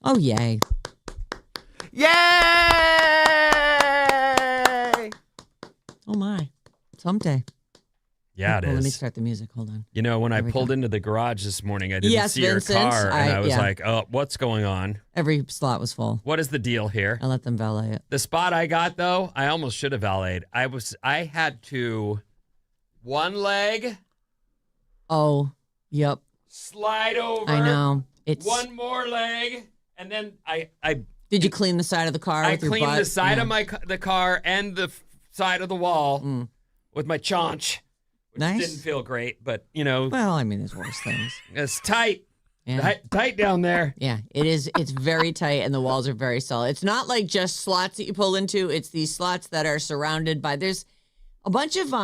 Oh, yay. Yay! Oh, my. Someday. Yeah, it is. Let me start the music. Hold on. You know, when I pulled into the garage this morning, I didn't see your car, and I was like, oh, what's going on? Every slot was full. What is the deal here? I let them valet it. The spot I got, though, I almost should have valeted. I had to one leg. Oh, yep. Slide over. I know. One more leg, and then I Did you clean the side of the car with your butt? I cleaned the side of the car and the side of the wall with my chaunch. Which didn't feel great, but, you know. Well, I mean, there's worse things. It's tight. Yeah. Tight down there. Yeah, it is. It's very tight, and the walls are very solid. It's not like just slots that you pull into. It's these slots that are surrounded by, there's a bunch of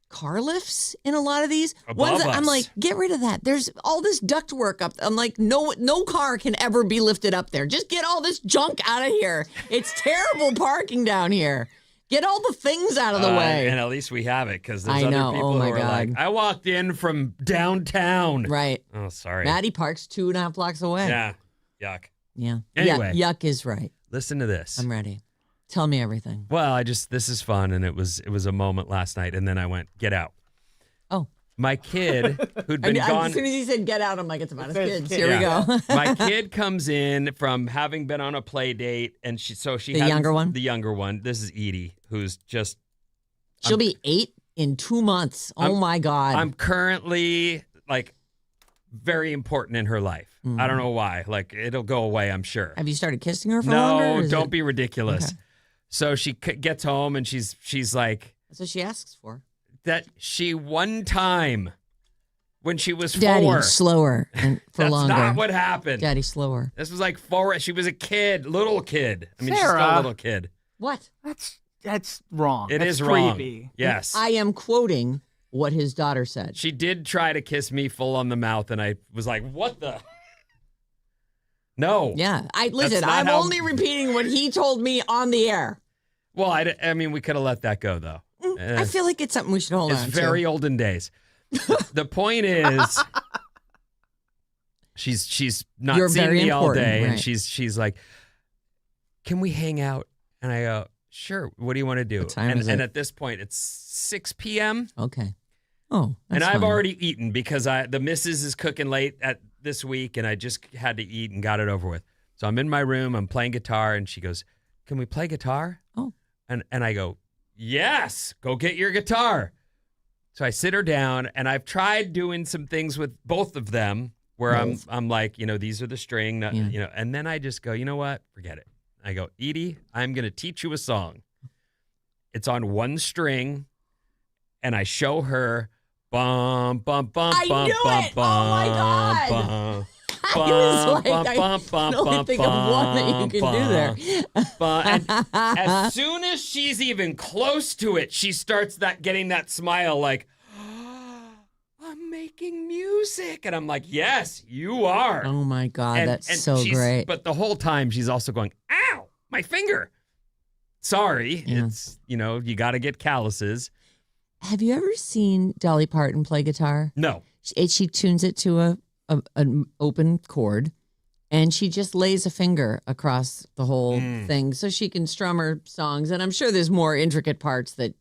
car lifts in a lot of these. I'm like, get rid of that. There's all this duct work up. I'm like, no car can ever be lifted up there. Just get all this junk out of here. It's terrible parking down here. Get all the things out of the way. And at least we have it, because there's other people who are like, I walked in from downtown. Right. Oh, sorry. Maddie parks 2.5 blocks away. Yeah. Yuck. Yeah. Anyway. Yuck is right. Listen to this. I'm ready. Tell me everything. Well, this is fun, and it was a moment last night, and then I went, get out. Oh. My kid, who'd been gone. As soon as he said get out, I'm like, it's about his kids. Here we go. My kid comes in from having been on a play date, and she the younger one? The younger one. This is Edie, who's just. She'll be 8 in 2 months. Oh, my God. I'm currently, like, very important in her life. I don't know why. Like, it'll go away, I'm sure. Have you started kissing her for longer? No, don't be ridiculous. Okay. So she gets home, and she's like. That's what she asks for. That she one time, when she was Daddy, 4. slower and for longer. That's not what happened. Daddy, slower. This was like 4. She was a kid, little kid. I mean, Sarah, she's still a little kid. What? That's wrong. It That's is creepy. Wrong. Yes. I am quoting what his daughter said. She did try to kiss me full on the mouth, and I was like, what the? No. Yeah. Listen, I'm only repeating what he told me on the air. Well, I mean, we could have let that go, though. I feel like it's something we should hold on to. It's very olden days. The point is, she's not seen me all day, right. And she's like, can we hang out? And I go, sure. What do you want to do? What time is it? And at this point, it's 6 p.m. Okay. Oh, and I've already eaten because the missus is cooking late this week, and I just had to eat and got it over with. So I'm in my room, I'm playing guitar, and she goes, can we play guitar? Oh. And I go, yes, go get your guitar. So I sit her down, and I've tried doing some things with both of them where I'm like, you know, these are the string, you know, and then I just go, you know what? Forget it. I go, Edie, I'm going to teach you a song. It's on one string, and I show her bum, bum, bum, I bum, knew bum, it. bum, Oh, my God. bum. I was like, I can only think of one that you can do there. And as soon as she's even close to it, she starts getting that smile like, oh, I'm making music. And I'm like, yes, you are. Oh, my God. That's so great. But the whole time she's also going, ow, my finger. Sorry. Yeah. It's, you know, you got to get calluses. Have you ever seen Dolly Parton play guitar? No. She tunes it to an open chord, and she just lays a finger across the whole thing so she can strum her songs. And I'm sure there's more intricate parts that,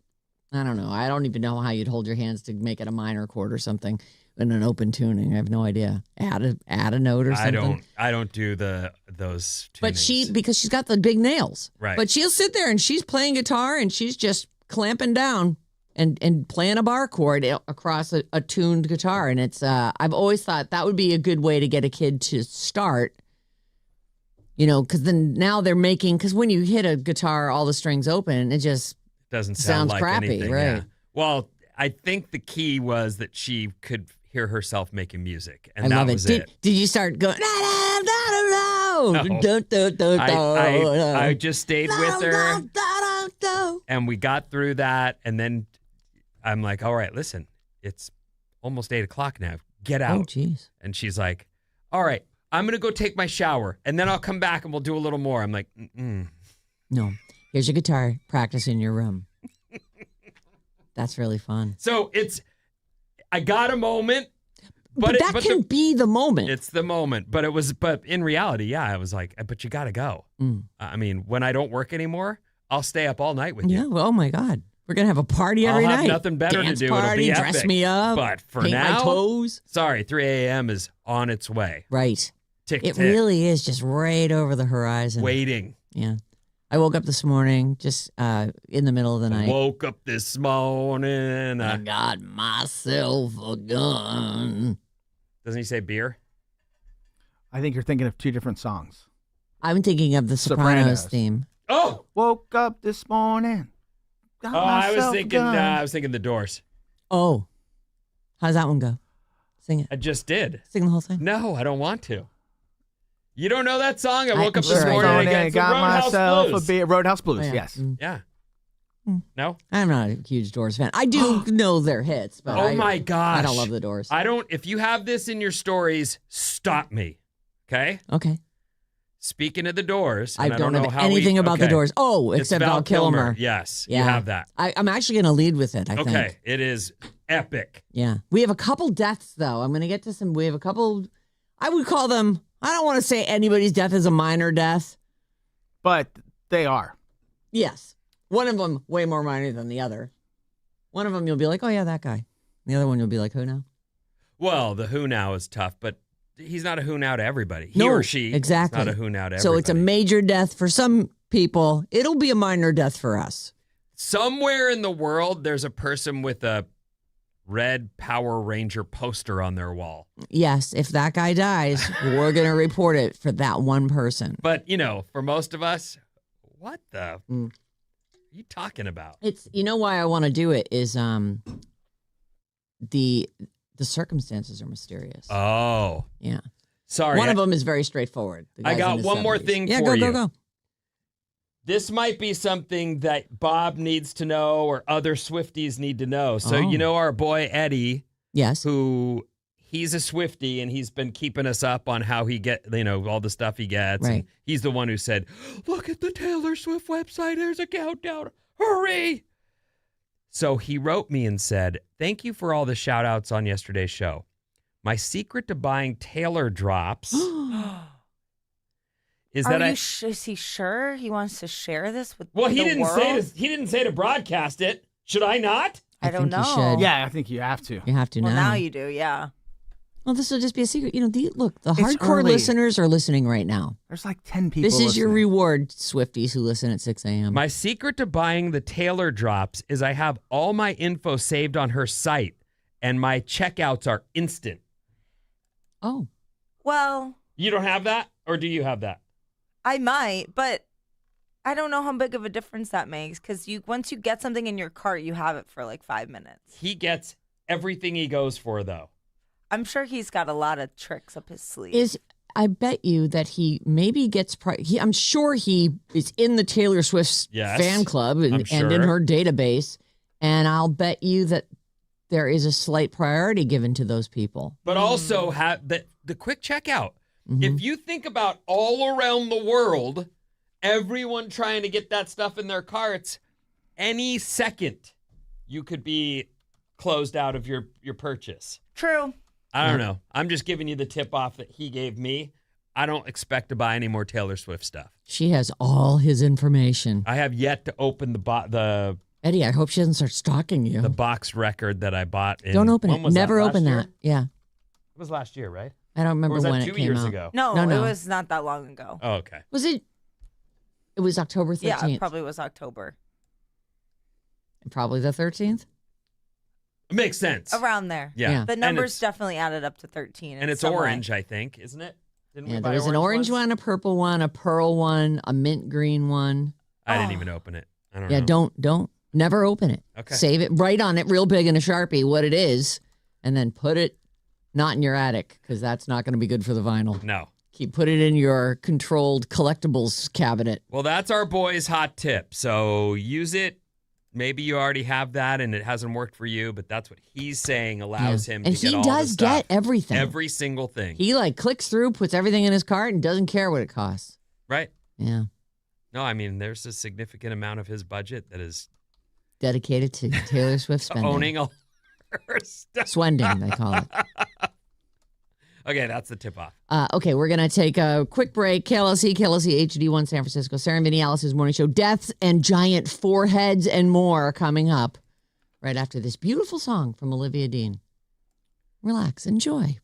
I don't know. I don't even know how you'd hold your hands to make it a minor chord or something in an open tuning. I have no idea. Add a note or something. I don't do those tunings. But because she's got the big nails. Right. But she'll sit there and she's playing guitar and she's just clamping down and playing a bar chord across a tuned guitar. And it's I've always thought that would be a good way to get a kid to start, you know, because then now they're making, because when you hit a guitar, all the strings open, it just doesn't sound like crappy, anything. right? Yeah. Well, I think the key was that she could hear herself making music, and that was it. Did you start going? No. I just stayed with her, and we got through that, and then I'm like, all right, listen, it's almost 8:00 now. Get out. Oh, jeez. And she's like, all right, I'm going to go take my shower, and then I'll come back, and we'll do a little more. I'm like, No. Here's your guitar. Practice in your room. That's really fun. So I got a moment. But that can be the moment. It's the moment. But in reality, yeah, I was like, but you got to go. I mean, when I don't work anymore, I'll stay up all night with you. Yeah, well, oh my God. We're going to have a party every night. I'll have nothing better Dance to do. Party, It'll be dress epic. me up. But for paint now, my toes. Sorry, 3 a.m. is on its way. Right. Tick, it tick. really is just right over the horizon. Waiting. Yeah. I woke up this morning just in the middle of the night. Woke up this morning. I got myself a gun. Doesn't he say beer? I think you're thinking of two different songs. I'm thinking of the Sopranos theme. Oh! Woke up this morning. Got I myself a was thinking The Doors. Oh. How's that one go? Sing it. I just did. Sing the whole thing. No, I don't want to. You don't know that song? I woke up sure this I morning do. and it's got Roadhouse myself Blues. a beer. Roadhouse Blues, Oh, yeah. yes. Yeah. No? I'm not a huge Doors fan. I do know their hits, but My gosh. I don't love the Doors. If you have this in your stories, stop me. Okay? Okay. Speaking of the Doors. I and don't know know how anything about the okay. Doors. Oh, It's except Val Kilmer. Yes, Yeah. you have that. I'm actually going to lead with it, I think. Okay, it is epic. Yeah. We have a couple deaths, though. I'm going to get to some. We have a couple, I would call them, I don't want to say anybody's death is a minor death. But they are. Yes. One of them way more minor than the other. One of them you'll be like, oh, yeah, that guy. The other one you'll be like, who now? Well, the who now is tough, but he's not a who now to everybody. He No, or she exactly. is not a who now to everybody. So it's a major death for some people. It'll be a minor death for us. Somewhere in the world, there's a person with a red Power Ranger poster on their wall. Yes, if that guy dies, we're going to report it for that one person. But, for most of us, what the are you talking about? It's why I want to do it is the circumstances are mysterious. Oh. Yeah. Sorry. One of them is very straightforward. The I guy's got in his one more 70s. thing yeah, for go, you. go. This might be something that Bob needs to know or other Swifties need to know. So, our boy Eddie, Yes. who he's a Swiftie and he's been keeping us up on how he all the stuff he gets. Right. And he's the one who said, look at the Taylor Swift website. There's a countdown. Hurry. So he wrote me and said, thank you for all the shout outs on yesterday's show. My secret to buying Taylor drops is that is he sure he wants to share this with he the didn't world? he didn't say to broadcast it. Should I not? I don't think you know. should. Yeah, I think you have to. You have to Well, now. now you do, yeah. Well, this will just be a secret. The It's hardcore early. listeners are listening right now. There's like 10 people This is your listening. reward, Swifties who listen at 6 a.m. My secret to buying the Taylor drops is I have all my info saved on her site and my checkouts are instant. Oh. Well, You don't have that? Or do you have that? I might, but I don't know how big of a difference that makes because once you get something in your cart, you have it for like 5 minutes. He gets everything he goes for, though. I'm sure he's got a lot of tricks up his sleeve. I bet you that he maybe gets. I'm sure he is in the Taylor Swift Yes, fan club I'm and sure. in her database, and I'll bet you that there is a slight priority given to those people. But also have the quick checkout. Mm-hmm. If you think about all around the world, everyone trying to get that stuff in their carts, any second you could be closed out of your purchase. True. I don't know. I'm just giving you the tip off that he gave me. I don't expect to buy any more Taylor Swift stuff. She has all his information. I have yet to open the Eddie, I hope she doesn't start stalking you. box record that I bought. Don't open when it. was Never that, open last year? that. Yeah. It was last year, right? I don't remember Or was when that it 2 came years out. ago? No, No. it was not that long ago. Oh, okay. Was it? It was October 13th. Yeah, it probably was October. Probably the 13th. It makes sense. Around there. Yeah. Yeah. The And numbers it's- definitely added up to 13. And it's some way. orange, I think, isn't it? Didn't we Yeah, buy there was an orange ones? one, a purple one, a pearl one, a mint green one. I didn't even open it. I don't Yeah, know. don't never open it. Okay. Save it, write on it real big in a Sharpie what it is, and then put it not in your attic because that's not going to be good for the vinyl. No. Put it in your controlled collectibles cabinet. Well, that's our boy's hot tip. So use it. Maybe you already have that and it hasn't worked for you, but that's what he's saying allows him And to get he all does the stuff. get everything. Every single thing. He clicks through, puts everything in his cart, and doesn't care what it costs. Right? Yeah, No, I mean, there's a significant amount of his budget that is dedicated to Taylor Swift spending. owning all her stuff. Swending, they call it. Okay, that's the tip off. Okay, we're going to take a quick break. KLC HD1 San Francisco. Sarah Vinnie, Alice's morning show. Deaths and giant foreheads and more coming up right after this beautiful song from Olivia Dean. Relax, enjoy.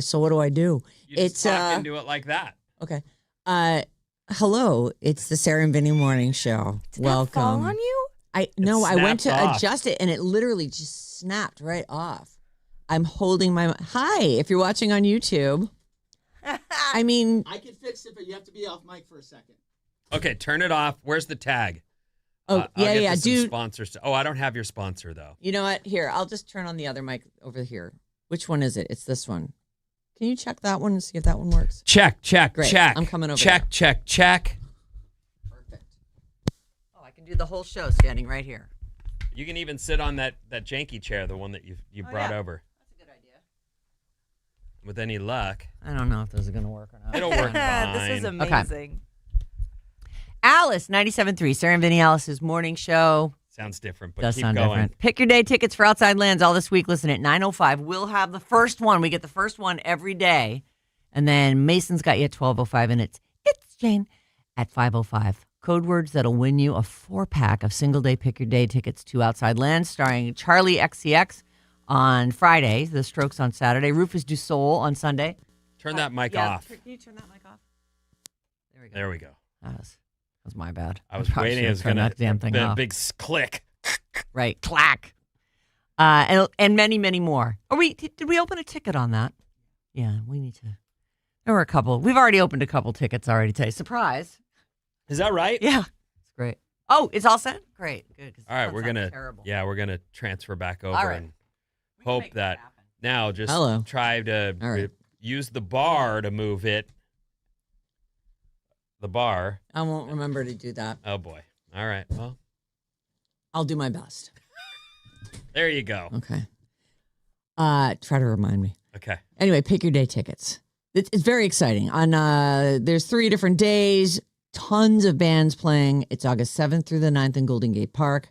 So what do I do? You just talk into it like that. Okay. Hello, it's the Sarah and Vinnie morning show. Did Welcome. that fall on you? I went to adjust it and it literally just snapped right off. I'm holding my hi. If you're watching on YouTube, I mean, I can fix it, but you have to be off mic for a second. Okay, turn it off. Where's the tag? Oh, yeah, dude. Sponsors. Oh, I don't have your sponsor though. You know what? Here, I'll just turn on the other mic over here. Which one is it? It's this one. Can you check that one and see if that one works? Check. Great. Check. I'm coming over. Check. Perfect. Oh, I can do the whole show standing right here. You can even sit on that janky chair, the one that you brought over. That's a good idea. With any luck. I don't know if this is going to work or not. It'll work fine. This is amazing. Alice, 97.3, Sarah and Vinnie, Alice's morning show. Sounds different, but Does keep sound going. different. Pick your day tickets for Outside Lands all this week. Listen, at 9:05, we'll have the first one. We get the first one every day. And then Mason's got you at 12:05, and it's Jane at 5:05. Code words that'll win you a 4-pack of single-day Pick Your Day tickets to Outside Lands, starring Charlie XCX on Friday, The Strokes on Saturday, Rufus Du Sol on Sunday. Turn that mic off. Can you turn that mic off? There we go. There we go. That was my bad. I was waiting. It was going that damn thing to off. big click. Right, clack. And many, many more. Did we open a ticket on that? Yeah, we need to. There were a couple. We've already opened a couple tickets already today. Surprise. Is that right? Yeah. It's great. Oh, it's all set? Great. Good. All right, we're gonna transfer back over and hope that now just try to use the bar to move it. The bar. I won't remember to do that. Oh boy. All right. Well, I'll do my best. There you go. Okay. Try to remind me. Okay. Anyway, Pick Your Day tickets. It's very exciting. There's 3 different days. Tons of bands playing. It's August 7th through the 9th in Golden Gate Park.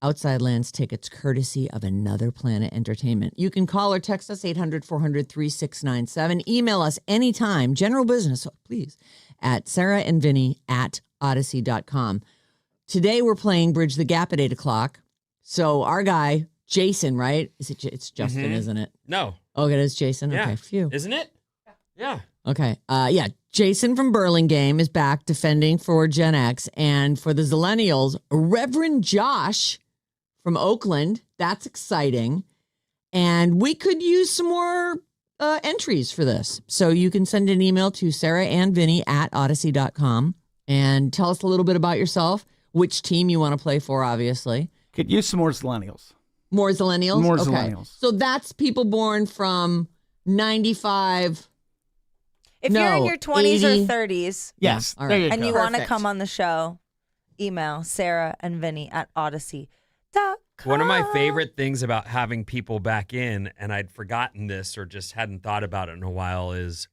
Outside Lands tickets courtesy of Another Planet Entertainment. You can call or text us 800-400-3697. Email us anytime, general business, please, at sarahandvinny@odyssey.com. Today we're playing Bridge the Gap at 8 o'clock. So our guy, Jason, right? It's Justin, isn't it? No. Oh, it is Jason? Yeah. Okay, phew. Isn't it? Yeah. Okay. Yeah. Jason from Burlingame is back defending for Gen X. And for the Zillennials, Reverend Josh from Oakland. That's exciting. And we could use some more entries for this. So you can send an email to sarahandvinny@odyssey.com and tell us a little bit about yourself, which team you want to play for, obviously. Could use some more Zillennials. More Zillennials? More Okay. Zillennials. So that's people born from 95. If you're in your 20s 80. or 30s Yes. All There right. you and go. you want to Perfect. come on the show, email sarahandvinny@odyssey.com. One of my favorite things about having people back in, and I'd forgotten this or just hadn't thought about it in a while, is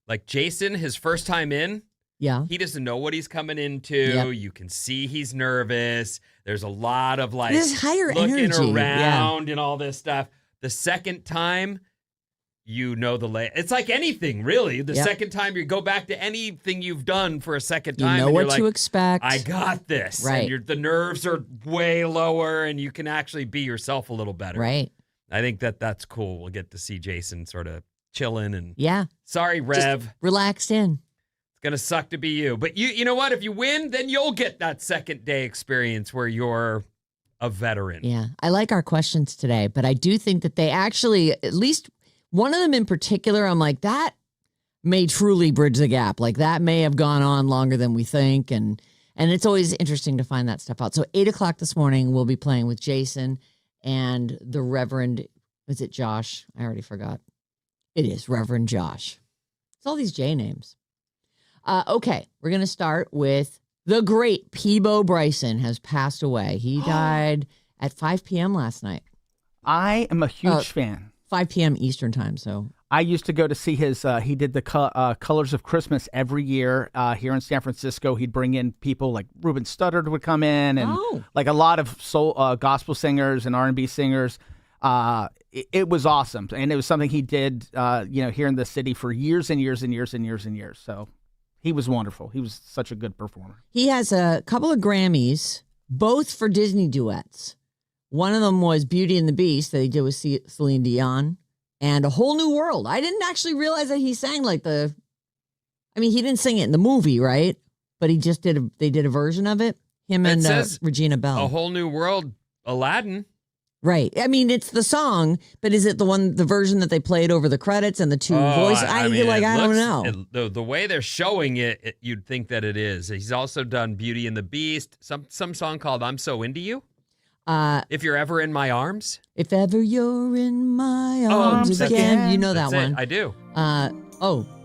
like Jason, his first time in, Yeah. he doesn't know what he's coming into. Yep. You can see he's nervous. There's a lot of like There's higher looking energy. around and all this stuff. The second time, you know the lay. It's like anything, really. The Yep. second time you go back to anything you've done for a second You time, know and you're what to like, expect. I got this. Right. And the nerves are way lower, and you can actually be yourself a little better. Right. I think that's cool. We'll get to see Jason sort of chilling and Yeah. sorry, Rev. Just relaxed in. It's gonna suck to be you. But you know what? If you win, then you'll get that second day experience where you're a veteran. Yeah. I like our questions today, but I do think that they actually, at least one of them in particular, I'm like, that may truly bridge the gap. Like that may have gone on longer than we think. And it's always interesting to find that stuff out. So 8 o'clock this morning, we'll be playing with Jason and the Reverend, is it Josh? I already forgot. It is Reverend Josh. It's all these J names. Okay, we're going to start with the great Peebo Bryson has passed away. He died at 5 p.m. last night. I am a huge fan. 5 p.m. Eastern time, so. I used to go to see his, he did the Colors of Christmas every year here in San Francisco. He'd bring in people like Ruben Studdard would come in and like a lot of soul gospel singers and R&B singers. It was awesome. And it was something he did, here in the city for years and years and years and years and years. So he was wonderful. He was such a good performer. He has a couple of Grammys, both for Disney duets. One of them was Beauty and the Beast that he did with Celine Dion, and A Whole New World. I didn't actually realize that he sang he didn't sing it in the movie, right? But he just they did a version of it. Him and Regina Bell. A Whole New World, Aladdin. Right. I mean, it's the song, but is it the version that they played over the credits and the two voices? I don't know. The way they're showing it, you'd think that it is. He's also done Beauty and the Beast, some song called I'm So Into You. If You're Ever in My Arms. If ever you're in my arms again. You know that That's one. it. I do. There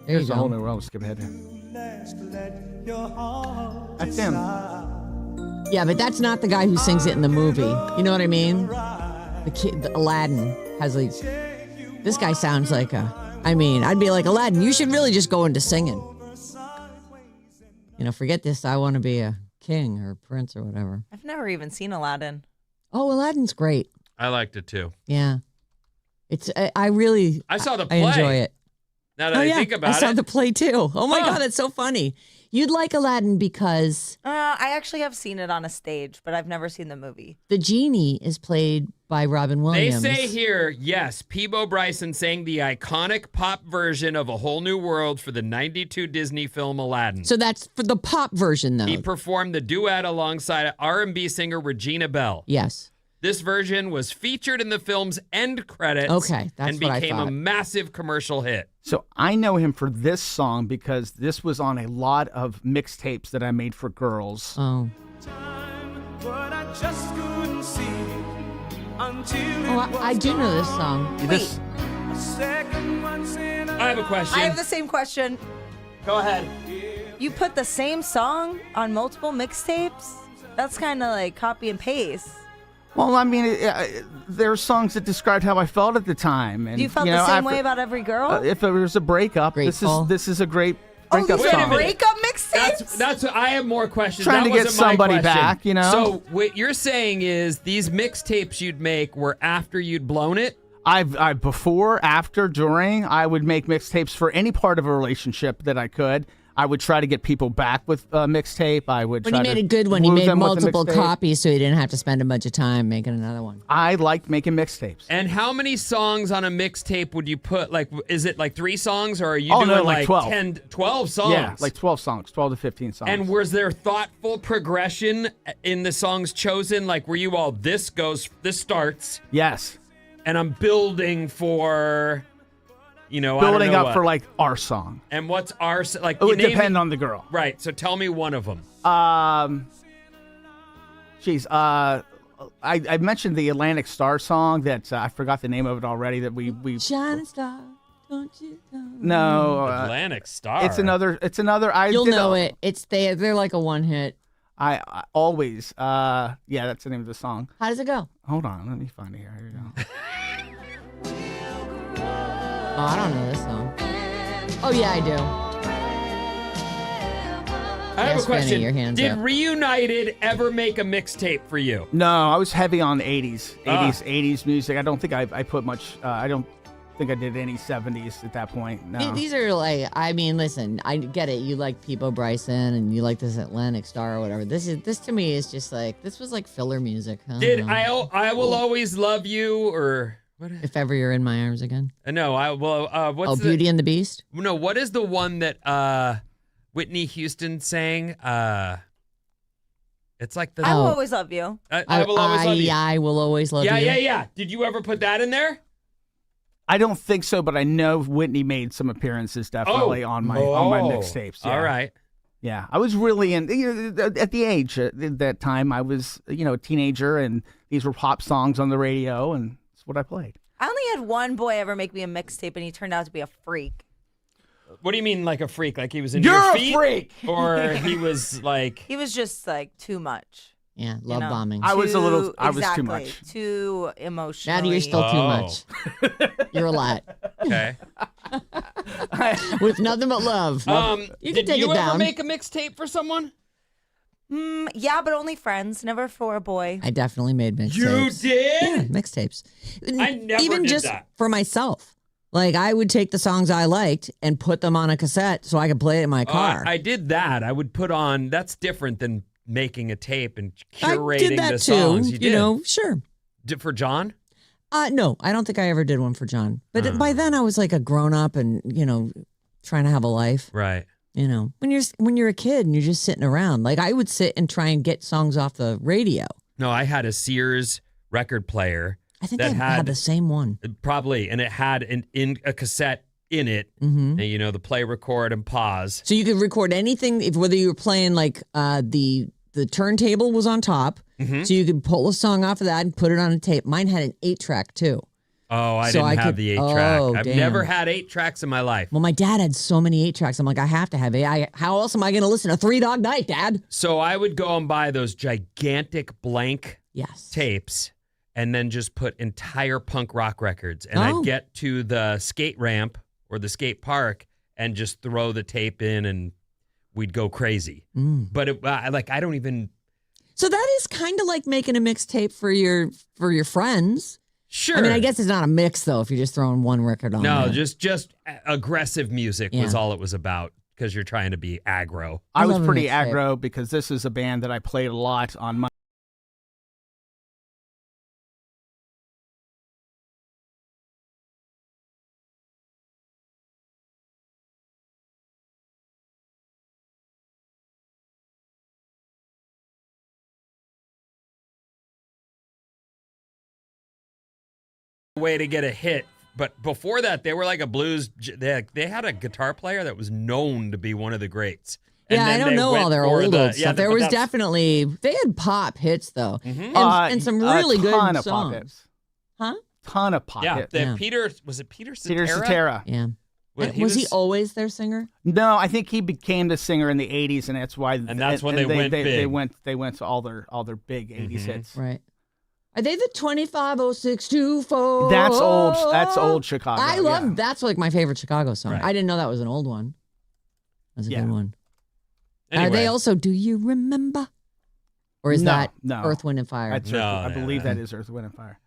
There's you A Whole go. New World. Skip ahead. That's him. Yeah, but that's not the guy who sings it in the movie. You know what I mean? The kid, Aladdin, has like, this guy sounds like I'd be like, Aladdin, you should really just go into singing. Forget this, I want to be a king or prince or whatever. I've never even seen Aladdin. Oh, Aladdin's great. I liked it too. Yeah. I saw the play. I enjoy it. Now that I think about it. I saw the play too. Oh my God, it's so funny. You'd like Aladdin because I actually have seen it on a stage, but I've never seen the movie. the genie is played by Robin Williams. They say here, yes, Peebo Bryson sang the iconic pop version of A Whole New World for the 92 Disney film Aladdin. So that's for the pop version, though. He performed the duet alongside R&B singer Regina Bell. Yes. This version was featured in the film's end credits Okay, that's and what I became thought. a massive commercial hit. So I know him for this song because this was on a lot of mixtapes that I made for girls. Oh. I do know this song. This, I have a question. I have the same question. Go ahead. You put the same song on multiple mixtapes? That's kind of like copy and paste. well, I mean, there are songs that described how I felt at the time. And, Do you felt the same way about every girl? if there was a breakup, Grateful. this is a great Oh, breakup these are song. breakup mixtapes? mixtapes? That's. I have more questions. Trying that to get wasn't my somebody question. back, you know? So what you're saying is these mixtapes you'd make were after you'd blown it? I before, after, during, I would make mixtapes for any part of a relationship that I could. I would try to get people back with a mixtape. I would. When try you made to a good one, you woo made them with a multiple mixtape. copies, so you didn't have to spend a bunch of time making another one. I liked making mixtapes. And how many songs on a mixtape would you put? Like, is it like 3 songs, or are you Oh, doing no, like 12. 10, 12 songs? Yeah, like 12 songs, 12 to 15 songs. And was there thoughtful progression in the songs chosen? Like, were you all, this starts, yes, and I'm building for, I don't building know up what. for like our song. And what's our, like, It would name depend me- on the girl. Right, so tell me one of them. I mentioned the Atlantic Star song that I forgot the name of it already. That we Shining star, don't you know? no, Atlantic Star. it's another. You'll know it. They're like a one hit. I always yeah, that's the name of the song. How does it go? Hold on, let me find it here. Here you go. Oh, I don't know this song. Oh yeah, I do. I have Yes, a question. Benny, your hands Did up. Reunited ever make a mixtape for you? No, I was heavy on 80s music. I don't think I put much. I don't think I did any 70s at that point. No. These are like, I mean, listen, I get it. You like Peebo Bryson and you like this Atlantic Star or whatever. This to me is just like, this was like filler music. Did know. I Will Always Love You, or what? If ever you're in my arms again. No, I will. What's Beauty and the Beast. No, what is the one that Whitney Houston sang? It's like the I will always love you. I will always love you. I will always love you. Yeah. Did you ever put that in there? I don't think so, but I know Whitney made some appearances definitely on my mixtapes. Yeah. All right. Yeah, I was really at the age at that time. I was a teenager, and these were pop songs on the radio, and that's what I played. I only had one boy ever make me a mixtape, and he turned out to be a freak. What do you mean, like a freak? Like he was in You're your a feet? freak! Or he was like... He was just like too much. Yeah, love bombing. I was a little. I was exactly, too much. Too emotional. Daddy, you're still too Oh. much. You're a lot. Okay. With nothing but love. You can did take you it ever down. make a mixtape for someone? Yeah, but only friends, never for a boy. I definitely made mixtapes. You did? Yeah, mixtapes. I never Even did just that. for myself. Like I would take the songs I liked and put them on a cassette so I could play it in my car. I did that. I would put on... That's different than making a tape and curating I did that the too. songs. You did? Sure. For John? No, I don't think I ever did one for John. But by then I was like a grown up and trying to have a life. Right. When you're a kid and you're just sitting around, like I would sit and try and get songs off the radio. No, I had a Sears record player. I think that I had the same one. Probably, and it had in a cassette in it. Mm-hmm. And, the play, record, and pause. So you could record anything, whether you were playing like the turntable was on top, so you could pull a song off of that and put it on a tape. Mine had an 8-track too. Oh, I So didn't I have could- the 8-track. oh, I've damn. never had 8 tracks in my life. Well, my dad had so many 8-tracks. I'm like, I have to have it. How else am I going to listen to Three Dog Night, Dad? So I would go and buy those gigantic blank Yes. tapes and then just put entire punk rock records. And Oh. I'd get to the skate ramp or the skate park and just throw the tape in and we'd go crazy. But I don't even... So that is kind of like making a mixtape for your friends. Sure. I mean, I guess it's not a mix though if you're just throwing one record on. No, there. just aggressive music was all it was about because you're trying to be aggro. I was love a pretty mixtape. aggro because this is a band that I played a lot on my. Way to get a hit. But before that, they were like a blues. They had a guitar player that was known to be one of the greats. And Yeah, I then don't they know went all their for old the- stuff. There but was that's- definitely they had pop hits though, and some really a good ton of songs. pop hits. Huh? Ton of pop Yeah, hits. the Yeah. Peter Cetera? Peter Cetera. Yeah. Well, was he always their singer? No, I think he became the singer in the '80s, and that's why. And that's when they went They big. went to all their big '80s hits. Right. Are they the 250-624? That's old. That's old Chicago. I love yeah. that's like my favorite Chicago song. Right. I didn't know that was an old one. That's a Yeah. good one. Anyway. Are they also Do You Remember? Or is that Earth, Wind, and Fire? I believe that is Earth, Wind, and Fire.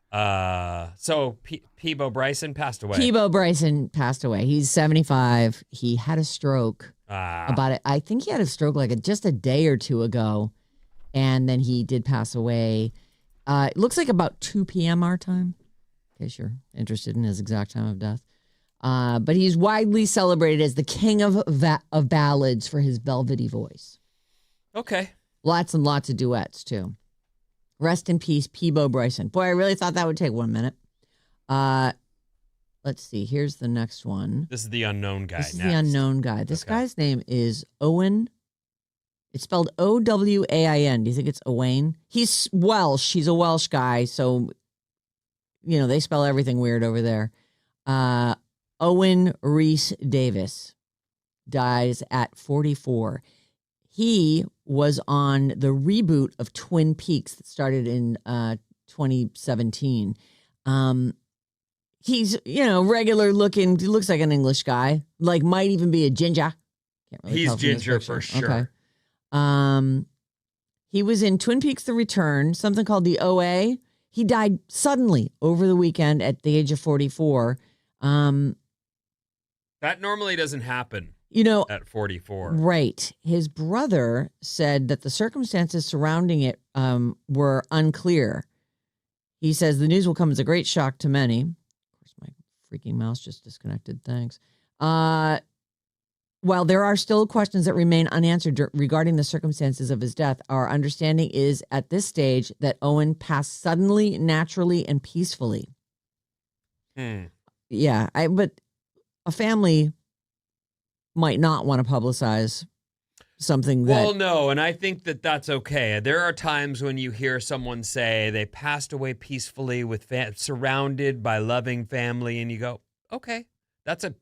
So Peebo Bryson passed away. Peebo Bryson passed away. He's 75. He had a stroke about it. I think he had a stroke like just a day or two ago, and then he did pass away. It looks like about 2 p.m. our time, in case you're interested in his exact time of death. But he's widely celebrated as the king of ballads for his velvety voice. Okay. Lots and lots of duets, too. Rest in peace, Peebo Bryson. Boy, I really thought that would take 1 minute. Let's see. Here's the next one. This is the unknown guy. This is the unknown guy. This guy's name is Owen. It's spelled Owain. Do you think it's Owain? He's Welsh. He's a Welsh guy, so, they spell everything weird over there. Owen Rhys Davis dies at 44. He was on the reboot of Twin Peaks that started in 2017. He's, regular looking. He looks like an English guy. Like, might even be a ginger. Can't really tell He's ginger for sure. Okay. He was in Twin Peaks: The Return, something called the OA. He died suddenly over the weekend at the age of 44. That normally doesn't happen. At 44. Right. His brother said that the circumstances surrounding it were unclear. He says the news will come as a great shock to many. Of course, my freaking mouse just disconnected. Thanks. While there are still questions that remain unanswered regarding the circumstances of his death, our understanding is at this stage that Owen passed suddenly, naturally, and peacefully. Yeah, but a family might not want to publicize something that... Well, no, and I think that that's okay. There are times when you hear someone say they passed away peacefully with surrounded by loving family, and you go, okay, that's a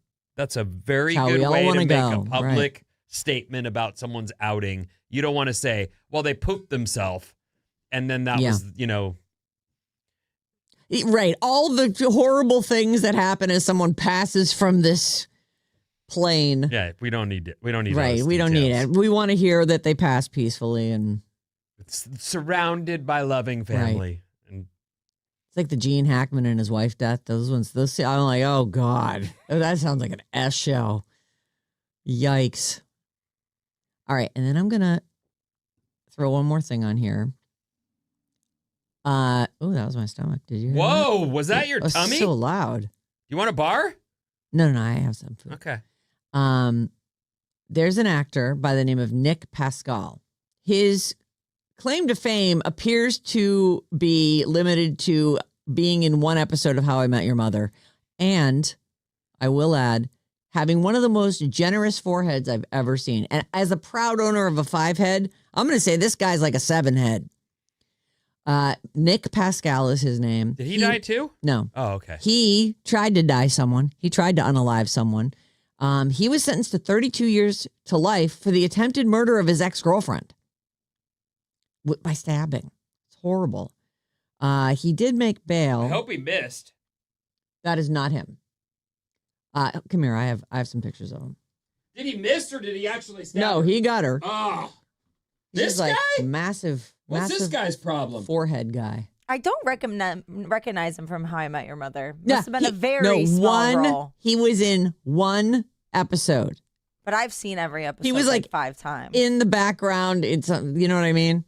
very good way to make a public statement about someone's outing. You don't want to say, well, they pooped themselves, and then that was, Right. All the horrible things that happen as someone passes from this plane. Yeah, we don't need it. We don't need Right, we don't need it. We want to hear that they pass peacefully and it's surrounded by loving family. Right. And it's like the Gene Hackman and his wife death. Those I'm like, oh God, that sounds like an S show. Yikes. All right, and then I'm gonna throw one more thing on here. Oh, that was my stomach. Did you hear Whoa, that? Was that your tummy? So loud. You want a bar? No, I have some food. Okay. There's an actor by the name of Nick Pascal. His claim to fame appears to be limited to being in one episode of How I Met Your Mother. And I will add, having one of the most generous foreheads I've ever seen. And as a proud owner of a 5-head, I'm going to say this guy's like a 7-head. Nick Pascal is his name. Did he die too? No. Oh, okay. He tried to die someone. He tried to unalive someone. He was sentenced to 32 years to life for the attempted murder of his ex-girlfriend by stabbing. It's horrible. He did make bail. I hope he missed. That is not him. Come here. I have some pictures of him. Did he miss or did he actually stab No, her? he got her. Oh. He's This like guy? massive. What's this guy's problem? Forehead guy. I don't recognize him from How I Met Your Mother. Must have been a very no, small role. He was in one episode. But I've seen every episode. He was like 5 times. in the background. It's you know what I mean.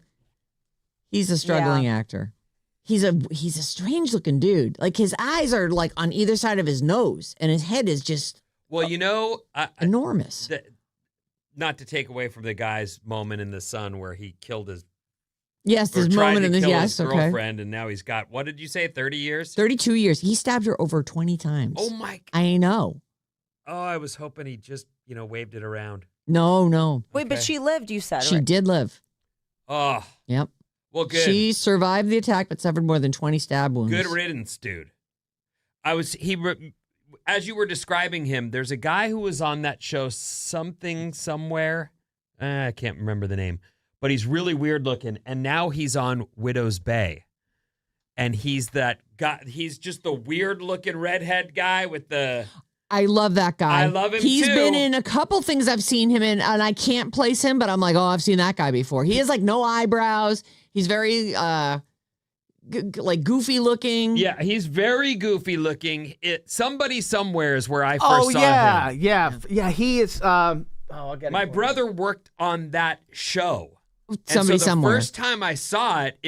He's a struggling actor. He's a strange looking dude. Like his eyes are like on either side of his nose, and his head is just enormous. Not to take away from the guy's moment in the sun where he killed his. Yes, his moment in his girlfriend, and now he's got, what did you say, 30 years? 32 years. He stabbed her over 20 times. Oh my! I know. Oh, I was hoping he just waved it around. No. Wait, but she lived. You said she did live. Oh. Yep. Well, good. She survived the attack, but suffered more than 20 stab wounds. Good riddance, dude. As you were describing him, there's a guy who was on that show, Something Somewhere. I can't remember the name, but he's really weird looking. And now he's on Widow's Bay. And he's that guy. He's just the weird looking redhead guy with the. I love that guy. I love him He's too. been in a couple things I've seen him in, and I can't place him, but I'm like, oh, I've seen that guy before. He has like no eyebrows. He's very like goofy looking. Yeah, he's very goofy looking. Somebody Somewhere is where I first saw him. Yeah. He is. I'll get it My for brother worked on that show. Somebody and so the somewhere. first time I saw it,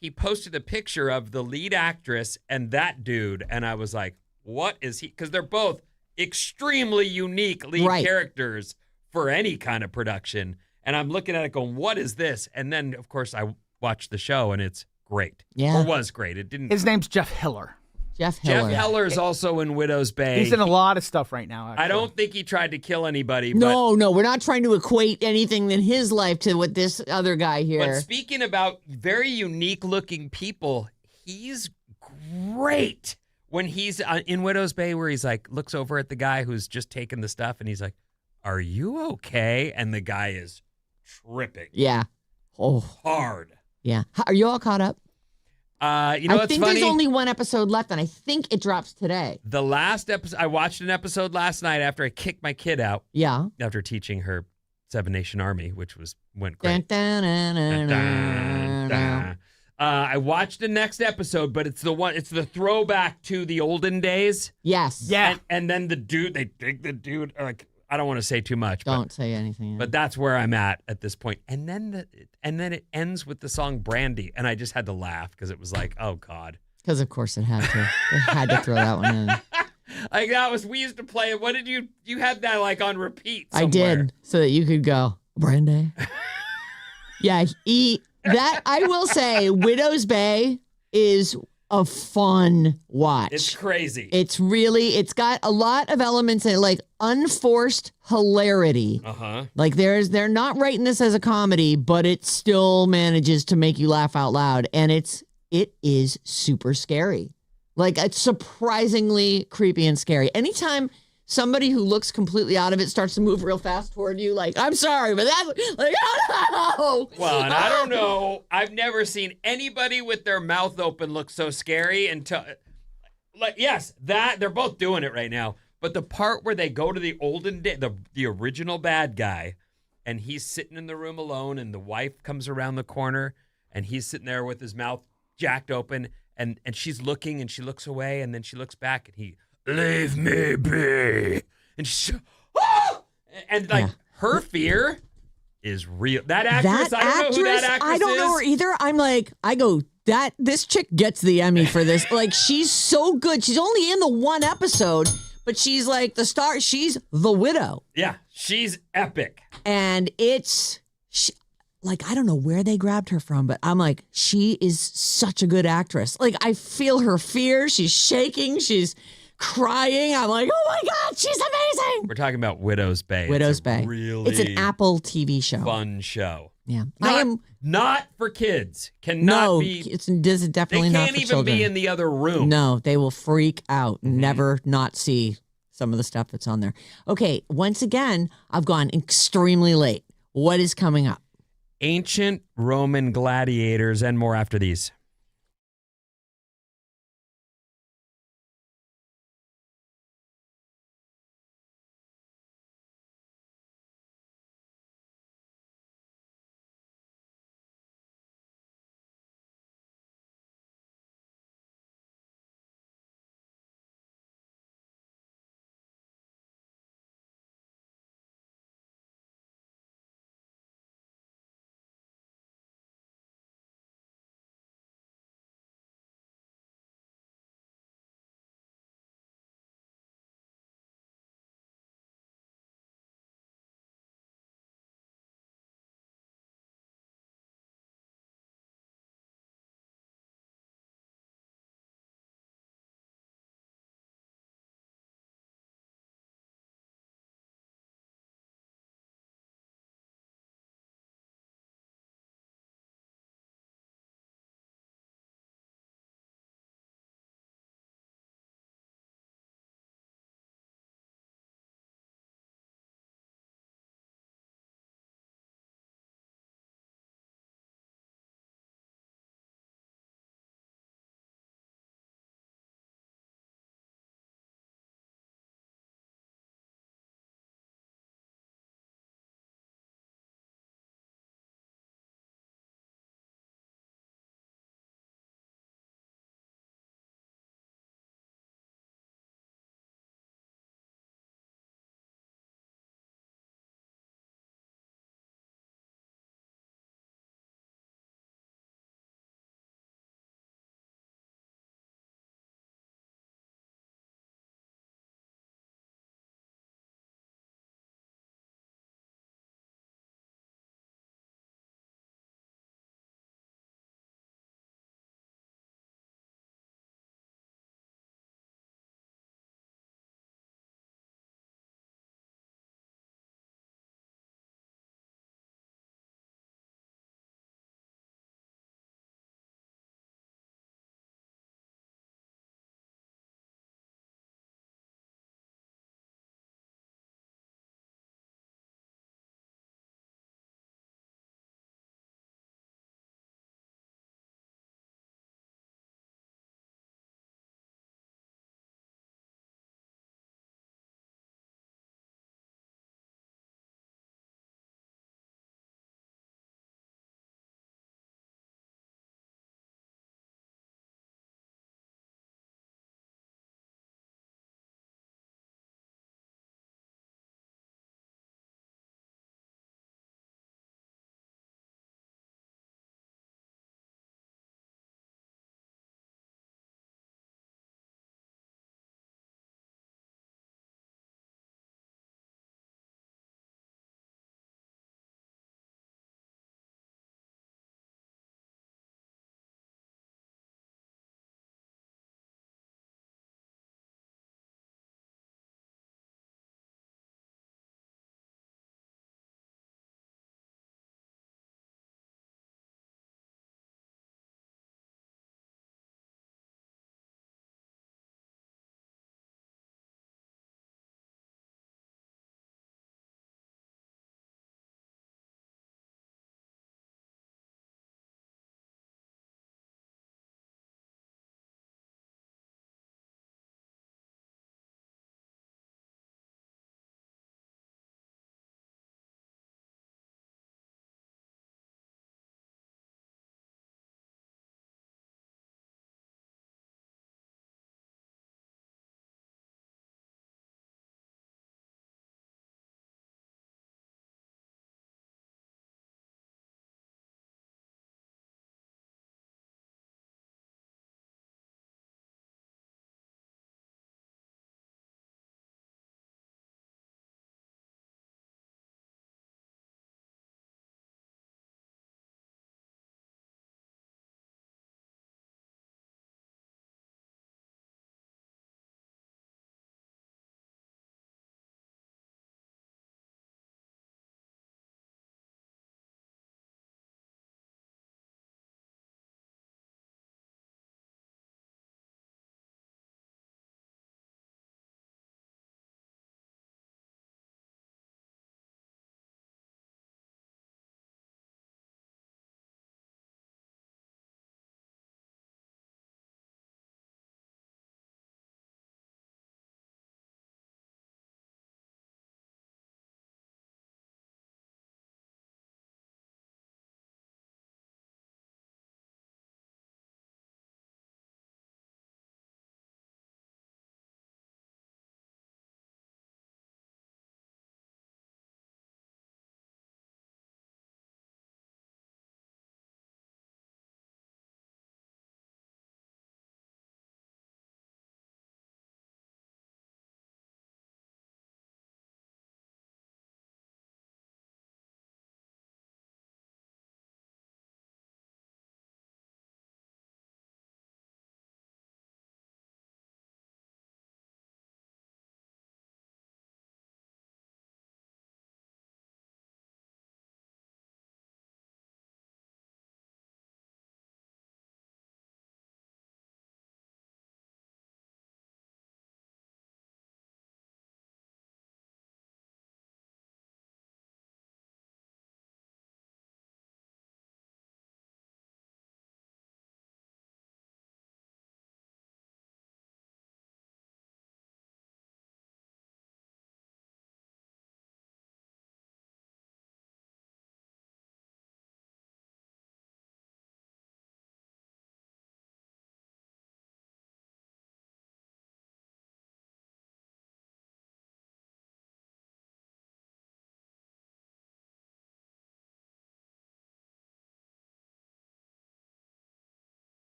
he posted a picture of the lead actress and that dude, and I was like, what is he? Because they're both extremely unique lead characters for any kind of production. And I'm looking at it going, what is this? And then, of course, I watched the show, and it's great. Yeah. Or was great. It didn't. His name's Jeff Hiller. Jeff Hiller. Jeff Heller is also in Widow's Bay. He's in a lot of stuff right now. Actually. I don't think he tried to kill anybody. No, we're not trying to equate anything in his life to what this other guy here. But speaking about very unique-looking people, he's great when he's in Widow's Bay, where he's like, looks over at the guy who's just taking the stuff, and he's like, "Are you okay?" And the guy is tripping. Yeah. Oh. Hard. Yeah. Are you all caught up? I think there's only one episode left, and I think it drops today. The last episode, I watched an episode last night after I kicked my kid out. Yeah. After teaching her Seven Nation Army, which went great. Dun, dun, dun, dun, dun. I watched the next episode, but it's the throwback to the olden days. Yes. Yeah. And then they dig the dude, like, I don't want to say too much. Don't say anything. But that's where I'm at this point. And then it ends with the song Brandy, and I just had to laugh because it was like, oh God. Because of course it had to. They had to throw that one in. Like we used to play it. What did you had that like on repeat somewhere. I did, so that you could go, Brandy. Yeah, that I will say, Widow's Bay is a fun watch. It's crazy. It's got a lot of elements in it, like unforced hilarity. Uh-huh. Like they're not writing this as a comedy, but it still manages to make you laugh out loud. And it is super scary. Like it's surprisingly creepy and scary. Anytime somebody who looks completely out of it starts to move real fast toward you, like, I'm sorry, but that's like, oh no. Well, and I don't know. I've never seen anybody with their mouth open look so scary until, like, yes, they're both doing it right now. But the part where they go to the olden day, the original bad guy, and he's sitting in the room alone, and the wife comes around the corner, and he's sitting there with his mouth jacked open, and she's looking, and she looks away, and then she looks back, and he, leave me be. And and like her fear is real. That actress, I don't know who that actress is. I don't know her either. I'm like, this chick gets the Emmy for this. Like, she's so good. She's only in the one episode, but she's like the star. She's the widow. Yeah, she's epic. And like, I don't know where they grabbed her from, but I'm like, she is such a good actress. Like, I feel her fear. She's shaking. She's crying. I'm like, oh my God, she's amazing. We're talking about Widow's Bay. Widow's Bay. Really, it's an Apple TV show. Fun show. Yeah, Not for kids. Cannot be. It's definitely not for children. They can't even be in the other room. No, they will freak out. Never not see some of the stuff that's on there. Okay, once again, I've gone extremely late. What is coming up? Ancient Roman gladiators and more after these.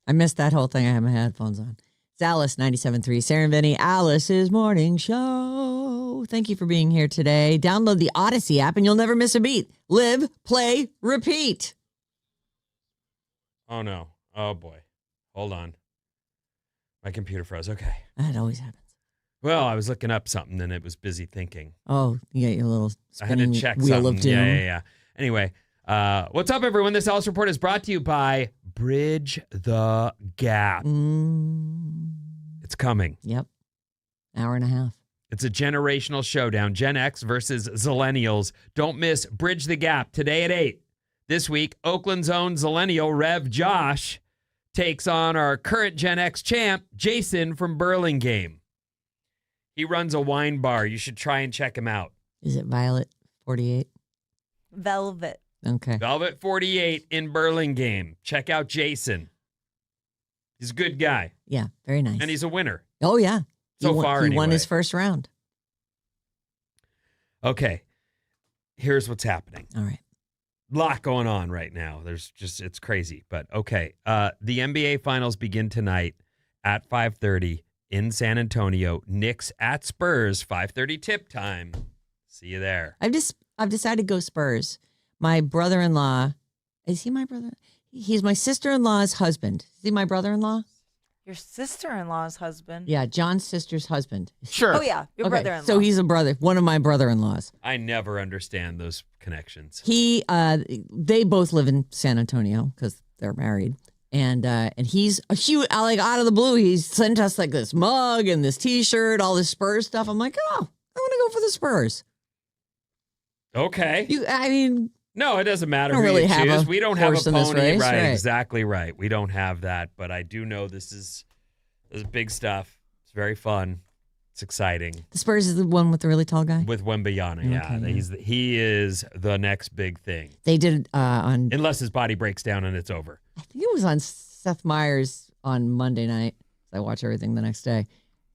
I missed that whole thing. I had my headphones on. It's Alice 97.3, Sarah Vinnie, Alice's Morning Show. Thank you for being here today. Download the Odyssey app and you'll never miss a beat. Live, play, repeat. Oh, no. Oh, boy. Hold on. My computer froze. Okay. That always happens. Well, I was looking up something and it was busy thinking. Oh, you got your little I had to spinning check wheel something. of doom. Yeah. Anyway, what's up, everyone? This Alice Report is brought to you by Bridge the Gap. It's coming. Yep. Hour and a half. It's a generational showdown. Gen X versus Zillennials. Don't miss Bridge the Gap today at 8. This week, Oakland's own Zillennial Rev Josh takes on our current Gen X champ, Jason from Burlingame. He runs a wine bar. You should try and check him out. Is it Violet 48? Velvet. Okay. Velvet 48 in Burlingame. Check out Jason. He's a good guy. Yeah, very nice. And he's a winner. Oh, yeah. So far, he won anyway. his first round. Okay. Here's what's happening. All right. Lot going on right now. It's crazy. But okay. The NBA finals begin tonight at 5:30 in San Antonio. Knicks at Spurs, 5:30 tip time. See you there. I've decided to go Spurs. My brother-in-law, is he my brother? He's my sister-in-law's husband. Is he my brother-in-law? Your sister-in-law's husband. Yeah, John's sister's husband. Sure. Oh, yeah. Your brother-in-law. So he's a brother, one of my brother-in-laws. I never understand those connections. They both live in San Antonio because they're married. And he's a huge, like out of the blue, he sent us like this mug and this T-shirt, all this Spurs stuff. I'm like, oh, I want to go for the Spurs. Okay. No, it doesn't matter Don't who really you have choose. a We don't have a horse in this pony. race, Right, right. exactly right. We don't have that, but I do know this is big stuff. It's very fun. It's exciting. The Spurs is the one with the really tall guy? With Wembayana, yeah. Okay, He is the next big thing. They did on, Unless his body breaks down and it's over. I think it was on Seth Meyers on Monday night. I watch everything the next day.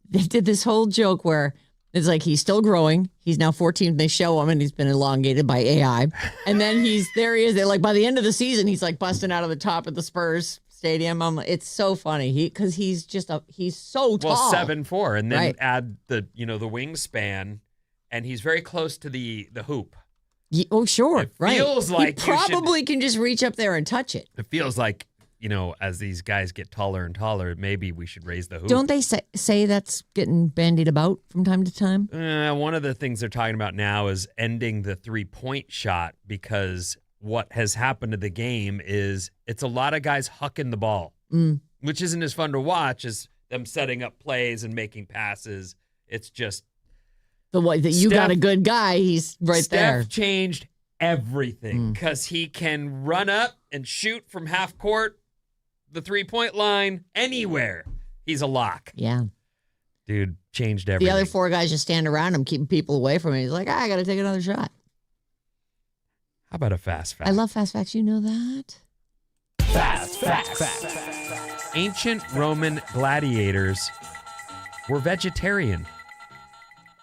They did this whole joke where it's like he's still growing. He's now 14. They show him and he's been elongated by AI. And then there he is. They're like by the end of the season, he's like busting out of the top of the Spurs stadium. It's so funny. Because he's so tall. Well, 7'4", and then Right. add the wingspan, and he's very close to the hoop. Oh, sure. It right. feels like he you should- probably can just reach up there and touch it. It feels like, as these guys get taller and taller, maybe we should raise the hoop. Don't they say that's getting bandied about from time to time? One of the things they're talking about now is ending the 3-point shot, because what has happened to the game is it's a lot of guys hucking the ball, which isn't as fun to watch as them setting up plays and making passes. It's just The way that you got a good guy, he's right there. Steph changed everything because he can run up and shoot from half court, the 3-point line, anywhere. He's a lock. Yeah. Dude, changed everything. The other 4 guys just stand around him, keeping people away from him. He's like, I got to take another shot. How about a fast fact? I love fast facts. You know that? Fast facts. Ancient Roman gladiators were vegetarian.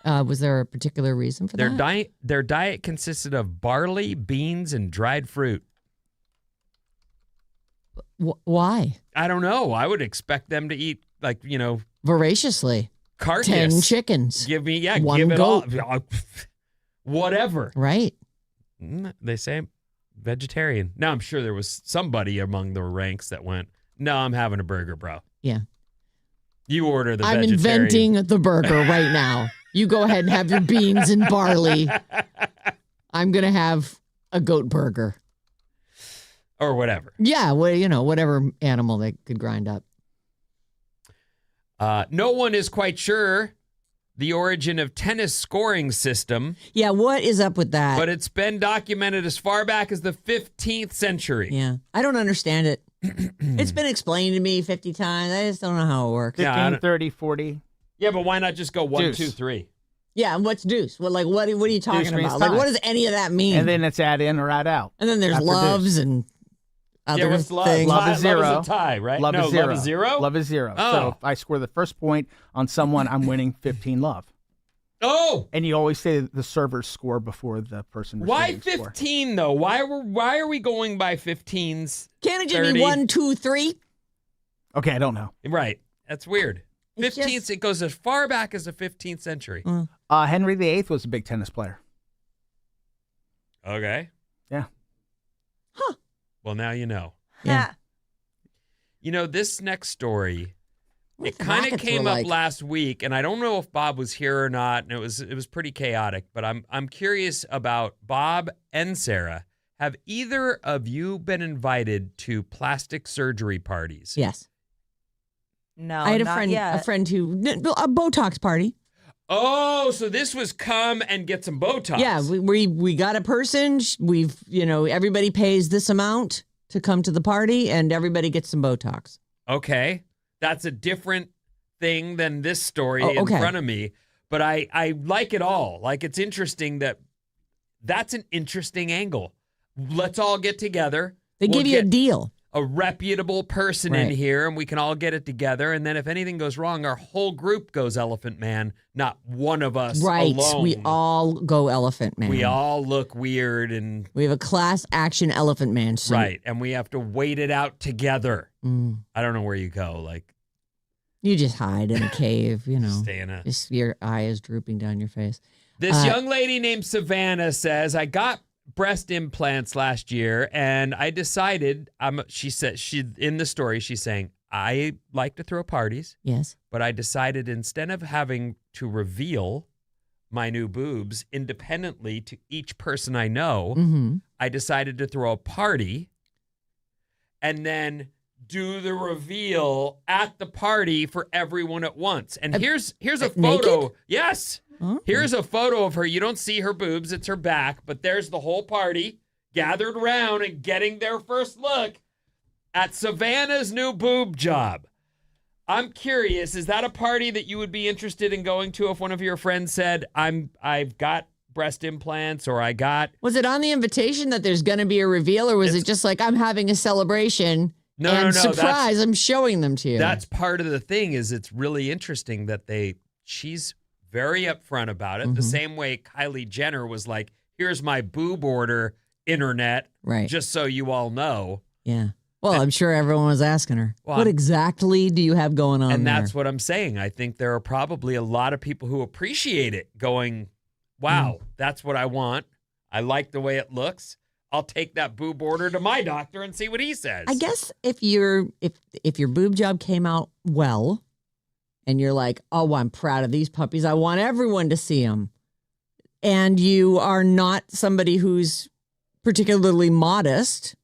Was there a particular reason for that? Their diet consisted of barley, beans, and dried fruit. Why? I don't know. I would expect them to eat, Voraciously. carcass. 10 chickens. Give me, One give it goat. all. Whatever. Right. They say vegetarian. Now, I'm sure there was somebody among the ranks that went, no, I'm having a burger, bro. Yeah. You order the I'm vegetarian. inventing the burger right now. You go ahead and have your beans and barley. I'm going to have a goat burger. Or whatever. Yeah, well, whatever animal they could grind up. No one is quite sure the origin of tennis scoring system, Yeah, what is up with that? but it's been documented as far back as the 15th century. Yeah, I don't understand it. It's been explained to me 50 times. I just don't know how it works. Yeah, I 15, don't- 30, 40. Yeah, but why not just go 1, Deuce. 2, 3? Yeah, and what's deuce? What are you talking Deuce means about? Like, tie. what does any of that mean? And then it's add in or add out. And then there's after loves deuce. and other Yeah, what's love? things. Love Tie- is zero. Love is a tie, right? Love no, is zero. love is zero? Love is zero. Oh. So if I score the first point on someone, I'm winning 15 love. Oh! And you always say the server's score before the person Why receiving score. 15, though? Why are we going by 15s? Can't it just 30? be 1, 2, 3? Okay, I don't know. Right. That's weird. It's 15th, it goes as far back as the 15th century. Henry VIII was a big tennis player. Okay. Yeah. Huh. Well, now you know. Yeah. You know, this next story, What it kind of rackets came were up like. last week, and I don't know if Bob was here or not, and it was pretty chaotic, but I'm curious about Bob and Sarah. Have either of you been invited to plastic surgery parties? Yes. No, I had not a yet. friend who a Botox party. Oh, so this was come and get some Botox. Yeah, we got a person. We've everybody pays this amount to come to the party, and everybody gets some Botox. Okay. That's a different thing than this story Oh, okay. in front of me. But I like it all. Like, it's interesting that's an interesting angle. Let's all get together. They We'll give you a get deal. a reputable person in Right. here, and we can all get it together. And then if anything goes wrong, our whole group goes Elephant Man, not one of us Right. alone. We all go Elephant Man. We all look weird and We have a class action Elephant Man suit. right, and we have to wait it out together. Mm. I don't know where you go. Like, You just hide in a cave, stay in a. Just your eye is drooping down your face. This young lady named Savannah says, I got breast implants last year and I decided, she said, in the story, she's saying, I like to throw parties, Yes. but I decided instead of having to reveal my new boobs independently to each person I know, Mm-hmm. I decided to throw a party and then do the reveal at the party for everyone at once. And here's a photo. naked? Yes. Oh. Here's a photo of her. You don't see her boobs, it's her back, but there's the whole party gathered around and getting their first look at Savannah's new boob job. I'm curious, is that a party that you would be interested in going to if one of your friends said, I've got breast implants or I got... Was it on the invitation that there's going to be a reveal, or was it just like I'm having a celebration? No, surprise, I'm showing them to you. That's part of the thing. Is it's really interesting that she's very upfront about it. The same way Kylie Jenner was like, here's my boob order, internet, right. just so you all know. Yeah. Well, I'm sure everyone was asking her, Well, what exactly do you have going on And there? that's what I'm saying. I think there are probably a lot of people who appreciate it going, wow, that's what I want. I like the way it looks. I'll take that boob order to my doctor and see what he says. I guess if your boob job came out well, and you're like, oh, I'm proud of these puppies, I want everyone to see them, and you are not somebody who's particularly modest,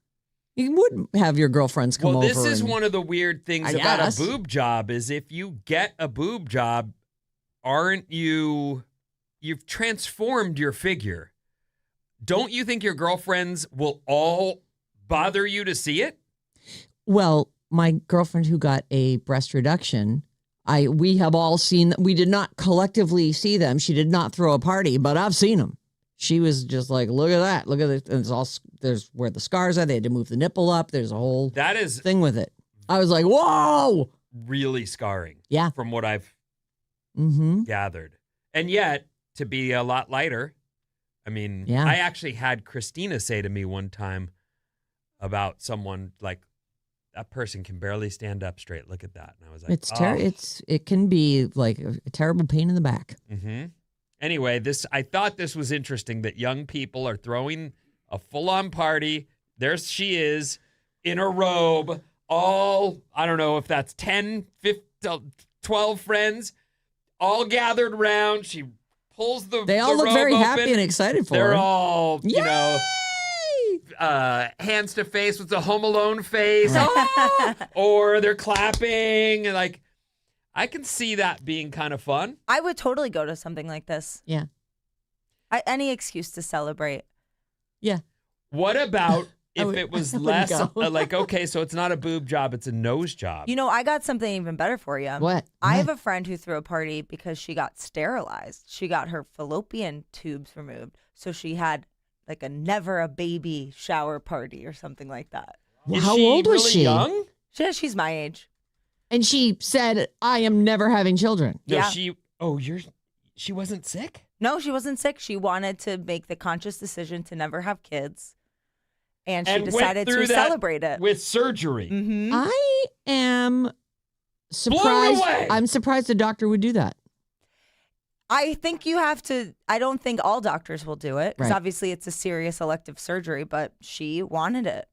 you would have your girlfriends come over. Well, this is one of the weird things I about guess. a boob job is if you get a boob job, you've transformed your figure. Don't you think your girlfriends will all bother you to see it? Well, my girlfriend who got a breast reduction, we have all seen them. We did not collectively see them. She did not throw a party, but I've seen them. She was just like, look at that. Look at it. And there's where the scars are. They had to move the nipple up. There's a whole thing with it. I was like, whoa. Really scarring. Yeah. From what I've Mm-hmm. gathered. And yet, to be a lot lighter, I mean, Yeah. I actually had Christina say to me one time about someone like, that person can barely stand up straight. Look at that. And I was like, It can be like a terrible pain in the back. Mm-hmm. Anyway, I thought this was interesting that young people are throwing a full-on party. There she is in a robe, all, I don't know if that's 10, 15, 12 friends, all gathered around. She pulls They all look robe very open. happy and excited for They're her. all, you know, Yay! hands to face with the Home Alone face. Oh! Or they're clapping. And like, I can see that being kind of fun. I would totally go to something like this. Yeah. Any excuse to celebrate. Yeah. What about if it was I wouldn't less go. like, okay, so it's not a boob job, it's a nose job. You know, I got something even better for you. What? I have a friend who threw a party because she got sterilized. She got her fallopian tubes removed. So she had like a never a baby shower party or something like that. Well, Is how she old was really she? young? She's my age. And she said, I am never having children. No, Yeah. she wasn't sick? No, she wasn't sick. She wanted to make the conscious decision to never have kids. And she decided to celebrate it. With surgery. Mm-hmm. I am surprised. Blown away. I'm surprised a doctor would do that. I think you have to. I don't think all doctors will do it because Right. obviously it's a serious elective surgery, but she wanted it.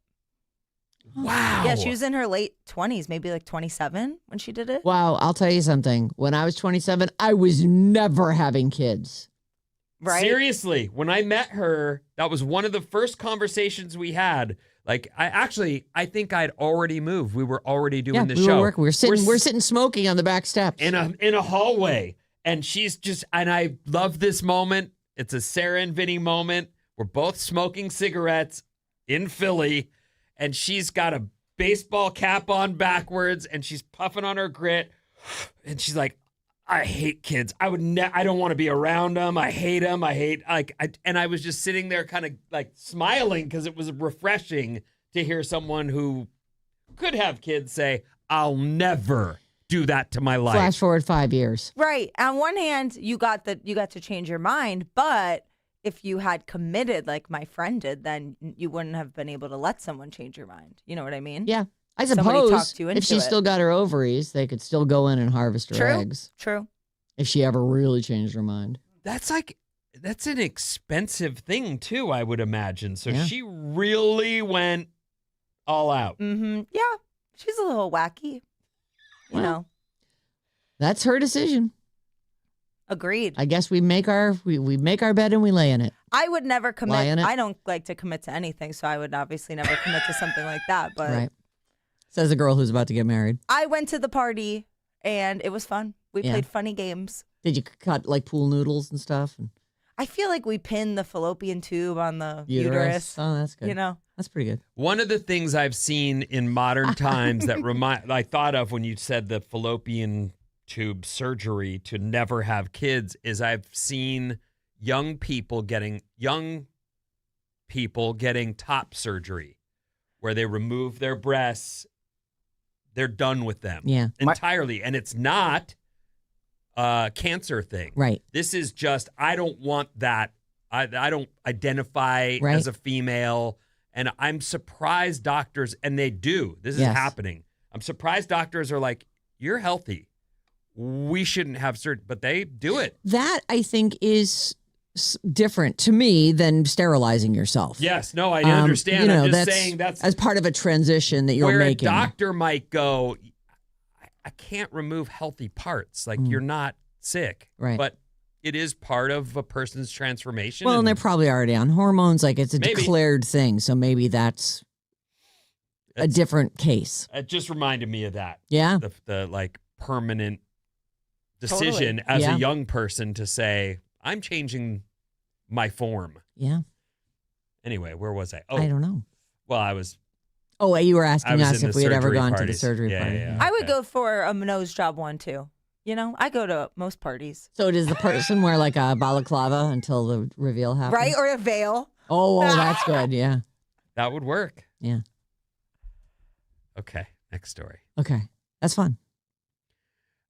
Wow. Yeah, she was in her late 20s, maybe like 27 when she did it. Wow, I'll tell you something. When I was 27, I was never having kids. Right? Seriously, when I met her, that was one of the first conversations we had. Like, I think I'd already moved. We were already doing the we show. were working. We're sitting smoking on the back steps. in a hallway, and she's just, and I love this moment. It's a Sarah and Vinnie moment. We're both smoking cigarettes in Philly, and she's got a baseball cap on backwards, and she's puffing on her grit, and she's like, I hate kids. I don't want to be around them. I hate them. And I was just sitting there kind of like smiling because it was refreshing to hear someone who could have kids say, I'll never do that to my life. Flash forward 5 years. Right. On one hand, you got to change your mind, but if you had committed like my friend did, then you wouldn't have been able to let someone change your mind. You know what I mean? Yeah. I Somebody suppose talked you if into she it. still got her ovaries, they could still go in and harvest her eggs. True. If she ever really changed her mind. That's an expensive thing too, I would imagine. So Yeah. she really went all out. Mm-hmm. Yeah. She's a little wacky. You Well, know. That's her decision. Agreed. I guess we make our bed and we lay in it. I would never Lie commit. in it. I don't like to commit to anything, so I would obviously never commit to something like that. But Right. Says the girl who's about to get married. I went to the party and it was fun. We Yeah. played funny games. Did you cut like pool noodles and stuff? And I feel like we pinned the fallopian tube on the uterus. Oh, that's good. You know, That's pretty good. One of the things I've seen in modern times that I thought of when you said the fallopian tube surgery to never have kids is I've seen young people getting top surgery where they remove their breasts. They're done with them Yeah. entirely. And it's not a cancer thing. Right. This is just, I don't want that. I don't identify Right. as a female. And I'm surprised doctors, and they do, this is Yes. happening. I'm surprised doctors are like, you're healthy. We shouldn't have surgery, but they do it. That I think is different to me than sterilizing yourself. Yes, no, I understand. You know, I'm just that's saying that's as part of a transition that you're where making. a doctor might go, I can't remove healthy parts. Like you're not sick. Right. But it is part of a person's transformation. Well, and they're probably already on hormones. Like it's a Maybe. declared thing. So maybe that's a different case. It just reminded me of that. Yeah. The like permanent decision as Yeah. a young person to say, I'm changing my form. Yeah. Anyway, where was I? Oh, I don't know. well, I was. Oh, you were I asking was us in if the we had ever surgery gone to the parties. surgery Yeah, party. yeah. I would Okay. go for a nose job one too. You know, I go to most parties. So does the person wear like a balaclava until the reveal happens? Right? Or a veil. Oh, that's good. Yeah. That would work. Yeah. Okay, next story. Okay. That's fun.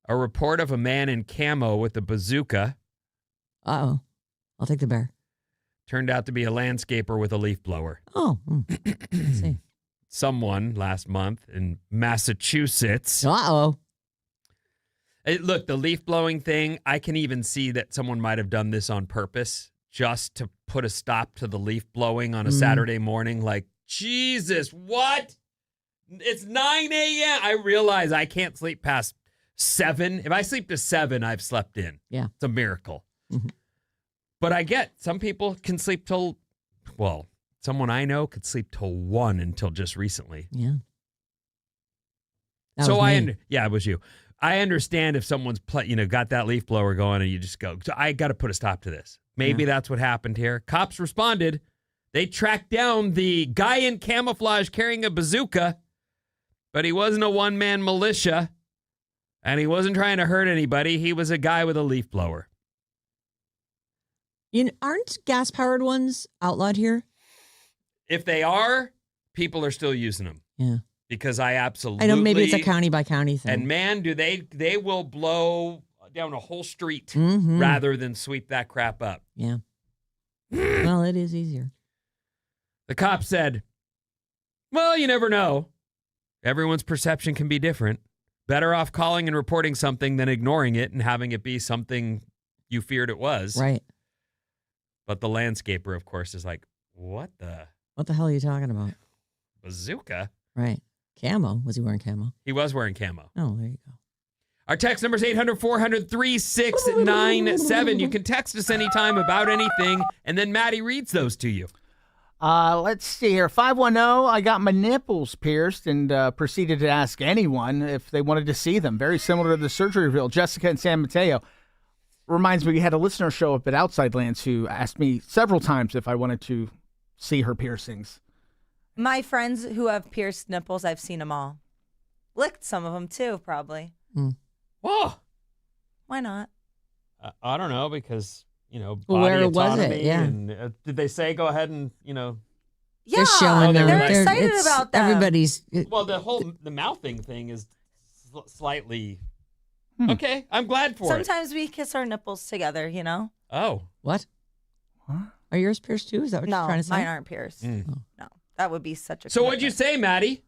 A report of a man in camo with a bazooka Uh-oh. I'll take the bear. turned out to be a landscaper with a leaf blower. Oh. Let's see. Someone last month in Massachusetts. Uh-oh. Look, the leaf blowing thing, I can even see that someone might have done this on purpose just to put a stop to the leaf blowing on a Saturday morning. Like, Jesus, what? It's 9 a.m. I realize I can't sleep past 7. If I sleep to 7, I've slept in. Yeah. It's a miracle. Mhm. But I get some people can sleep till, well, someone I know could sleep till 1 until just recently. Yeah. That So was me. yeah, it was you. I understand if someone's got that leaf blower going and you just go, so I got to put a stop to this. Maybe that's what happened here. Cops responded. They tracked down the guy in camouflage carrying a bazooka, but he wasn't a one-man militia and he wasn't trying to hurt anybody. He was a guy with a leaf blower. Aren't gas-powered ones outlawed here? If they are, people are still using them. Yeah. Because I absolutely. I know maybe it's a county by county thing. And man, do they will blow down a whole street Mhm. rather than sweep that crap up. Yeah. Well, it is easier. The cop said, Well, you never know. Everyone's perception can be different. Better off calling and reporting something than ignoring it and having it be something you feared it was. Right. But the landscaper, of course, is like, what the hell are you talking about? bazooka? Right. Camo. Was he wearing camo? He was wearing camo. Oh, there you go. Our text number is 800-400-3697. You can text us anytime about anything, and then Maddie reads those to you. Let's see here. 510, I got my nipples pierced and proceeded to ask anyone if they wanted to see them. Very similar to the surgery reveal. Jessica and San Mateo. Reminds me, we had a listener show up at Outside Lands who asked me several times if I wanted to see her piercings. My friends who have pierced nipples, I've seen them all. Licked some of them too, probably. Whoa. Why not? I don't know, because, body Where was autonomy. it? Yeah. And, did they say go ahead and, Yeah, They're showing them. they're They're- excited about that. Everybody's. Well, the mouthing thing is slightly... Okay, I'm glad for it. Sometimes we kiss our nipples together, Oh. What? What? Are yours pierced too? Is that what you're No, trying to say? mine aren't pierced. No, that would be such a So what'd you say, Maddie?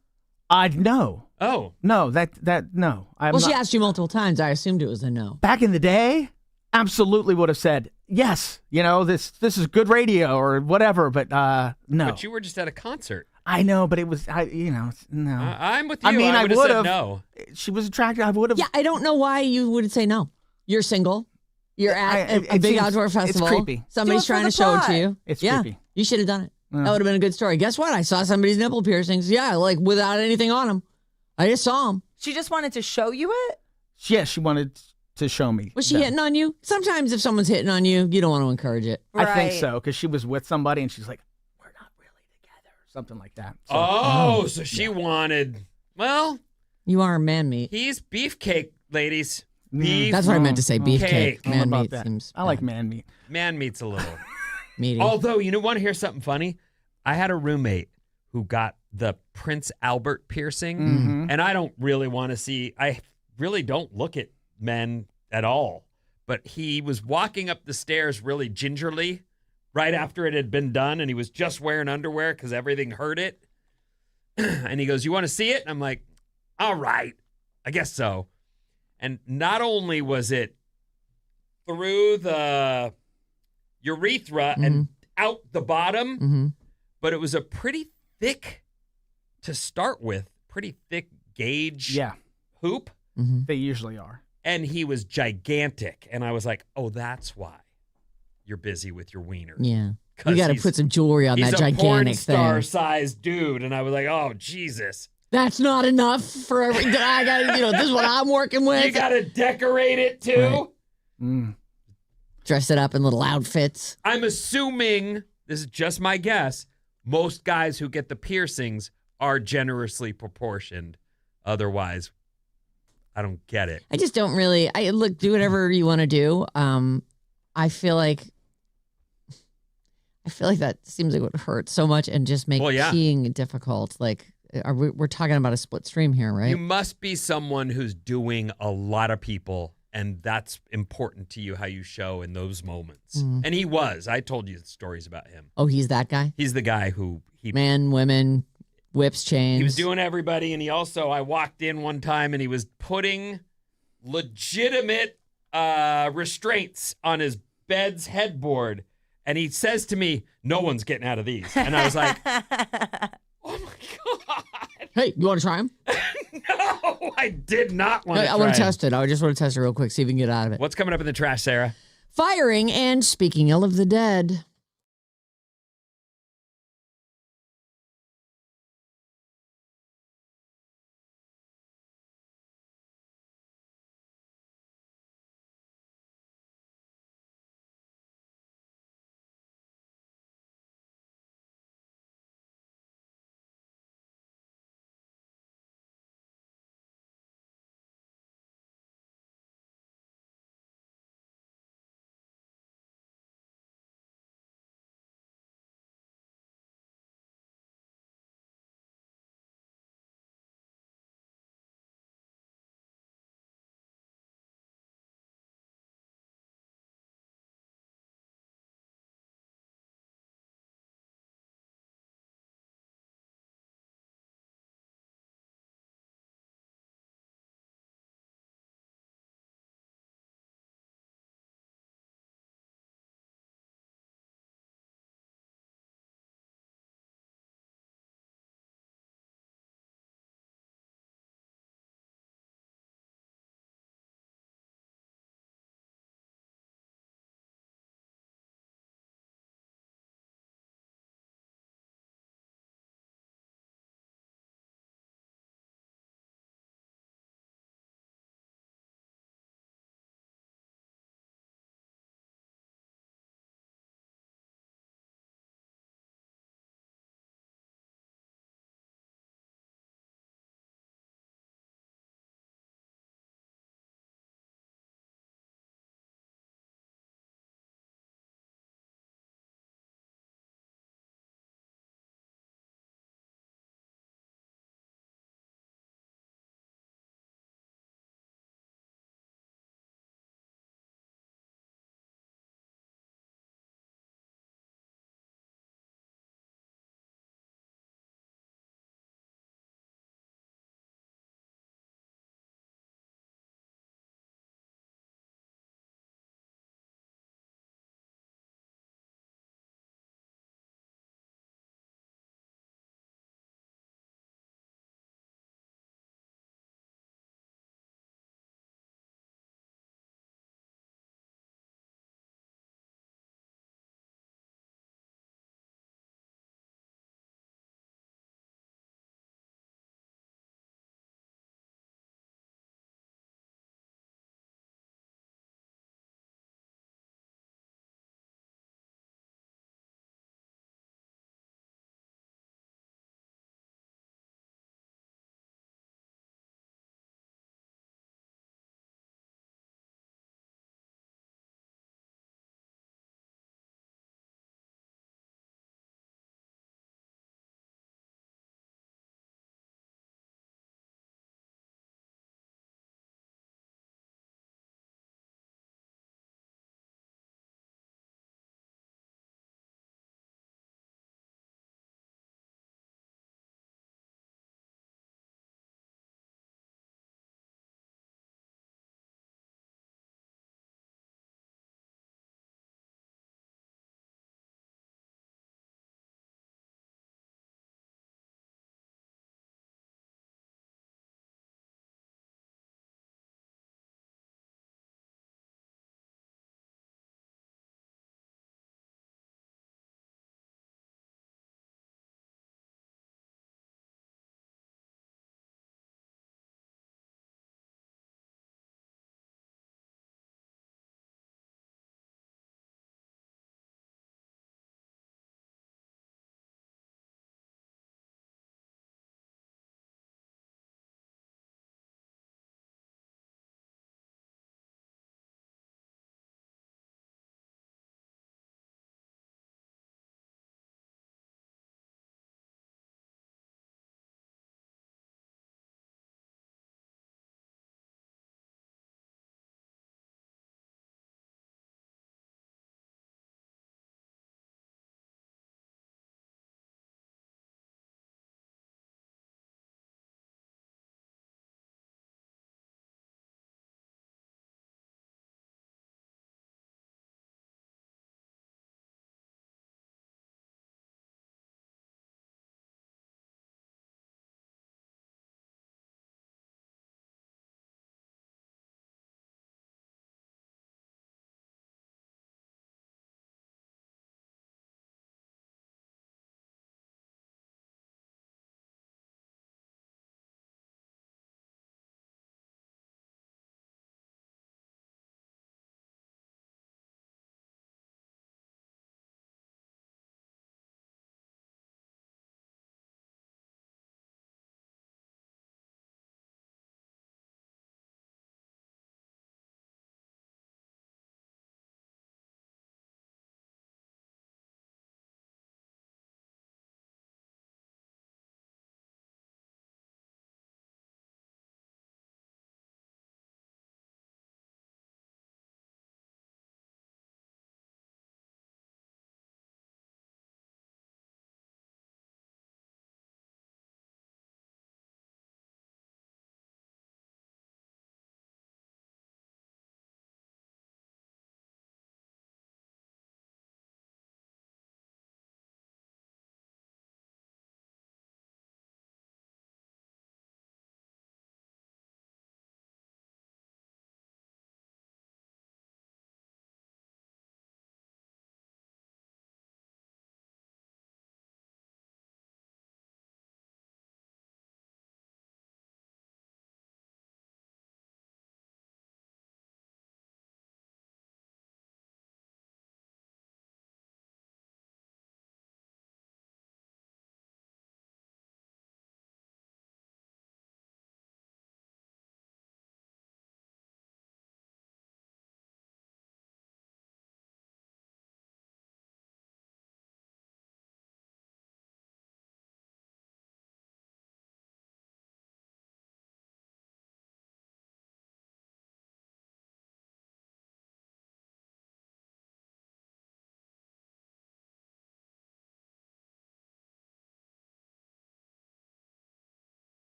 No. Oh. No, no. Well, she asked you multiple times. I assumed it was a no. Back in the day, absolutely would have said, yes, this is good radio or whatever, but no. But you were just at a concert. I know, but it was, no. I'm with you. I mean, I would've would said have. no. She was attractive. I would have. Yeah, I don't know why you would say no. You're single. You're at a big seems- outdoor festival. It's creepy. Somebody's Do it for trying the to show it plot. to you. It's yeah, creepy. you should have done it. That would have been a good story. Guess what? I saw somebody's nipple piercings. Yeah, like without anything on them. I just saw them. She just wanted to show you it? Yeah, she wanted to show me. Was she them. hitting on you? Sometimes if someone's hitting on you, you don't want to encourage it. I think Right. so, because she was with somebody and she's like, we're not really together, or something like that. So, So she wanted, well, You are man meat. he's beefcake, ladies. Beef. That's what I meant to say. Beefcake. Cake. I don't know Man about meat that. seems I like bad. man meat. Man meat's a little. Meaty. Although, want to hear something funny? I had a roommate who got the Prince Albert piercing, Mm-hmm. and I don't really want to see, I really don't look at men at all. But he was walking up the stairs really gingerly right after it had been done, and he was just wearing underwear because everything hurt it. And he goes, you want to see it? And I'm like, all right, I guess so. And not only was it through the urethra and out the bottom, but it was a pretty thick, to start with, pretty thick gauge hoop. They usually are. And he was gigantic. And I was like, oh, that's why you're busy with your wiener. Yeah. 'Cause You got to he's- put some jewelry on He's that a porn gigantic star thing. sized dude. And I was like, oh, Jesus. That's not enough for every. I got this is what I'm working with. You got to decorate it too? Mm. Dress it up in little outfits. I'm assuming, this is just my guess, most guys who get the piercings are generously proportioned. Otherwise, I don't get it. I just don't really. Do whatever you want to do. I feel like that seems like it would hurt so much and just make peeing difficult. Like, we're talking about a split stream here, right? You must be someone who's doing a lot of people, and that's important to you how you show in those moments. And he was. I told you stories about him. Oh, he's that guy? He's the guy who men, women, whips, chains. He was doing everybody, and I walked in one time, and he was putting legitimate restraints on his bed's headboard, and he says to me, no one's getting out of these. And I was like, oh my God. Hey, you want to try him? No, I did not want to try I want to him. test it. I just want to test it real quick, see if we can get out of it. What's coming up in the trash, Sarah? Firing and speaking ill of the dead.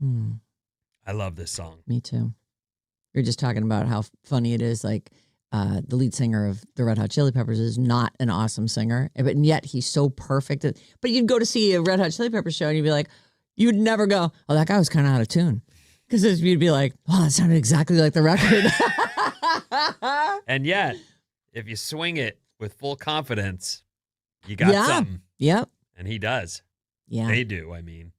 I love this song. Me too. You're just talking about how funny it is. Like the lead singer of the Red Hot Chili Peppers is not an awesome singer, but yet he's so perfect. But you'd go to see a Red Hot Chili Peppers show and you'd be like, you'd never go, oh, that guy was kind of out of tune. Because you'd be like, oh, that sounded exactly like the record. And yet, if you swing it with full confidence, you got something. Yep. And he does. Yeah. They do, I mean.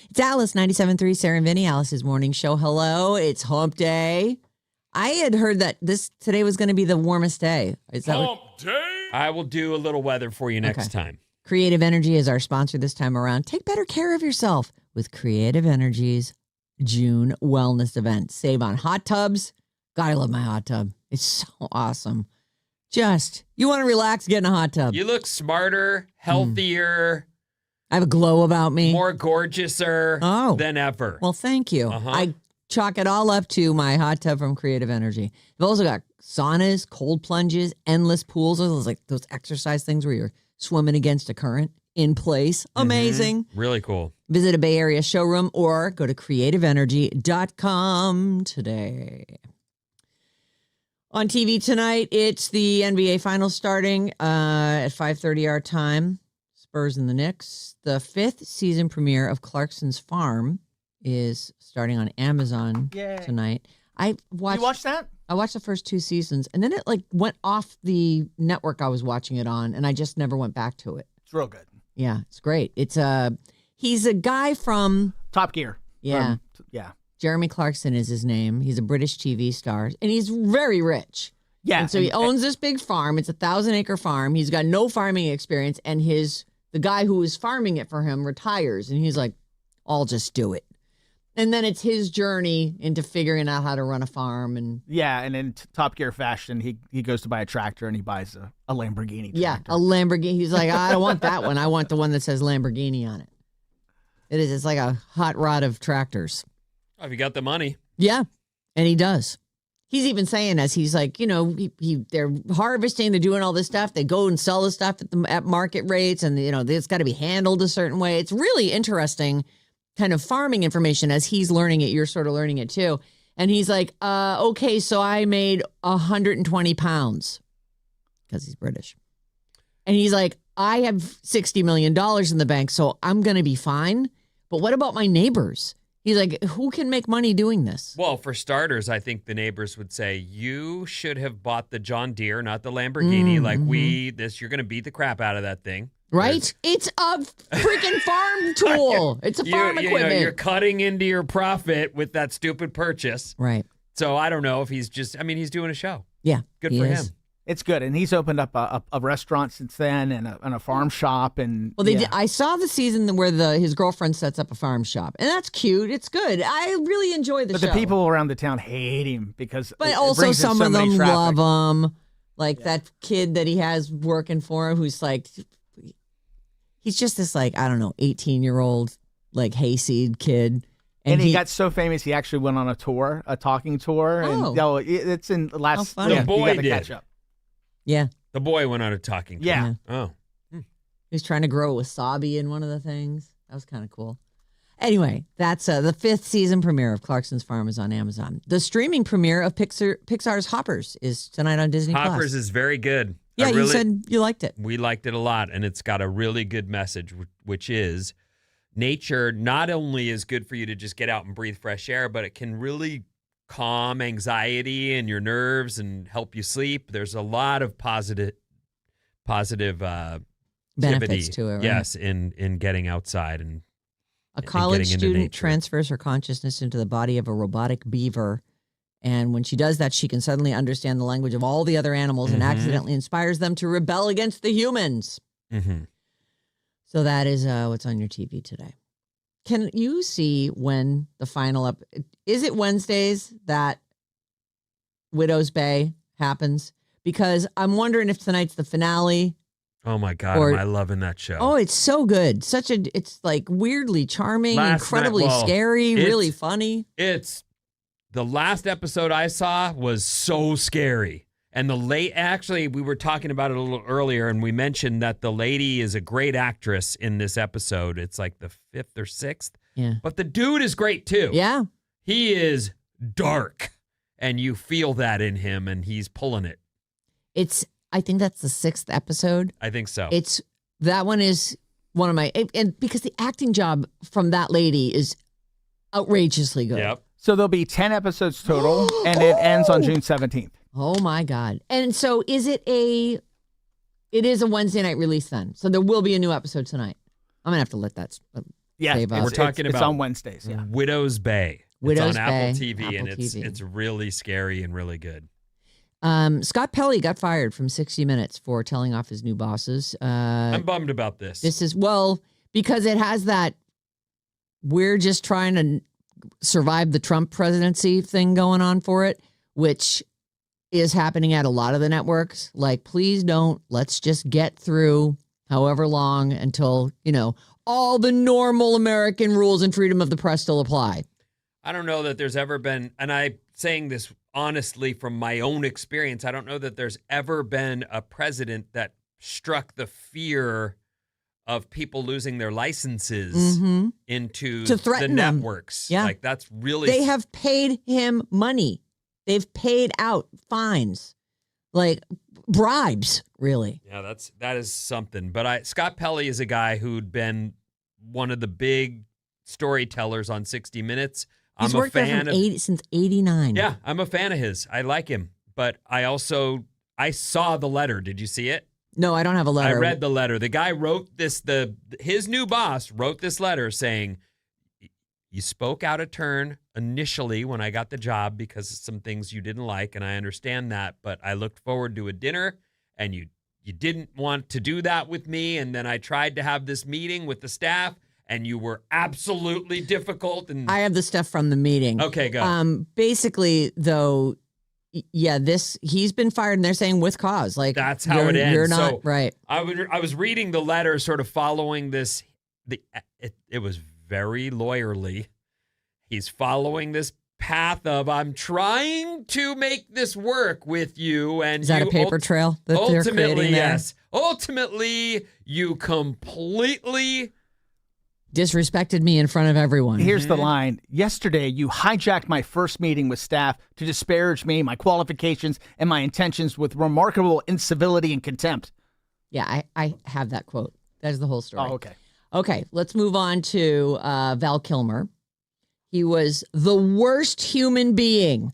It's Alice, 97.3, Sarah Vinnie, Alice's morning show. Hello, it's hump day. I had heard that today was going to be the warmest day. Is that hump day? I will do a little weather for you next time. Creative Energy is our sponsor this time around. Take better care of yourself with Creative Energy's June wellness event. Save on hot tubs. God, I love my hot tub. It's so awesome. You want to relax, get in a hot tub. You look smarter, healthier. I have a glow about me. More gorgeouser than ever. Well, thank you. I chalk it all up to my hot tub from Creative Energy. They've also got saunas, cold plunges, endless pools. Those exercise things where you're swimming against a current in place. Amazing. Really cool. Visit a Bay Area showroom or go to creativeenergy.com today. On TV tonight, it's the NBA Finals starting at 5:30 our time. Spurs and the Knicks. The 5th season premiere of Clarkson's Farm is starting on Amazon tonight. You watched that? I watched the first 2 seasons, and then it went off the network I was watching it on, and I just never went back to it. It's real good. Yeah, it's great. He's a guy from Top Gear. Yeah. Jeremy Clarkson is his name. He's a British TV star, and he's very rich. Yeah. And so he owns this big farm. It's a 1,000-acre farm. He's got no farming experience, and the guy who is farming it for him retires, and he's like, I'll just do it. And then it's his journey into figuring out how to run a farm. And in Top Gear fashion, he goes to buy a tractor, and he buys a Lamborghini tractor. Yeah, a Lamborghini. He's like, I don't want that one. I want the one that says Lamborghini on it. It is. It's like a hot rod of tractors. Oh, if you got the money. Yeah, and he does. He's even saying, as he's like, they're harvesting, they're doing all this stuff. They go and sell the stuff at market rates, and it's got to be handled a certain way. It's really interesting, kind of farming information as he's learning it. You're sort of learning it too. And he's like, okay, so I made 120 pounds because he's British, and he's like, I have $60 million in the bank, so I'm gonna be fine. But what about my neighbors? He's like, who can make money doing this? Well, for starters, I think the neighbors would say, you should have bought the John Deere, not the Lamborghini. You're going to beat the crap out of that thing. Right? It's a freaking farm tool. It's a farm equipment. You're cutting into your profit with that stupid purchase. Right. So I don't know if he's he's doing a show. Yeah. Good for him. It's good, and he's opened up a restaurant since then, and a farm shop, and well, I saw the season where his girlfriend sets up a farm shop, and that's cute. It's good. I really enjoy the show. But the people around the town hate him because, but also some of them love him. Like that kid that he has working for him, who's like, he's just this 18-year-old hayseed kid. And he got so famous, he actually went on a tour, a talking tour. Oh. And it's in the last. The boy did. Catch up. Yeah. The boy went on a talking tour. Yeah. Oh. He was trying to grow wasabi in one of the things. That was kind of cool. Anyway, that's the 5th season premiere of Clarkson's Farm is on Amazon. The streaming premiere of Pixar's Hoppers is tonight on Disney+. Hoppers is very good. Yeah, you said you liked it. We liked it a lot, and it's got a really good message, which is nature not only is good for you to just get out and breathe fresh air, but it can really calm anxiety and your nerves and help you sleep. There's a lot of positive benefits to it, right? Yes, in getting outside and a college student transfers her consciousness into the body of a robotic beaver, and when she does that, she can suddenly understand the language of all the other animals and accidentally inspires them to rebel against the humans. So that is what's on your TV today. Can you see when the final is it Wednesdays that Widow's Bay happens? Because I'm wondering if tonight's the finale. Oh my God, am I loving that show? Oh, it's so good. It's weirdly charming, incredibly scary, really funny. It's the last episode I saw was so scary. And actually, we were talking about it a little earlier, and we mentioned that the lady is a great actress in this episode. It's like the 5th or 6th. Yeah. But the dude is great too. Yeah. He is dark, and you feel that in him, and he's pulling it. I think that's the 6th episode. I think so. That one is one of my, and because the acting job from that lady is outrageously good. Yep. So there'll be 10 episodes total, and it ends on June 17th. Oh my God. And so it is a Wednesday night release then. So there will be a new episode tonight. I'm going to have to let that save up. We're talking it's about on Wednesdays. Yeah. Widow's Bay. Widow's it's on Bay, Apple TV, and Apple TV. it's really scary and really good. Scott Pelley got fired from 60 Minutes for telling off his new bosses. I'm bummed about this. This is, because it has that we're just trying to survive the Trump presidency thing going on for it, which is happening at a lot of the networks. Like, please don't. Let's just get through however long until, all the normal American rules and freedom of the press still apply. I don't know that there's ever been, and I'm saying this honestly from my own experience, I don't know that there's ever been a president that struck the fear of people losing their licenses into to threaten the them. networks. Yeah. Like, that's really... They have paid him money. They've paid out fines, like bribes, really. Yeah, that is something. But Scott Pelley is a guy who'd been one of the big storytellers on 60 Minutes. He's I'm worked a fan there since 89. Yeah, I'm a fan of his. I like him. But I saw the letter. Did you see it? No, I don't have a letter. I read the letter. The guy wrote this, his new boss wrote this letter saying, you spoke out of turn initially when I got the job because of some things you didn't like, and I understand that, but I looked forward to a dinner, and you didn't want to do that with me, and then I tried to have this meeting with the staff, and you were absolutely difficult. And I have the stuff from the meeting. Okay, go. Basically, though, he's been fired, and they're saying with cause. Like, that's how it ends. You're not so right. I was reading the letter, sort of following this. It was very lawyerly. He's following this path of, I'm trying to make this work with you, and is that a paper trail that they're creating there? Yes. Ultimately, you completely disrespected me in front of everyone. Here's the line. Yesterday, you hijacked my first meeting with staff to disparage me, my qualifications, and my intentions with remarkable incivility and contempt. Yeah, I have that quote. That's the whole story. Oh, okay. Okay, let's move on to Val Kilmer. He was the worst human being.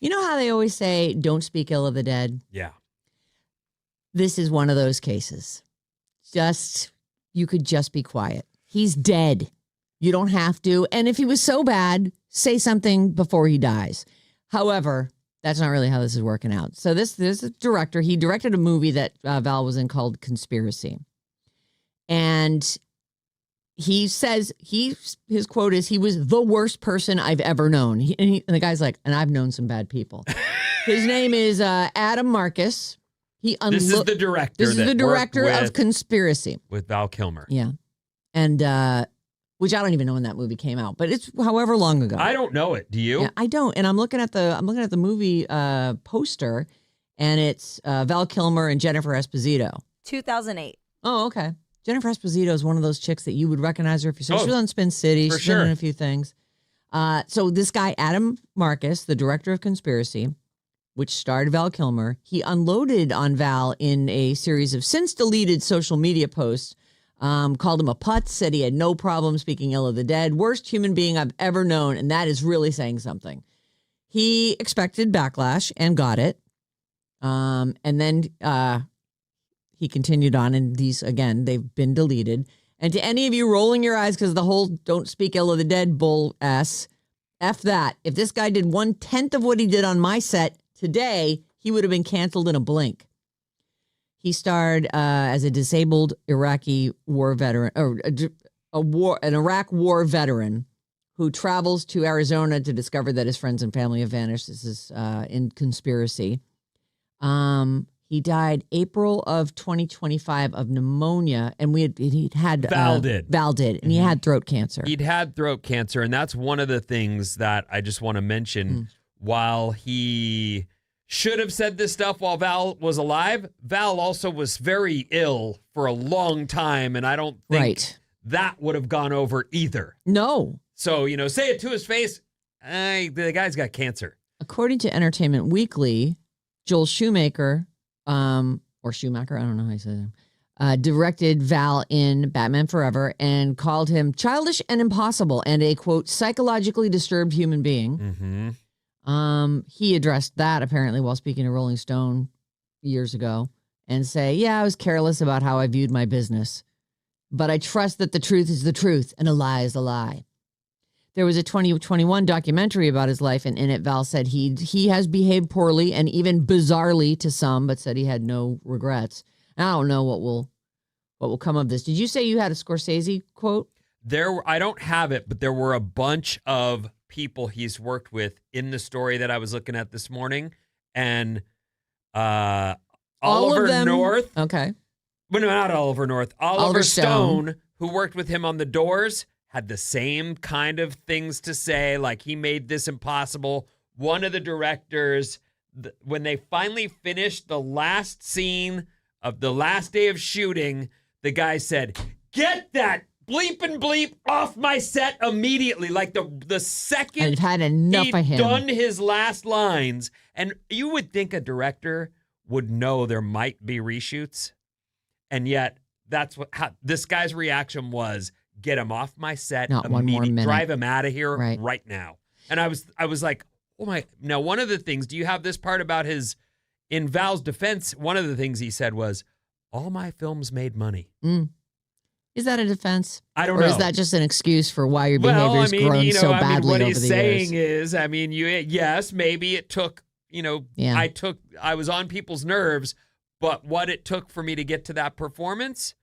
You know how they always say, don't speak ill of the dead? Yeah. This is one of those cases. You could just be quiet. He's dead. You don't have to. And if he was so bad, say something before he dies. However, that's not really how this is working out. So this director, he directed a movie that Val was in called Conspiracy. And he says, his quote is, he was the worst person I've ever known. And the guy's like, and I've known some bad people. His name is Adam Marcus. This is the director. This is the director of Conspiracy. With Val Kilmer. Yeah. And, which I don't even know when that movie came out, but it's however long ago. I don't know it. Do you? Yeah, I don't. And I'm looking at the movie poster, and it's Val Kilmer and Jennifer Esposito. 2008. Oh, okay. Jennifer Esposito is one of those chicks that you would recognize her if you saw. She was on Spin City. She's been in a few things. So this guy, Adam Marcus, the director of Conspiracy, which starred Val Kilmer, he unloaded on Val in a series of since deleted social media posts, called him a putz, said he had no problem speaking ill of the dead, worst human being I've ever known, and that is really saying something. He expected backlash and got it. And then he continued on, and these, again, they've been deleted. And to any of you rolling your eyes because the whole don't speak ill of the dead bull F that. If this guy did 1/10 of what he did on my set today, he would have been canceled in a blink. He starred as a disabled Iraqi war veteran, or an Iraq war veteran who travels to Arizona to discover that his friends and family have vanished. This is in Conspiracy. He died April of 2025 of pneumonia, and he'd had Val did, and he had throat cancer. He'd had throat cancer, and that's one of the things that I just want to mention. While he should have said this stuff while Val was alive, Val also was very ill for a long time, and I don't think that would have gone over either. No. So, say it to his face. The guy's got cancer. According to Entertainment Weekly, Joel Schumacher, or Schumacher, I don't know how you say that, directed Val in Batman Forever and called him childish and impossible and a, quote, psychologically disturbed human being. Mm-hmm. He addressed that apparently while speaking to Rolling Stone years ago and say, yeah, I was careless about how I viewed my business, but I trust that the truth is the truth and a lie is a lie. There was a 2021 documentary about his life, and in it, Val said he has behaved poorly and even bizarrely to some, but said he had no regrets. And I don't know what will come of this. Did you say you had a Scorsese quote? I don't have it, but there were a bunch of people he's worked with in the story that I was looking at this morning, and Oliver North. Okay. Well, no, not Oliver North. Oliver Stone, who worked with him on The Doors, had the same kind of things to say, like he made this impossible. One of the directors, when they finally finished the last scene of the last day of shooting, the guy said, "Get that bleep and bleep off my set immediately." Like the second I've had enough he'd of him. done his last lines. And you would think a director would know there might be reshoots. And yet that's how this guy's reaction was. Get him off my set Not one more minute. Drive him out of here right now. And I was like, oh my. Now, one of the things, do you have this part about in Val's defense, one of the things he said was, all my films made money. Is that a defense? I don't know. Or is that just an excuse for why your behavior's grown so badly what over he's the saying years? is, yes, maybe it took, I was on people's nerves, but what it took for me to get to that performance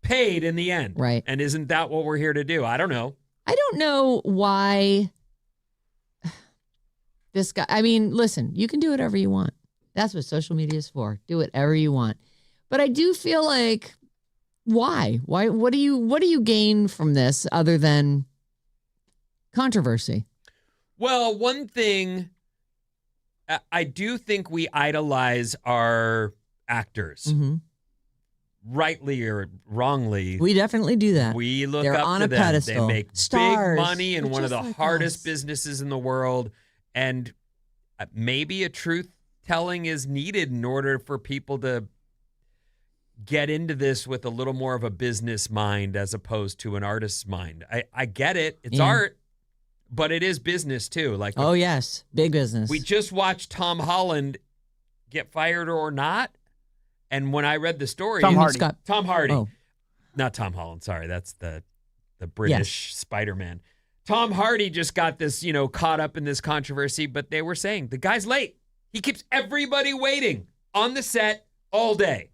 paid in the end. Right. And isn't that what we're here to do? I don't know. I don't know why this guy, listen, you can do whatever you want. That's what social media is for. Do whatever you want. But I do feel like, why? What do you gain from this other than controversy? Well, one thing, I do think we idolize our actors. Mm-hmm. Rightly or wrongly. We definitely do that. We look They're up on to a them. pedestal. They make Stars. big money in They're one of just the like hardest us. businesses in the world. And maybe a truth telling is needed in order for people to get into this with a little more of a business mind as opposed to an artist's mind. I get it. It's art, but it is business too. Like, oh, yes. Big business. We just watched Tom Holland get fired or not. And when I read the story, Tom Hardy. Tom Hardy, Oh. not Tom Holland. Sorry, that's the British Spider-Man. Tom Hardy just got this, caught up in this controversy, but they were saying the guy's late. He keeps everybody waiting on the set all day.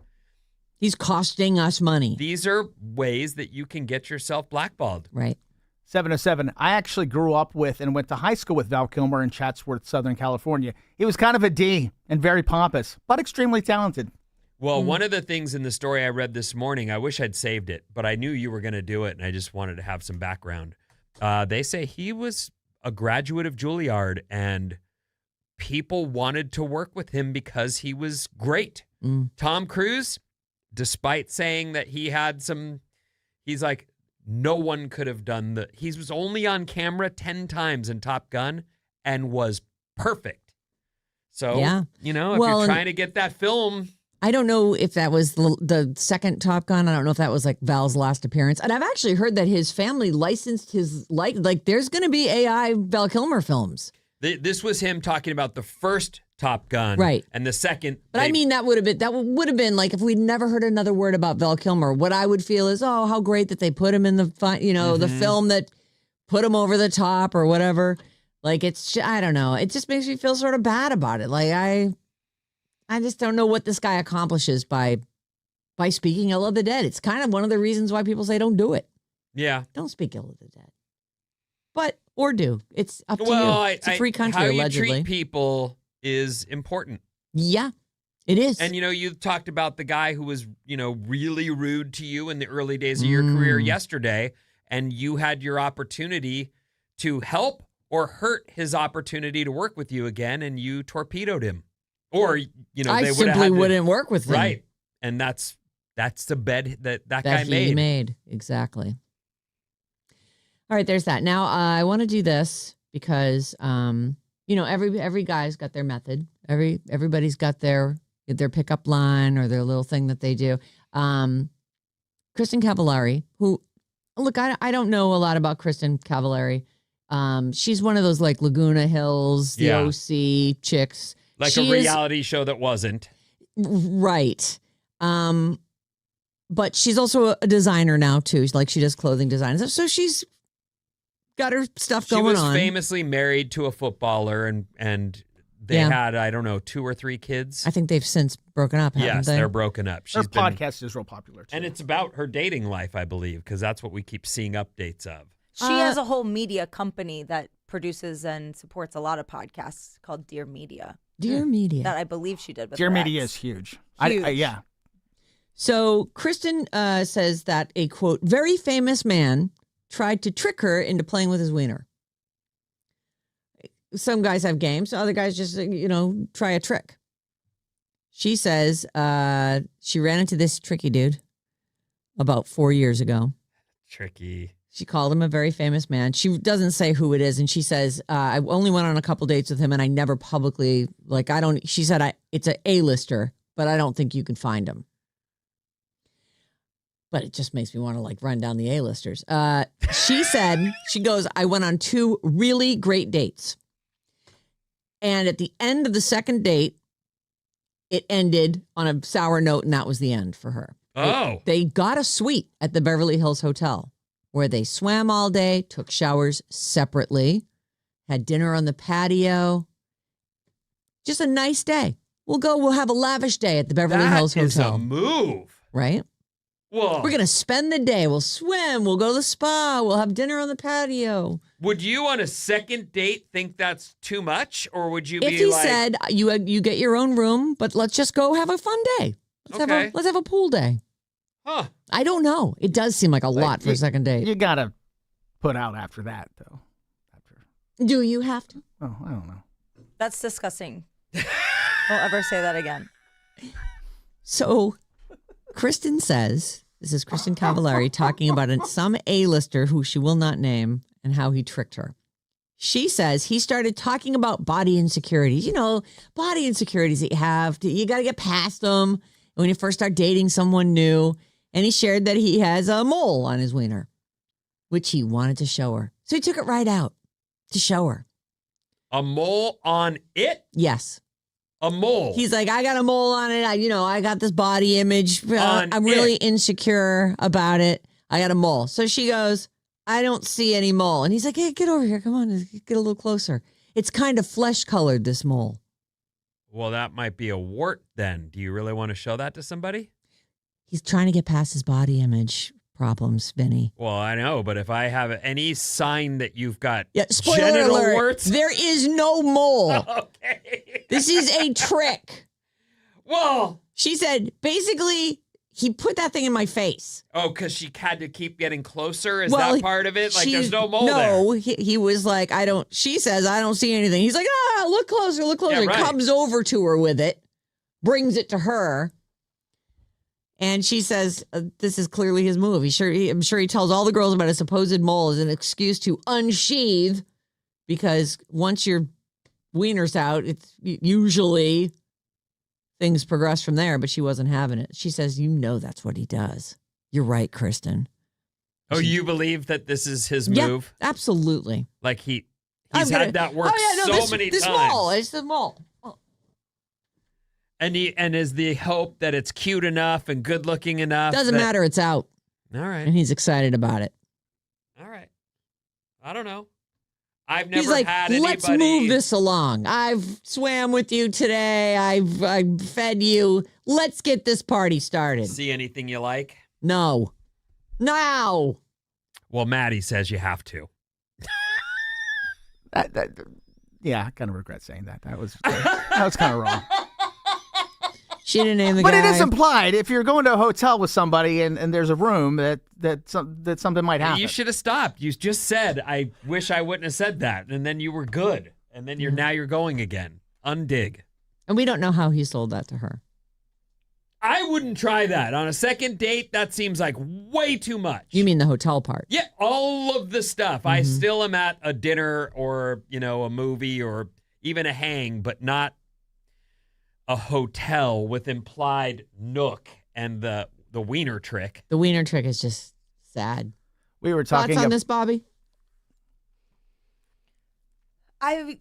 He's costing us money. These are ways that you can get yourself blackballed. Right. 707. I actually grew up with and went to high school with Val Kilmer in Chatsworth, Southern California. He was kind of a D and very pompous, but extremely talented. Well, one of the things in the story I read this morning, I wish I'd saved it, but I knew you were going to do it, and I just wanted to have some background. They say he was a graduate of Juilliard, and people wanted to work with him because he was great. Tom Cruise, despite saying that he had he's like, no one could have done he was only on camera 10 times in Top Gun and was perfect. So, Yeah. if you're trying to get that film... I don't know if that was the second Top Gun. I don't know if that was like Val's last appearance. And I've actually heard that his family licensed his, like there's going to be AI Val Kilmer films. This was him talking about the first Top Gun. Right. And the second. But that would have been like if we'd never heard another word about Val Kilmer, what I would feel is, oh, how great that they put him in the the film that put him over the top or whatever. Like I don't know. It just makes me feel sort of bad about it. Like I just don't know what this guy accomplishes by speaking ill of the dead. It's kind of one of the reasons why people say don't do it. Yeah. Don't speak ill of the dead. Or do. It's up to you. It's a free country, how allegedly. you treat people is important. Yeah, it is. And, you talked about the guy who was, really rude to you in the early days of your career yesterday, and you had your opportunity to help or hurt his opportunity to work with you again, and you torpedoed him. Or, I simply wouldn't work with them. Right. And that's the bed that guy he made. made. Exactly. All right, there's that. Now I want to do this because every guy's got their method. Everybody's got their pickup line or their little thing that they do. Kristen Cavallari, who, look, I don't know a lot about Kristen Cavallari. She's one of those like Laguna Hills, the OC chicks. Like a reality show that wasn't. Right. But she's also a designer now too. Like she does clothing design. So she's got her stuff going on. She was famously married to a footballer and they had, I don't know, 2 or 3 kids. I think they've since broken up, haven't they? Yes, they're broken up. Her podcast is real popular too. And it's about her dating life, I believe, because that's what we keep seeing updates of. She has a whole media company that produces and supports a lot of podcasts called Dear Media. Dear Media. That I believe she did with Dear her Media ex. is huge. Huge. Yeah. So Kristen says that a, quote, very famous man tried to trick her into playing with his wiener. Some guys have games. Other guys just, try a trick. She says she ran into this tricky dude about 4 years ago. Tricky. She called him a very famous man. She doesn't say who it is. And she says, I only went on a couple dates with him and I never publicly, she said, it's an A-lister, but I don't think you can find him. But it just makes me want to run down the A-listers. She said, she goes, I went on 2 really great dates. And at the end of the second date, it ended on a sour note, and that was the end for her. Oh. They got a suite at the Beverly Hills Hotel where they swam all day, took showers separately, had dinner on the patio. Just a nice day. We'll have a lavish day at the Beverly Hills Hotel. That is a move. Right? Whoa. We're going to spend the day. We'll swim. We'll go to the spa. We'll have dinner on the patio. Would you on a second date think that's too much? Or would you if be he like... said, you get your own room, but let's just go have a fun day. Let's have a pool day. Huh. I don't know. It does seem like a lot for a second date. You got to put out after that, though. Do you have to? Oh, I don't know. That's disgusting. Don't ever say that again. So Kristen says, this is Kristen Cavallari talking about some A-lister who she will not name and how he tricked her. She says he started talking about body insecurities. Body insecurities that you have. You got to get past them when you first start dating someone new. And he shared that he has a mole on his wiener, which he wanted to show her. So he took it right out to show her. A mole on it? Yes. A mole. He's like, I got a mole on it. I got this body image. I'm really insecure about it. I got a mole. So she goes, I don't see any mole. And he's like, hey, get over here. Come on, get a little closer. It's kind of flesh colored, this mole. Well, that might be a wart then. Do you really want to show that to somebody? He's trying to get past his body image problems, Vinny. Well, I know, but if I have any sign that you've got spoiler genital alert, warts... there is no mole. Okay. This is a trick. Well... She said, basically, he put that thing in my face. Oh, because she had to keep getting closer? Is that part of it? Like, there's no mole there. No, he was like, she says, I don't see anything. He's like, look closer, look closer. Yeah, right. Comes over to her with it, brings it to her. And she says, this is clearly his move. I'm sure he tells all the girls about a supposed mole as an excuse to unsheathe, because once your wiener's out, it's usually things progress from there, but she wasn't having it. She says, that's what he does. You're right, Kristen. Oh, you believe that this is his move? Yeah, absolutely. Like he's had that work many this times. Mole, it's the mole. And is the hope that it's cute enough and good looking enough? Doesn't matter. It's out. All right. And he's excited about it. All right. I don't know. I've never He's like, had anybody. Let's move this along. I've swam with you today. I've fed you. Let's get this party started. See anything you like? No. Now. Well, Maddie says you have to. Yeah, I kind of regret saying that. That was kind of wrong. She didn't name the guy. But it is implied if you're going to a hotel with somebody and there's a room that something might happen. You should have stopped. You just said, I wish I wouldn't have said that. And then you were good. And then now you're going again. Undig. And we don't know how he sold that to her. I wouldn't try that. On a second date, that seems like way too much. You mean the hotel part? Yeah, all of the stuff. I still am at a dinner or, a movie or even a hang, but not a hotel with implied nook and the wiener trick. The wiener trick is just sad. We were talking Thoughts on this, Bobby? I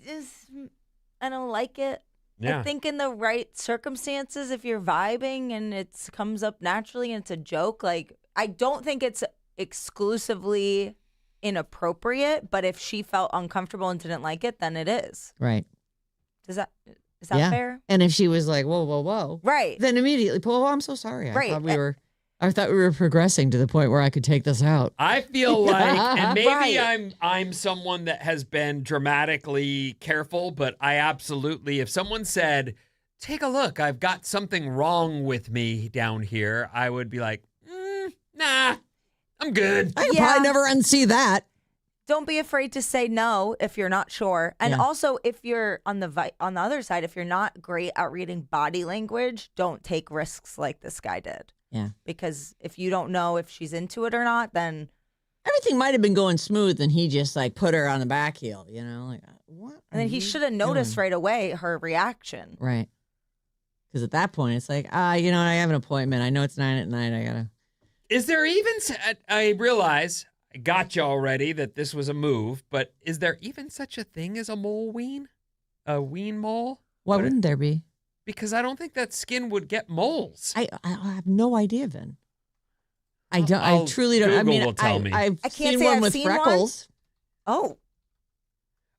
don't like it. Yeah. I think in the right circumstances, if you're vibing and it comes up naturally and it's a joke, like I don't think it's exclusively inappropriate, but if she felt uncomfortable and didn't like it, then it is. Right. Is that fair? And if she was like, whoa, whoa, whoa. Right. Then immediately, oh, I'm so sorry. Right. I thought we were progressing to the point where I could take this out. I feel like, and maybe Right. I'm someone that has been dramatically careful, but I absolutely, if someone said, take a look, I've got something wrong with me down here, I would be like, nah, I'm good. I could Yeah. probably never unsee that. Don't be afraid to say no if you're not sure. And Yeah. also, if you're on the other side, if you're not great at reading body language, don't take risks like this guy did. Yeah. Because if you don't know if she's into it or not, then Everything might have been going smooth and he just like put her on the back heel, like, what? and then he should have noticed right away her reaction. Right. Because at that point, it's like, I have an appointment. I know it's 9 at night. I got to. Is there even, I realize, I got you already that this was a move, but is there even such a thing as a mole ween? A ween mole? Why wouldn't there be? Because I don't think that skin would get moles. I have no idea, Vin. I truly don't. Google I mean, will tell me. I've I can't seen say one I've with seen freckles. Oh,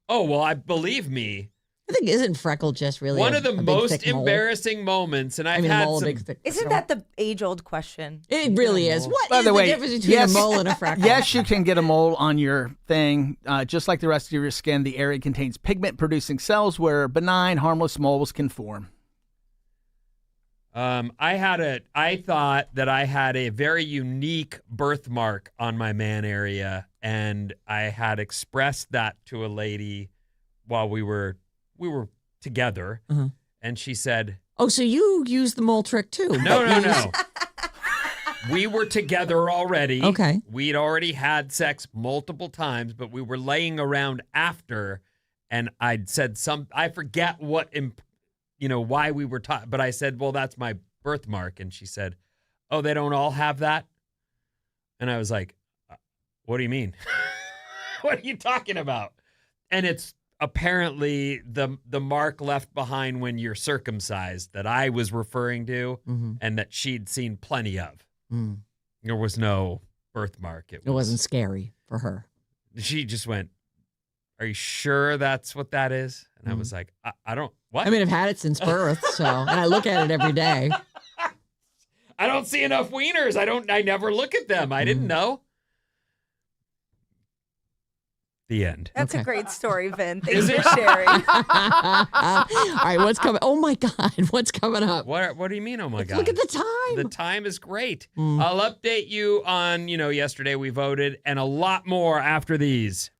Oh, well, I believe me. I think isn't freckle just really One a- of the a big, most thick mole? embarrassing moments, and I've I mean, a had mole, a some. big, thick isn't mole. that the age-old question? It really is. What By is the way, difference between yes, a mole and a freckle? Yes, you can get a mole on your thing. Just like the rest of your skin, the area contains pigment-producing cells where benign, harmless moles can form. I thought that I had a very unique birthmark on my man area, and I had expressed that to a lady while we were together, Uh-huh. and she said, Oh, so you use the mole trick too? No. We were together already. Okay. We'd already had sex multiple times, but we were laying around after, and I'd said I forget what, why we were talking, but I said, well, that's my birthmark. And she said, oh, they don't all have that? And I was like, what do you mean? What are you talking about? And it's apparently the mark left behind when you're circumcised that I was referring to, and that she'd seen plenty of. Mm. There was no birthmark. It wasn't scary for her. She just went, are you sure that's what that is? And I was like, I don't, what? I mean, I've had it since birth, and I look at it every day. I don't see enough wieners. I never look at them. I didn't know. The end. That's Okay. a great story, Vin. Thanks Is for it? sharing. All right, what's coming? Oh my God, what's coming up? What do you mean, oh my God? Look at the time. The time is great. I'll update you on, yesterday we voted, and a lot more after these.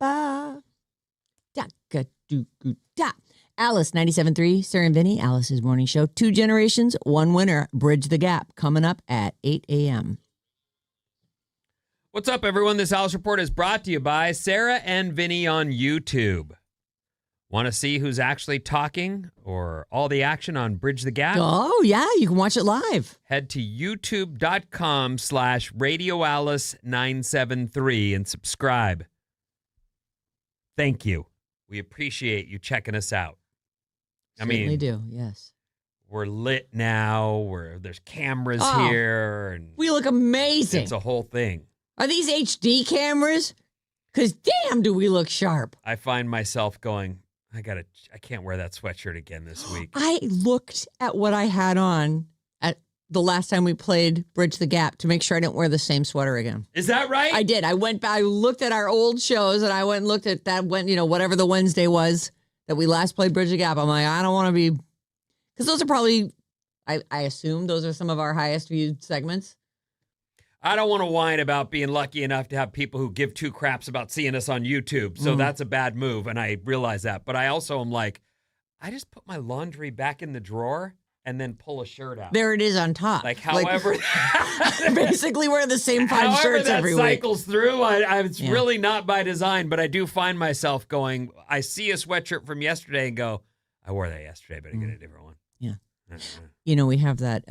ba. Da-ga-doo-goo-da. Alice, 97.3, Sarah and Vinnie, Alice's morning show. 2 generations, 1 winner. Bridge the Gap, coming up at 8 a.m. What's up, everyone? This Alice Report is brought to you by Sarah and Vinnie on YouTube. Want to see who's actually talking or all the action on Bridge the Gap? Oh, yeah, you can watch it live. Head to youtube.com/RadioAlice973 and subscribe. Thank you. We appreciate you checking us out. Certainly do, yes. We're lit now. There's cameras here. And we look amazing. It's a whole thing. Are these HD cameras? Because damn, do we look sharp. I find myself going, I can't wear that sweatshirt again this week. I looked at what I had on at the last time we played Bridge the Gap to make sure I didn't wear the same sweater again. Is that right? I did. I went back, I looked at our old shows and I went and looked at that, whatever the Wednesday was that we last played Bridge the Gap. I'm like, I don't want to be, because those are probably, I assume those are some of our highest viewed segments. I don't want to whine about being lucky enough to have people who give 2 craps about seeing us on YouTube. So that's a bad move, and I realize that. But I also am like, I just put my laundry back in the drawer and then pull a shirt out. There it is on top. Like, however... basically wear the same 5 shirts every week. Cycles through, it's really not by design, but I do find myself going, I see a sweatshirt from yesterday and go, I wore that yesterday, but I get a different one. Yeah. We have that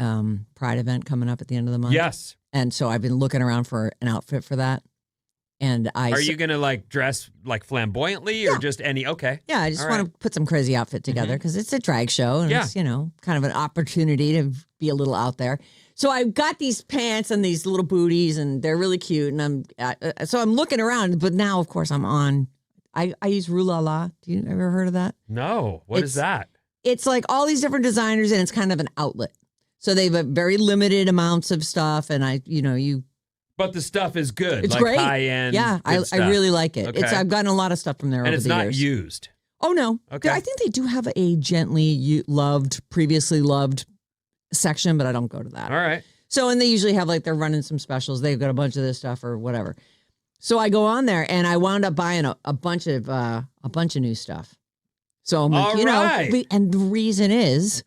Pride event coming up at the end of the month. Yes. And so I've been looking around for an outfit for that. And are you going to dress flamboyantly or just any? Okay. Yeah, I just want to put some crazy outfit together because it's a drag show and it's, kind of an opportunity to be a little out there. So I've got these pants and these little booties and they're really cute. And I'm looking around, but now, of course, I'm on. I use Rue La La. Do you ever heard of that? No. What is that? It's like all these different designers and it's kind of an outlet. So they have very limited amounts of stuff, and But the stuff is good. It's great. High end. Yeah, I really like it. Okay. I've gotten a lot of stuff from there over the years. And it's not used. Oh no. Okay. I think they do have a previously loved section, but I don't go to that. All right. So and they usually have they're running some specials. They've got a bunch of this stuff or whatever. So I go on there and I wound up buying a bunch of new stuff. So I'm like, right. And the reason is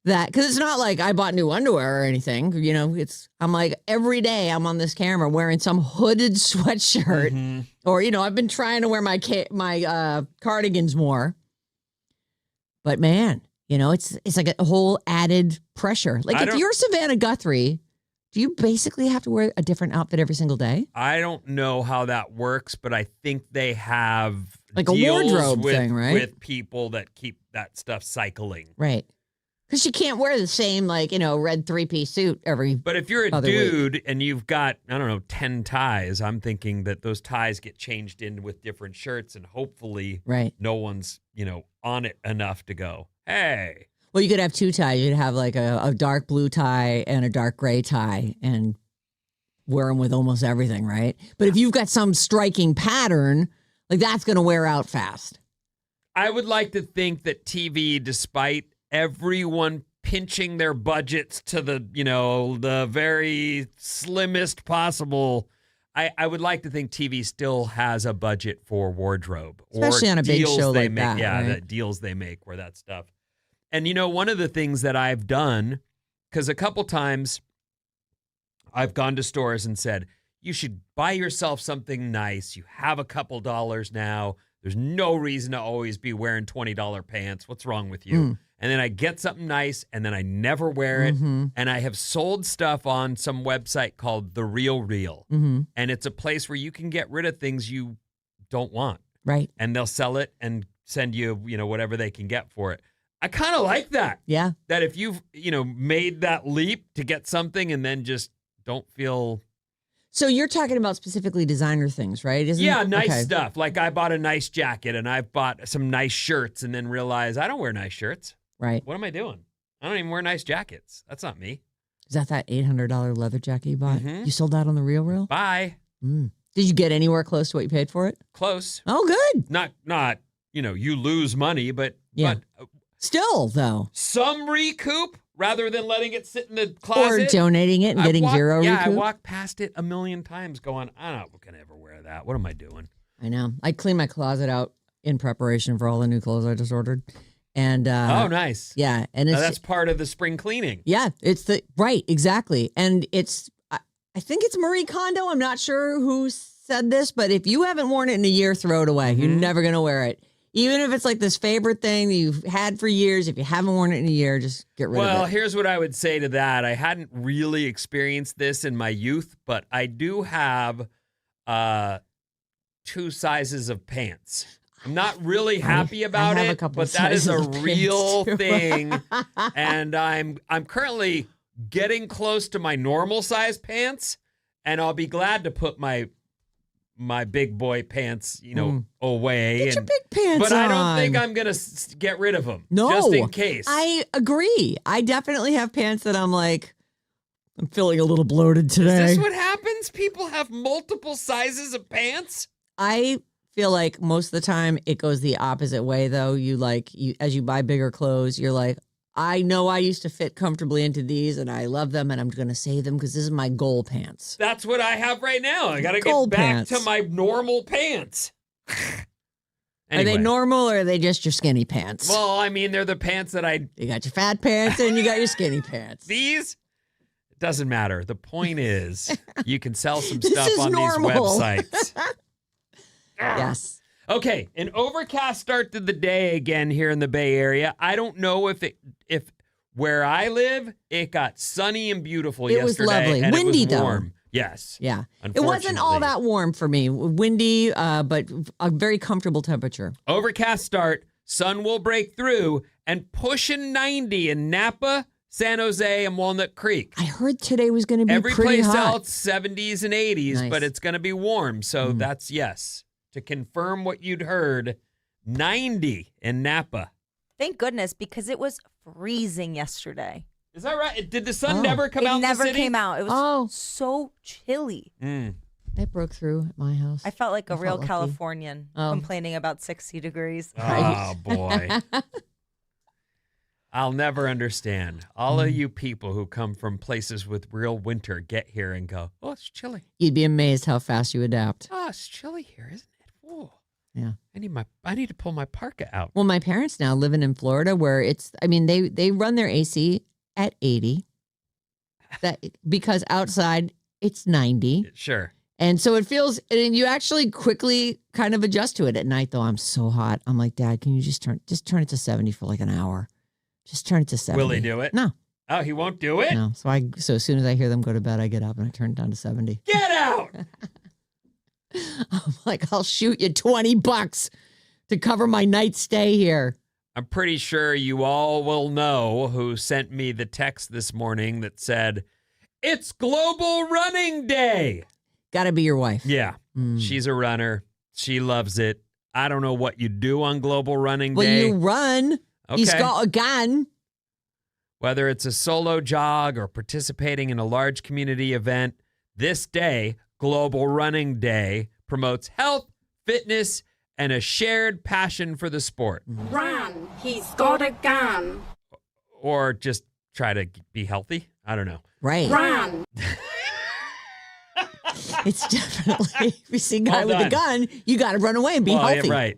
that because it's not like I bought new underwear or anything, I'm like every day I'm on this camera wearing some hooded sweatshirt, or I've been trying to wear my cardigans more. But man, it's like a whole added pressure. Like if you're Savannah Guthrie, do you basically have to wear a different outfit every single day? I don't know how that works, but I think they have like a wardrobe thing, right? With people that keep that stuff cycling, right? Because you can't wear the same, red 3-piece suit every. But if you're a dude and you've got, 10 ties, I'm thinking that those ties get changed in with different shirts and hopefully no one's, on it enough to go, hey. Well, you could have 2 ties. You'd have a dark blue tie and a dark gray tie and wear them with almost everything, right? But if you've got some striking pattern, that's going to wear out fast. I would like to think that TV, despite everyone pinching their budgets to the very slimmest possible, I would like to think TV still has a budget for wardrobe, especially on a big show like that. Yeah, right? the deals they make where that stuff. And one of the things that I've done, because a couple times I've gone to stores and said, you should buy yourself something nice. You have a couple dollars now. There's no reason to always be wearing $20 pants. What's wrong with you? And then I get something nice, and then I never wear it. And I have sold stuff on some website called The Real Real. And it's a place where you can get rid of things you don't want. Right. And they'll sell it and send you, whatever they can get for it. I kind of like that. Yeah. That if you've, made that leap to get something and then just don't feel... So you're talking about specifically designer things, right? Nice stuff. Like I bought a nice jacket and I've bought some nice shirts and then realized I don't wear nice shirts. Right. What am I doing? I don't even wear nice jackets. That's not me. Is that $800 leather jacket you bought? You sold that on The Real Real? Bye. Did you get anywhere close to what you paid for it? Close. Oh, good. Not you lose money, but still though. Some recoup rather than letting it sit in the closet. Or donating it and getting zero recoup. I walked past it a million times going, I'm not going to ever wear that. What am I doing? I know. I cleaned my closet out in preparation for all the new clothes I just ordered. And oh, nice. Yeah. And Now it's that's part of the spring cleaning. Yeah, it's right, exactly. And I think it's Marie Kondo. I'm not sure who said this, but if you haven't worn it in a year, throw it away. You're never going to wear it. Even if it's like this favorite thing that you've had for years, if you haven't worn it in a year, just get rid of it. Well, here's what I would say to that. I hadn't really experienced this in my youth, but I do have 2 sizes of pants. I'm not really happy about it, but that is a real thing. And I'm currently getting close to my normal size pants, and I'll be glad to put my big boy pants, away. Get your big pants But on. I don't think I'm going to get rid of them. No. Just in case. I agree. I definitely have pants that I'm like, I'm feeling a little bloated today. Is this what happens? People have multiple sizes of pants? I feel like most of the time it goes the opposite way, though. As you buy bigger clothes, you're like, I know I used to fit comfortably into these and I love them and I'm going to save them because this is my goal pants. That's what I have right now. I got to get back to my normal pants. Anyway. Are they normal or are they just your skinny pants? Well, I mean, they're the pants that You got your fat pants and you got your skinny pants. These? It doesn't matter. The point is you can sell some stuff on normal. these websites. Yes. Okay, an overcast start to the day again here in the Bay Area. I don't know if where I live, it got sunny and beautiful yesterday. It was lovely. And Windy, it was warm. Yes. Yeah. It wasn't all that warm for me. Windy, but a very comfortable temperature. Overcast start. Sun will break through and pushing 90 in Napa, San Jose, and Walnut Creek. I heard today was going to be Every pretty place hot. else, 70s and 80s, Nice. but it's going to be warm. So that's yes. To confirm what you'd heard, 90 in Napa. Thank goodness, because it was freezing yesterday. Is that right? Did the sun never come out in the It never city? came out. It was so chilly. It broke through at my house. I felt like a real lucky. Californian complaining about 60 degrees. Oh, boy. I'll never understand. All of you people who come from places with real winter get here and go, oh, it's chilly. You'd be amazed how fast you adapt. Oh, it's chilly here, isn't it? Oh, Yeah. I need to pull my parka out. Well, my parents now living in Florida where they run their AC at 80 because outside it's 90. Sure. And so it feels, and you actually quickly kind of adjust to it at night, though. I'm so hot. I'm like, Dad, can you just turn it to 70 for like an hour? Just turn it to 70. Will he do it? No. Oh, he won't do it? No. So as soon as I hear them go to bed, I get up and I turn it down to 70. Get out! I'm like, I'll shoot you $20 to cover my night stay here. I'm pretty sure you all will know who sent me the text this morning that said, it's Global Running Day. Got to be your wife. Yeah. She's a runner. She loves it. I don't know what you do on Global Running Well, Day. you run. Okay. He's got a gun. Whether it's a solo jog or participating in a large community event, this day, Global Running Day, promotes health, fitness, and a shared passion for the sport. Run, he's got a gun. Or just try to be healthy. I don't know. Right. Run. It's definitely, if you see a guy Well with a gun, you got to run away and be healthy. Yeah,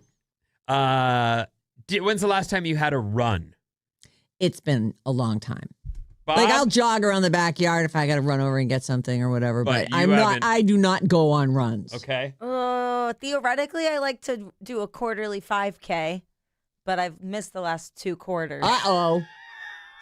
right. When's the last time you had a run? It's been a long time. Bob? Like I'll jog around the backyard if I got to run over and get something or whatever, but you I do not go on runs. Okay. Theoretically, I like to do a quarterly 5K, but I've missed the last 2 quarters. Uh-oh.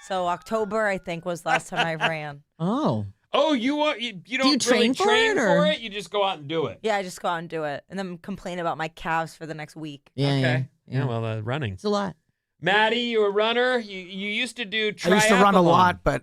So October, I think, was the last time I ran. Oh. Oh, you don't really train for it? You just go out and do it. Yeah, I just go out and do it, and then complain about my calves for the next week. Yeah, Okay. yeah. Well, running. It's a lot. Maddie, you a runner? You used to do triathlon. I used to run a lot, but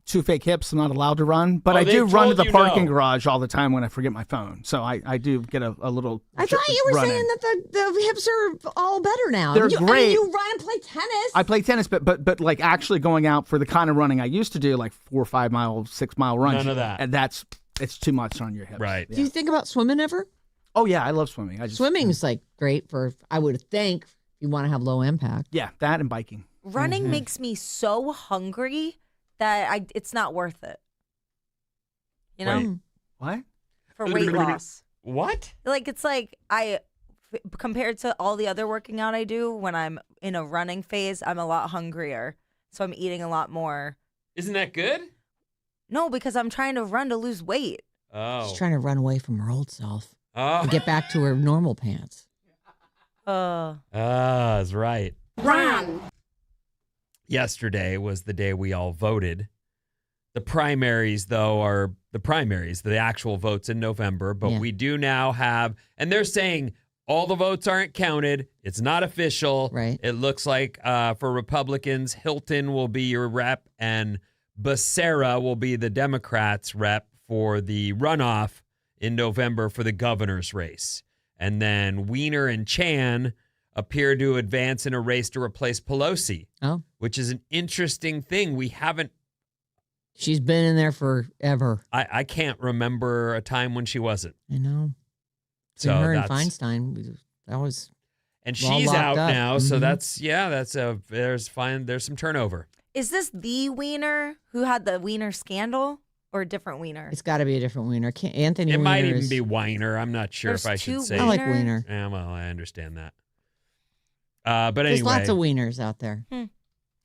2 fake hips, I'm not allowed to run. But Oh, I they do run to told the you parking no. garage all the time when I forget my phone. So I do get a little. I thought you were run saying in. that the hips are all better now. They're you, great. you run and play tennis. I play tennis, but like actually going out for the kind of running I used to do, like 4 or 5 mile, 6 mile runs. None of that. And it's too much on your hips. Right. Do you think about swimming ever? Oh yeah, I love swimming. Swimming's like great for, I would think, if you want to have low impact. Yeah, that and biking. Running makes me so hungry that it's not worth it. You know? Wait. What? For weight loss. What? Like, it's like I compared to all the other working out I do, when I'm in a running phase, I'm a lot hungrier. So I'm eating a lot more. Isn't that good? No, because I'm trying to run to lose weight. Oh. She's trying to run away from her old self Oh. and get back to her normal pants. That's right. Run. Yesterday was the day we all voted. The primaries, though, are the primaries, the actual votes in November. But we do now have, and they're saying all the votes aren't counted. It's not official. Right. It looks like for Republicans, Hilton will be your rep and Becerra will be the Democrats' rep for the runoff in November for the governor's race. And then Weiner and Chan appear to advance in a race to replace Pelosi, which is an interesting thing. We haven't. She's been in there forever. I can't remember a time when she wasn't. I know. So her and Feinstein, that was. And she's out up now, mm-hmm. so there's some turnover. Is this the Weiner who had the Weiner scandal, or a different Weiner? It's got to be a different Weiner. Anthony. It Weiner might even be Weiner. I'm not sure if I should say. I like Weiner. Yeah, well, I understand that. But anyway, there's lots of Wieners out there.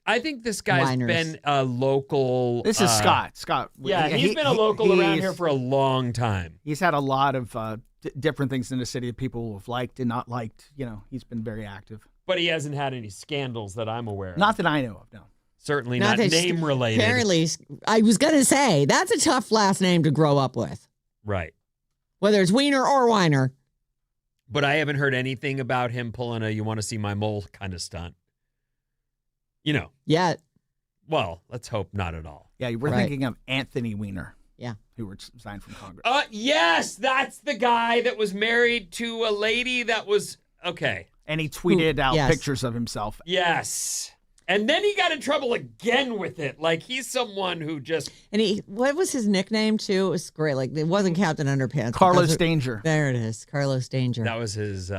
I think this guy's Weiners. been a local. This is Scott. Yeah, he's been a local around here for a long time. He's had a lot of different things in the city that people have liked and not liked. You know, he's been very active. But he hasn't had any scandals that I'm aware of. Not that I know of, no. Certainly not name related. Apparently, I was going to say, that's a tough last name to grow up with. Right. Whether it's Weiner or Weiner. But I haven't heard anything about him pulling a "you want to see my mole" kind of stunt. You know. Yeah. Well, let's hope not at all. Yeah, we're thinking of Anthony Weiner. Yeah. Who resigned from Congress. Yes, that's the guy that was married to a lady that was, okay. And he tweeted out pictures of himself. Yes. And then he got in trouble again with it. Like, he's someone who just... And what was his nickname, too? It was great. Like, it wasn't Captain Underpants. Carlos Danger. There it is. Carlos Danger. That was his...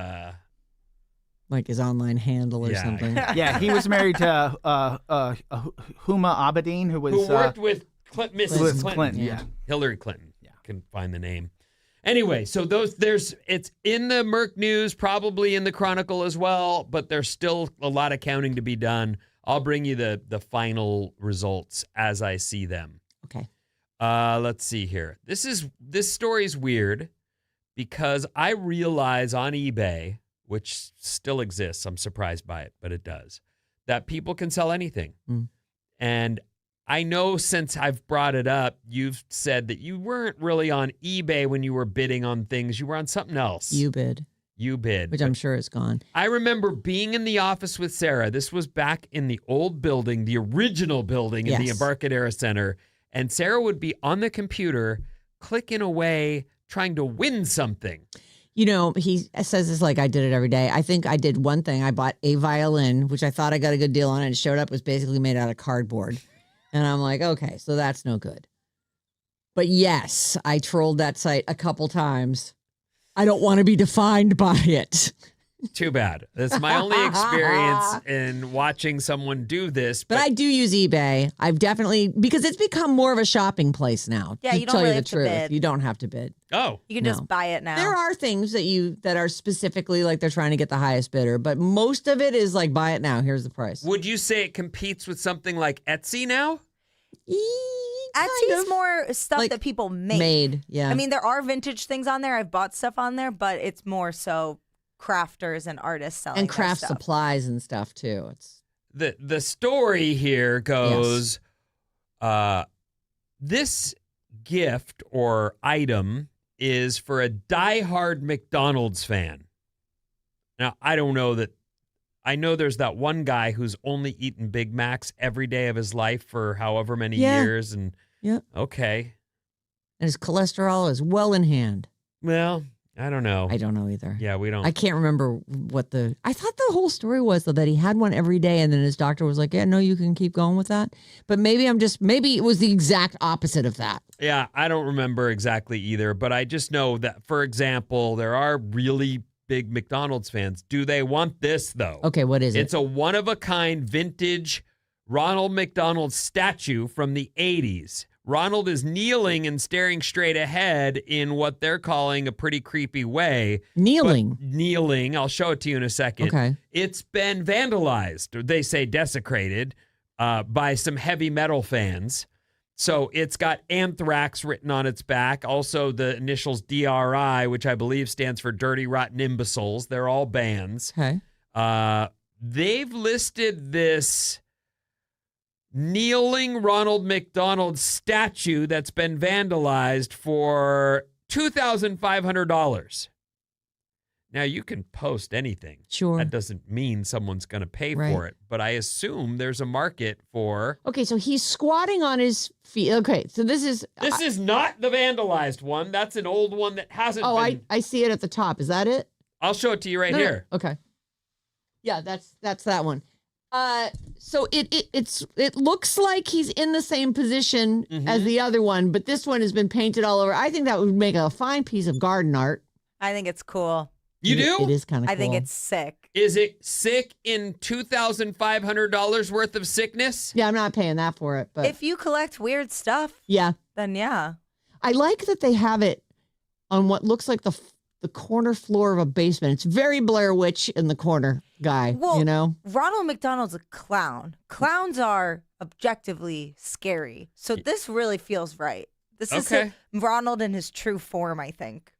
like his online handle or something. Yeah, he was married to Huma Abedin, who worked with Mrs. Clinton. Yeah. Hillary Clinton. Yeah. Couldn't find the name. Anyway, so it's in the Merc News, probably in the Chronicle as well, but there's still a lot of counting to be done. I'll bring you the final results as I see them. Okay. Let's see here. This story's weird because I realize on eBay, which still exists, I'm surprised by it, but it does, that people can sell anything. And I know since I've brought it up, you've said that you weren't really on eBay when you were bidding on things. You were on something else. You bid. Which I'm sure is gone. I remember being in the office with Sarah. This was back in the old building, the original building in the Embarcadero Center. And Sarah would be on the computer clicking away, trying to win something. You know, he says it's like I did it every day. I think I did one thing. I bought a violin, which I thought I got a good deal on, and it showed up. It was basically made out of cardboard. And I'm like, okay, so that's no good. But yes, I trolled that site a couple times. I don't want to be defined by it. Too bad. That's my only experience in watching someone do this. But I do use eBay. I've definitely, because it's become more of a shopping place now. Yeah, you don't tell really you the have to truth. bid. You don't have to bid. Oh. You can just buy it now. There are things that are specifically like they're trying to get the highest bidder, but most of it is like buy it now. Here's the price. Would you say it competes with something like Etsy now? Etsy's more stuff like that people make. Yeah. I mean, there are vintage things on there. I've bought stuff on there, but it's more so crafters and artists selling and their craft stuff. supplies and stuff too. It's the story here goes, this gift or item is for a diehard McDonald's fan. Now, I don't know that. I know there's that one guy who's only eaten Big Macs every day of his life for however many years. And okay. And his cholesterol is well in hand. Well, I don't know. I don't know either. Yeah, we don't. I can't remember what I thought the whole story was, though, that he had one every day and then his doctor was like, yeah, no, you can keep going with that. But maybe it was the exact opposite of that. Yeah, I don't remember exactly either. But I just know that, for example, there are really big McDonald's fans. Do they want this, though? Okay, what is it? It's a one-of-a-kind vintage Ronald McDonald statue from the 80s. Ronald is kneeling and staring straight ahead in what they're calling a pretty creepy way. Kneeling. I'll show it to you in a second. Okay. It's been vandalized, or they say desecrated, by some heavy metal fans. So it's got Anthrax written on its back. Also the initials DRI, which I believe stands for Dirty Rotten Imbeciles. They're all bands. Okay. They've listed this kneeling Ronald McDonald statue that's been vandalized for $2,500. Now, you can post anything. Sure. That doesn't mean someone's going to pay for it, but I assume there's a market for... Okay, so he's squatting on his feet. Okay, so this is... This is not the vandalized one. That's an old one that hasn't been... I see it at the top. Is that it? I'll show it to you right here. Okay. Yeah, that's that one. So it looks like he's in the same position as the other one, but this one has been painted all over. I think that would make a fine piece of garden art. I think it's cool. You do? It is kind of cool. I think it's sick. Is it sick in $2,500 worth of sickness? Yeah, I'm not paying that for it. But if you collect weird stuff, then yeah. I like that they have it on what looks like the corner floor of a basement. It's very Blair Witch in the corner guy, you know? Ronald McDonald's a clown. Clowns are objectively scary. So this really feels right. This is Ronald in his true form, I think.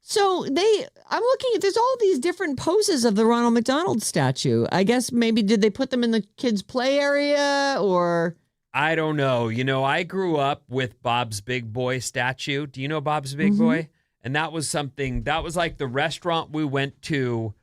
So I'm looking at, there's all these different poses of the Ronald McDonald statue. I guess maybe did they put them in the kids' play area or? I don't know. You know, I grew up with Bob's Big Boy statue. Do you know Bob's Big Boy? And that was something, that was like the restaurant we went to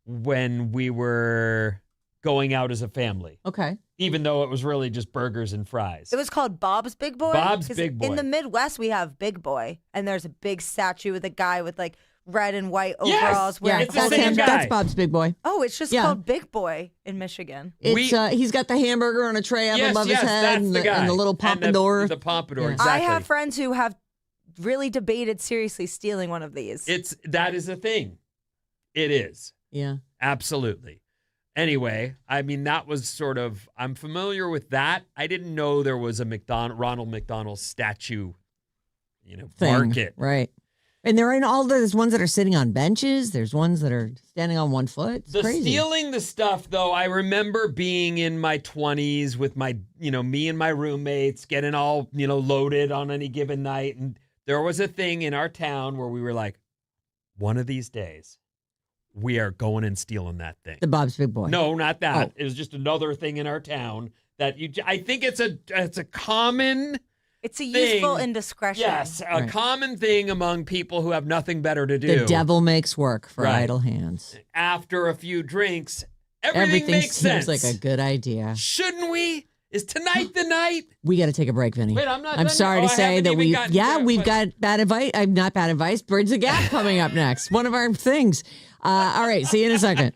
when we were going out as a family. Okay. Even though it was really just burgers and fries. It was called Bob's Big Boy? Bob's Big Boy. In the Midwest, we have Big Boy, and there's a big statue with a guy with like red and white overalls. Yeah, it's the same guy. That's Bob's Big Boy. Oh, it's just called Big Boy in Michigan. It's he's got the hamburger on a tray up above his head and the little pompadour. The pompadour, exactly. I have friends who have really debated seriously stealing one of these. That is a thing. It is. Yeah. Absolutely. Anyway, I mean, that was sort of, I'm familiar with that. I didn't know there was a Ronald McDonald statue, market. Right. And they're in there's ones that are sitting on benches. There's ones that are standing on one foot. It's crazy. Stealing the stuff, though, I remember being in my 20s with my, me and my roommates getting all, loaded on any given night. And there was a thing in our town where we were like, one of these days, we are going and stealing that thing. The Bob's Big Boy. No, not that. It was just another thing in our town that I think it's a common. It's a useful indiscretion. Yes, a common thing among people who have nothing better to do. The devil makes work for idle hands. After a few drinks, everything makes sense. Seems like a good idea. Shouldn't we? Is tonight the night? We got to take a break, Vinny. Wait, I'm not. I'm sorry to say that we've got bad advice. Not bad advice. Bridge the Gap coming up next. One of our things. All right. See you in a second.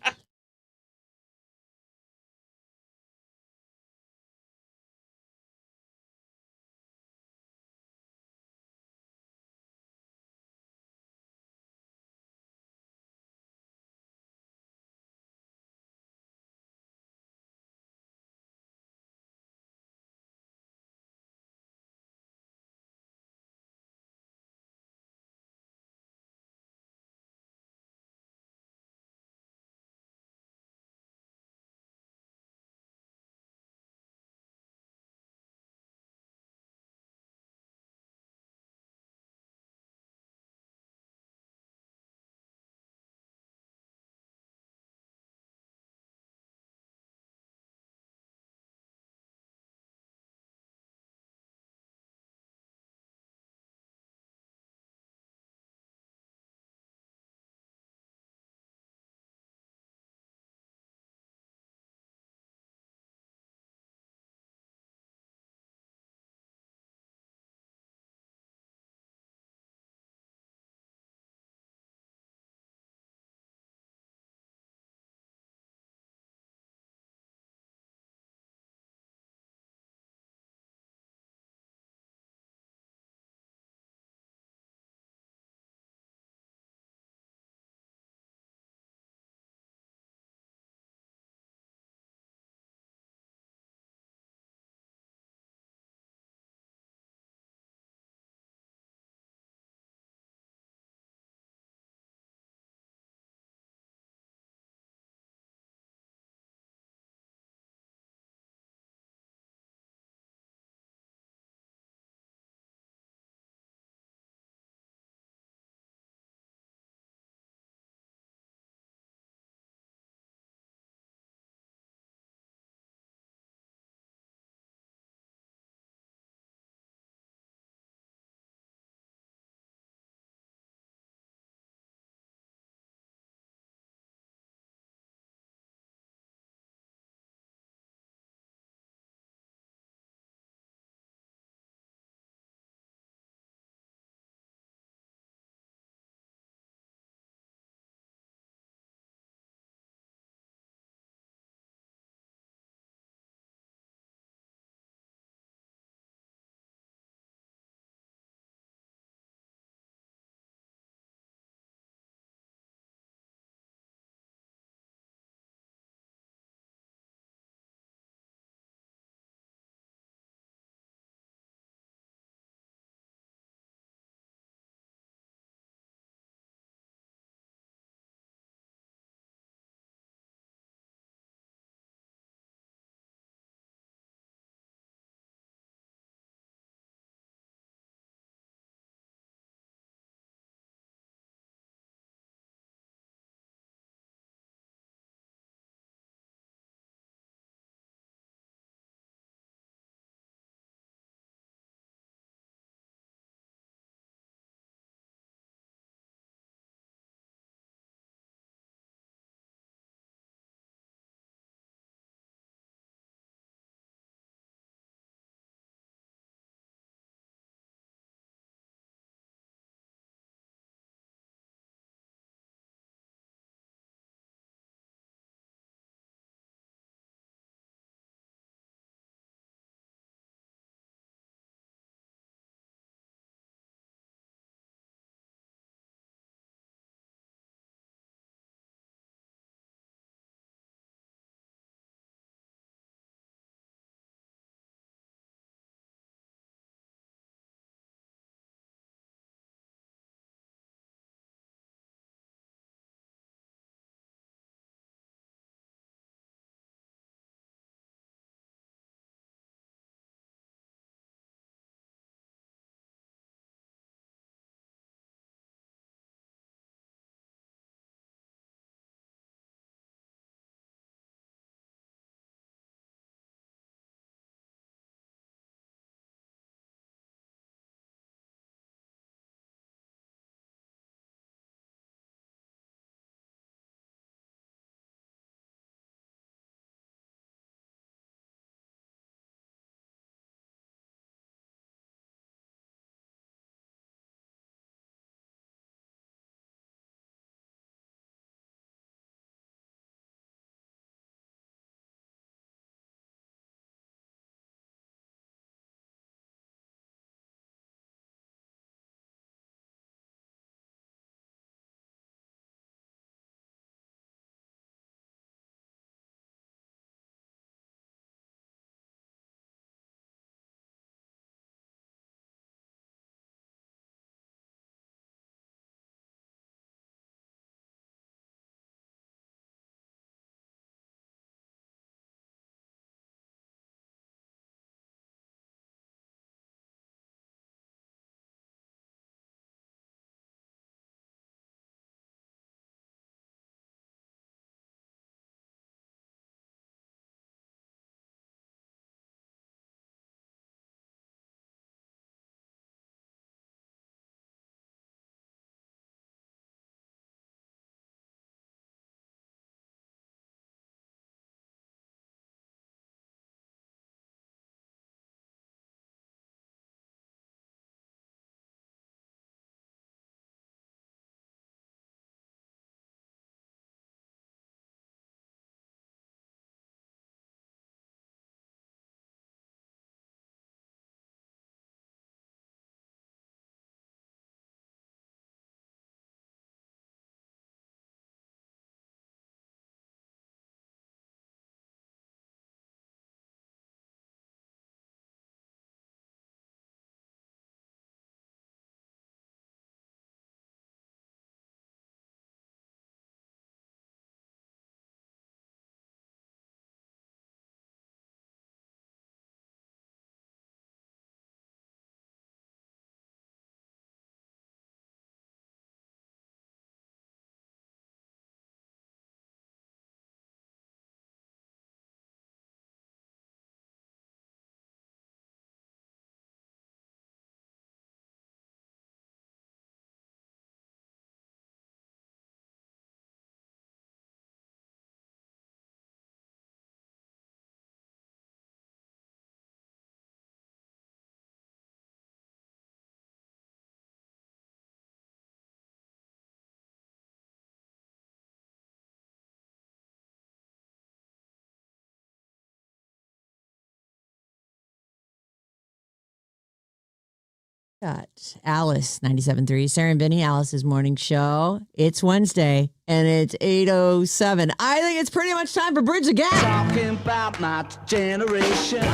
Got Alice, 97.3, Sarah Vinnie, Alice's morning show. It's Wednesday, and it's 8:07. I think it's pretty much time for Bridge the Gap. Talking about my generation.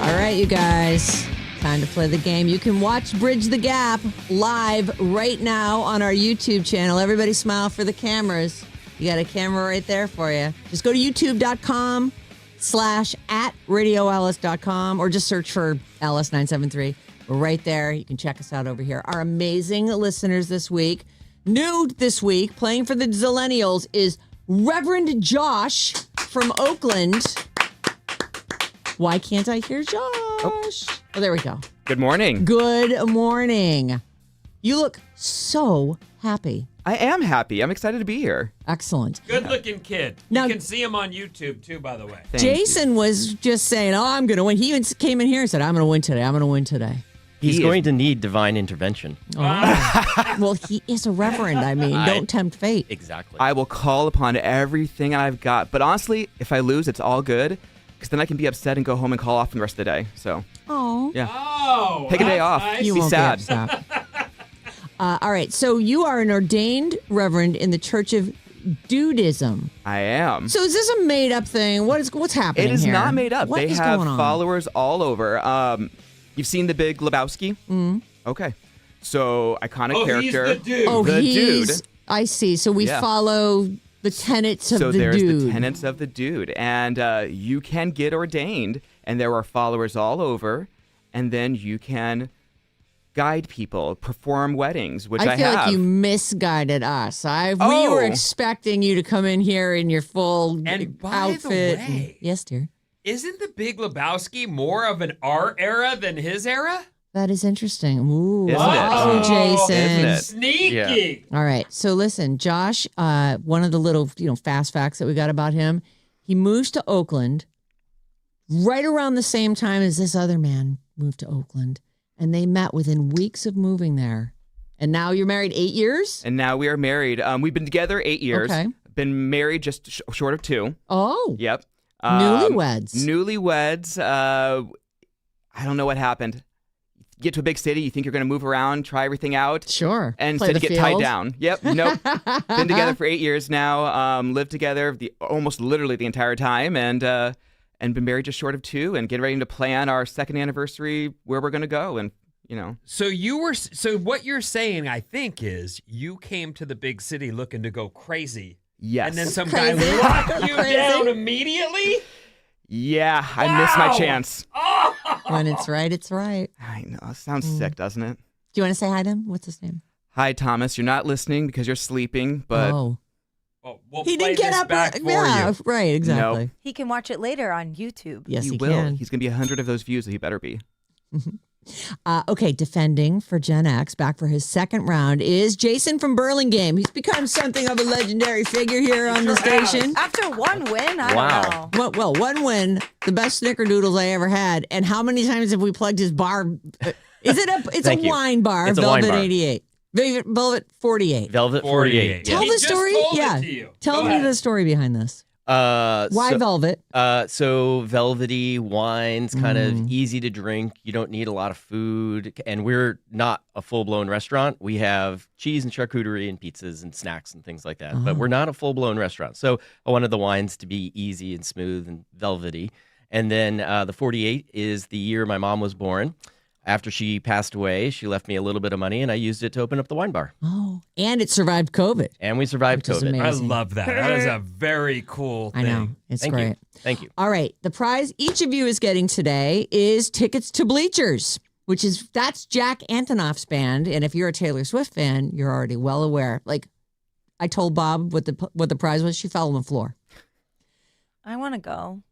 All right, you guys, time to play the game. You can watch Bridge the Gap live right now on our YouTube channel. Everybody smile for the cameras. You got a camera right there for you. Just go to youtube.com/@radioalice.com or just search for Alice973. We're right there. You can check us out over here. Our amazing listeners this week. New this week, playing for the Zillennials, is Reverend Josh from Oakland. Why can't I hear Josh? Oh, there we go. Good morning. Good morning. You look so happy. I am happy. I'm excited to be here. Excellent. Good-looking kid. Now- You can see him on YouTube, too, by the way. Thank you. Jason was just saying, I'm going to win. He even came in here and said, I'm going to win today. I'm going to win today. He's going to need divine intervention. Oh. Well, he is a reverend. I mean, don't tempt fate. Exactly. I will call upon everything I've got. But honestly, if I lose, it's all good. Because then I can be upset and go home and call off for the rest of the day. So, Oh. yeah. Oh, Take a day that's off. nice. You Be won't sad. be upset. All right. So you are an ordained reverend in the Church of Dudism. I am. So is this a made-up thing? What's happening It is here? not made up. What They is have going on? followers all over. You've seen The Big Lebowski? Mm. Okay. So, iconic Oh, character. he's the dude. Oh, The he's. dude. I see. So we Yeah. follow the tenets of So the there's dude. the tenets of the dude. And you can get ordained, and there are followers all over. And then you can guide people, perform weddings, which I feel have. like you misguided us. We Oh. were expecting you to come in here in your full And by the outfit. way- Yes, dear. Isn't the Big Lebowski more of an our era than his era? That is interesting. Ooh. Isn't it? Oh, Jason. Isn't it? Sneaky. Yeah. All right. So listen, Josh, one of the little, fast facts that we got about him, he moves to Oakland right around the same time as this other man moved to Oakland. And they met within weeks of moving there. And now you're married 8 years? And now we are married. We've been together 8 years. Okay. Been married just short of 2. Oh. Yep. Newlyweds. Newlyweds. I don't know what happened. You get to a big city, you think you're going to move around, try everything out. Sure. And Play instead you the get tied field. down. Yep. Nope. Been together for 8 years now. Lived together almost literally the entire time. And been married just short of 2 and getting ready to plan our second anniversary where we're going to go. And, So what you're saying, I think, is you came to the big city looking to go crazy. yes. And then some Crazy. guy locked you Crazy. down immediately? Yeah, I missed my Wow. chance. When it's right, it's right. I know. It sounds sick, doesn't it? Do you want to say hi to him? What's his name? Hi, Thomas. You're not listening because you're sleeping, but Oh, we'll He play didn't get this up. back for Yeah, you. right, exactly. Nope. He can watch it later on YouTube. Yes, he will. can. He's going to be 100 of those views, so he better be. Okay, defending for Gen X, back for his second round, is Jason from Burlingame. He's become something of a legendary figure here on the station. After one win, I Wow. don't know. Well, one win, the best snickerdoodles I ever had. And how many times have we plugged his bar? It's a Thank you. wine bar, It's a Velvet wine bar. 88. Velvet 48. Velvet 48. Tell He the just story. told it Yeah. to you. Tell Go me ahead. the story behind this. Why Velvet? So velvety wines, kind of easy to drink. You don't need a lot of food, and we're not a full-blown restaurant. We have cheese and charcuterie and pizzas and snacks and things like that, but we're not a full-blown restaurant. So I wanted the wines to be easy and smooth and velvety. And then the 48 is the year my mom was born. After she passed away, she left me a little bit of money, and I used it to open up the wine bar. Oh, and it survived COVID. And we survived Which is COVID. I amazing. love that. That is a very cool I thing. know. It's Thank great. you. Thank you. All right. The prize each of you is getting today is tickets to Bleachers, that's Jack Antonoff's band. And if you're a Taylor Swift fan, you're already well aware. Like I told Bob what the prize was. She fell on the floor. I want to go.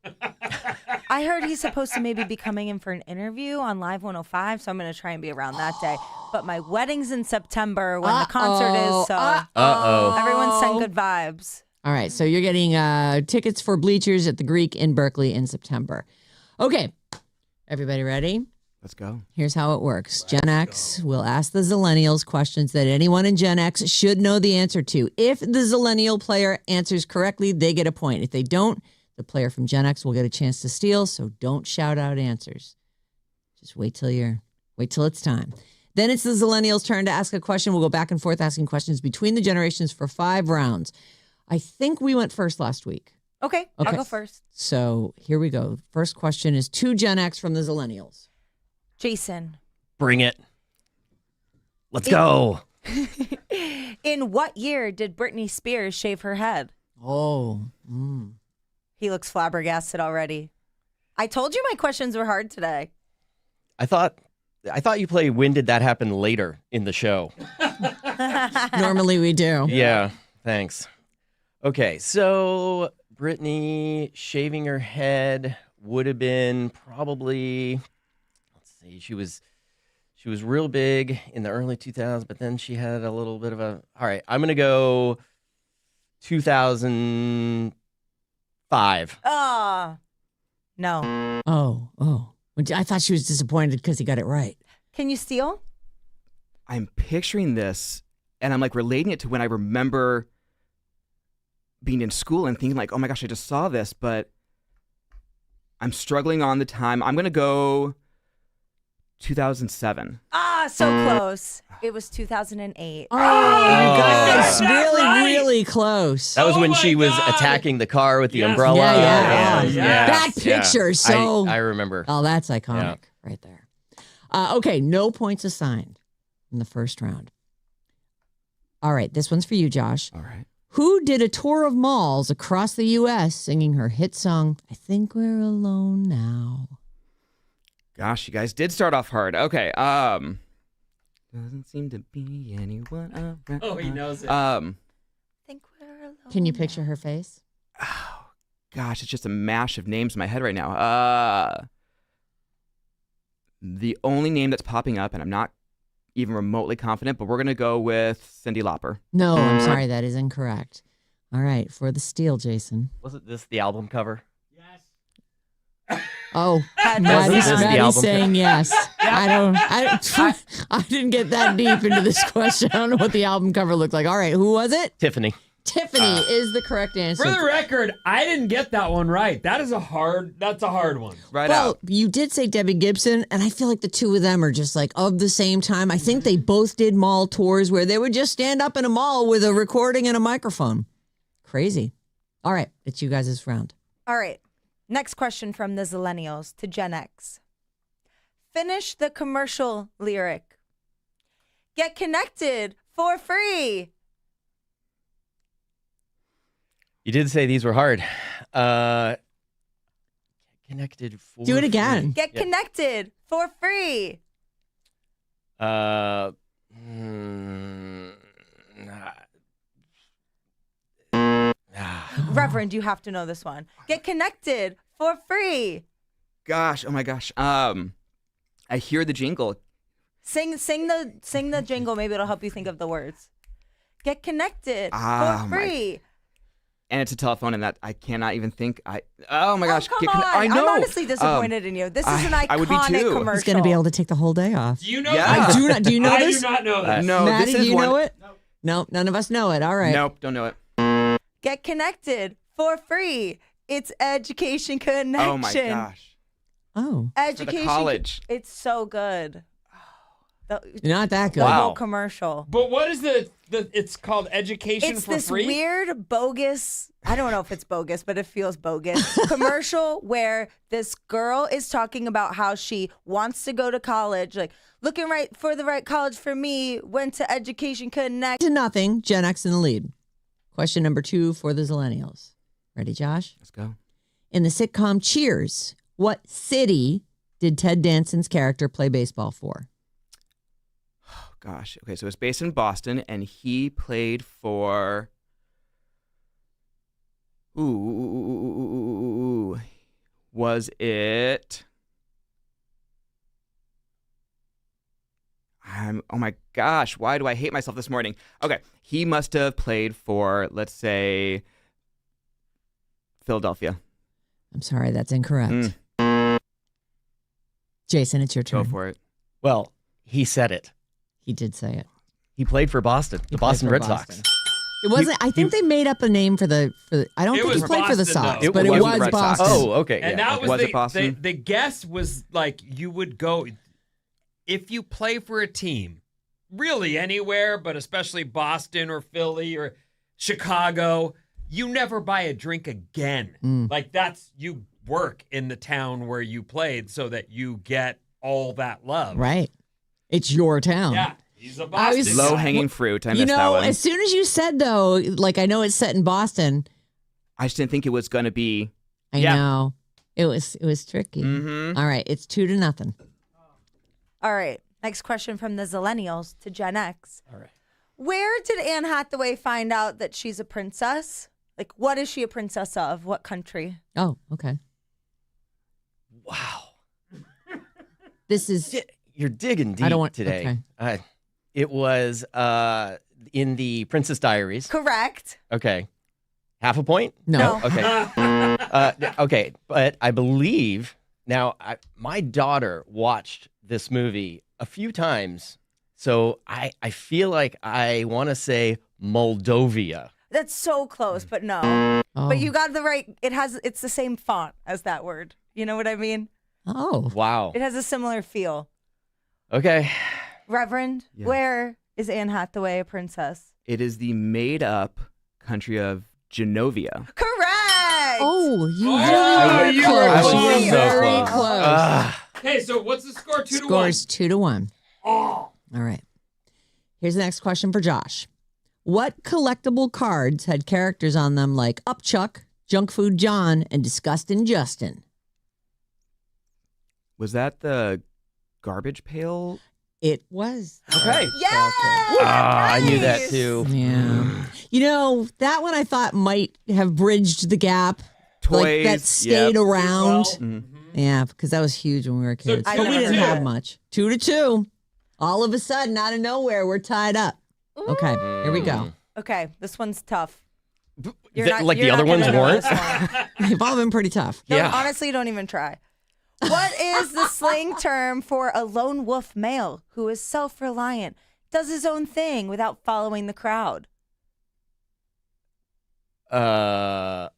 I heard he's supposed to maybe be coming in for an interview on Live 105, so I'm going to try and be around that day. But my wedding's in September when the concert is, so Uh-oh. everyone send good vibes. All right. So you're getting tickets for Bleachers at the Greek in Berkeley in September. Okay. Everybody ready? Let's go. Here's how it works. Gen X will ask the Zillennials questions that anyone in Gen X should know the answer to. If the Zillennial player answers correctly, they get a point. If they don't, The player from Gen X will get a chance to steal, so don't shout out answers. Just wait till it's time. Then it's the Zillennials' turn to ask a question. We'll go back and forth asking questions between the generations for 5 rounds. I think we went first last week. Okay, I'll go first. So here we go. First question is to Gen X from the Zillennials. Jason. Bring it. Let's go. In what year did Britney Spears shave her head? Oh. He looks flabbergasted already. I told you my questions were hard today. I thought you play When Did That Happen later in the show. Normally we do. Yeah, thanks. Okay, so Britney shaving her head would have been probably, let's see, she was real big in the early 2000s, but then she had a little bit of a, all right, I'm going to go 2005. No. Oh. I thought she was disappointed because he got it right. Can you steal? I'm picturing this, and I'm like relating it to when I remember being in school and thinking like, oh my gosh, I just saw this, but I'm struggling on the time. I'm going to go 2007. So close. It was 2008. Oh, you guys, right. really close. That was when she was God. attacking the car with the umbrella. Yeah. and- That picture, so... I remember. Oh, that's iconic right there. Okay, no points assigned in the first round. All right, this one's for you, Josh. All right. Who did a tour of malls across the U.S. singing her hit song, I Think We're Alone Now? Gosh, you guys did start off hard. Okay. Doesn't seem to be anyone around. Oh, he knows it. Think we're alone. Can you picture her face? Oh, gosh, it's just a mash of names in my head right now. The only name that's popping up, and I'm not even remotely confident, but we're going to go with Cyndi Lauper. No, I'm sorry, that is incorrect. All right, for the steal, Jason. Wasn't this the album cover? Oh, This is the Maddie's album. saying yes. I didn't get that deep into this question. I don't know what the album cover looked like. All right, who was it? Tiffany. Tiffany is the correct answer. For the record, I didn't get that one right. That's a hard one. Right Well, out. you did say Debbie Gibson, and I feel like the two of them are just like of the same time. I think they both did mall tours where they would just stand up in a mall with a recording and a microphone. Crazy. All right, it's you guys' round. All right. Next question from the Zillennials to Gen X. Finish the commercial lyric. Get connected for free. You did say these were hard. Connected for Do it again. Get connected for free. Reverend, you have to know this one. Get connected for free. Gosh, oh my gosh. I hear the jingle. Sing the jingle. Maybe it'll help you think of the words. Get connected Ah, for free. And it's a telephone, and that I cannot even think. Oh my gosh. Oh, come Get on. I know. I'm honestly disappointed in you. This is an I would be iconic too. commercial. He's going to be able to take the whole day off. Do you know Yeah. that? I do not. Do you know I this? do not know this. No, Maddie, this is do you one. know it? No, none of us know it. All right. Nope, don't know it. Get connected for free. It's education connection. Oh my gosh. Oh, Education. college. It's so good. not that good. The Wow. whole commercial. But what is it's called education It's for this free? weird, bogus, I don't know if it's bogus, but it feels bogus, commercial where this girl is talking about how she wants to go to college, like looking right for the right college for me, went to Education Connect. To nothing. Gen X in the lead. Question number 2 for the Zillennials. Ready, Josh? Let's go. In the sitcom Cheers, what city did Ted Danson's character play baseball for? Oh gosh. Okay, so it's based in Boston, and he played for. Ooh. Was it? Oh my gosh, why do I hate myself this morning? Okay, he must have played for, let's say, Philadelphia. I'm sorry, that's incorrect. Jason, it's your turn. Go for it. Well, he said it. He did say it. He played for Boston, the Boston played Red for Sox. Boston. It wasn't. I think they made up a name for the. I don't think he played for the Boston, Sox, though. but it wasn't was the Red Sox. Boston. Oh, okay. And yeah. that was, Was it Boston? the guess was like you would go if you play for a team, really anywhere, but especially Boston or Philly or Chicago, you never buy a drink again. Like you work in the town where you played so that you get all that love. Right. It's your town. Yeah. He's a Boston guy. Low-hanging fruit. I missed that one. As soon as you said, though, like, I know it's set in Boston. I just didn't think it was going to be. I know. It was tricky. Mm-hmm. All right. It's 2-0. All right. Next question from the Zillennials to Gen X. All right. Where did Anne Hathaway find out that she's a princess? Like, what is she a princess of? What country? Oh, okay. Wow. This is. You're digging deep I don't want today. Okay. It was in the Princess Diaries. Correct. Okay. Half a point? No. Okay. Okay. But I believe now my daughter watched this movie a few times. So I feel like I want to say Moldovia. That's so close, but no. Oh. But you got the right. It's the same font as that word. You know what I mean? Oh. Wow. It has a similar feel. Okay. Reverend, Yeah. where is Anne Hathaway a princess? It is the made-up country of Genovia. Correct. Oh, you Oh, really you were were close. close. Very So close. Hey, so what's the score? 2-1. Scores 2-1. Oh. All right. Here's the next question for Josh. What collectible cards had characters on them like Upchuck, Junk Food John, and Disgustin' Justin? Was that the garbage pail? It was. Okay. Yeah. I knew that too. Yeah. You know, that one I thought might have bridged the gap. Toys. Like that stayed yep. around. Mhm. Yeah, because that was huge when we were kids. I but we never didn't knew have it. much. 2-2. All of a sudden, out of nowhere, we're tied up. Okay, here we go. Okay, this one's tough. Like the you're other not gonna ones know weren't? this one. They've all been pretty tough. Yeah. Honestly, don't even try. What is the slang term for a lone wolf male who is self-reliant, does his own thing without following the crowd? A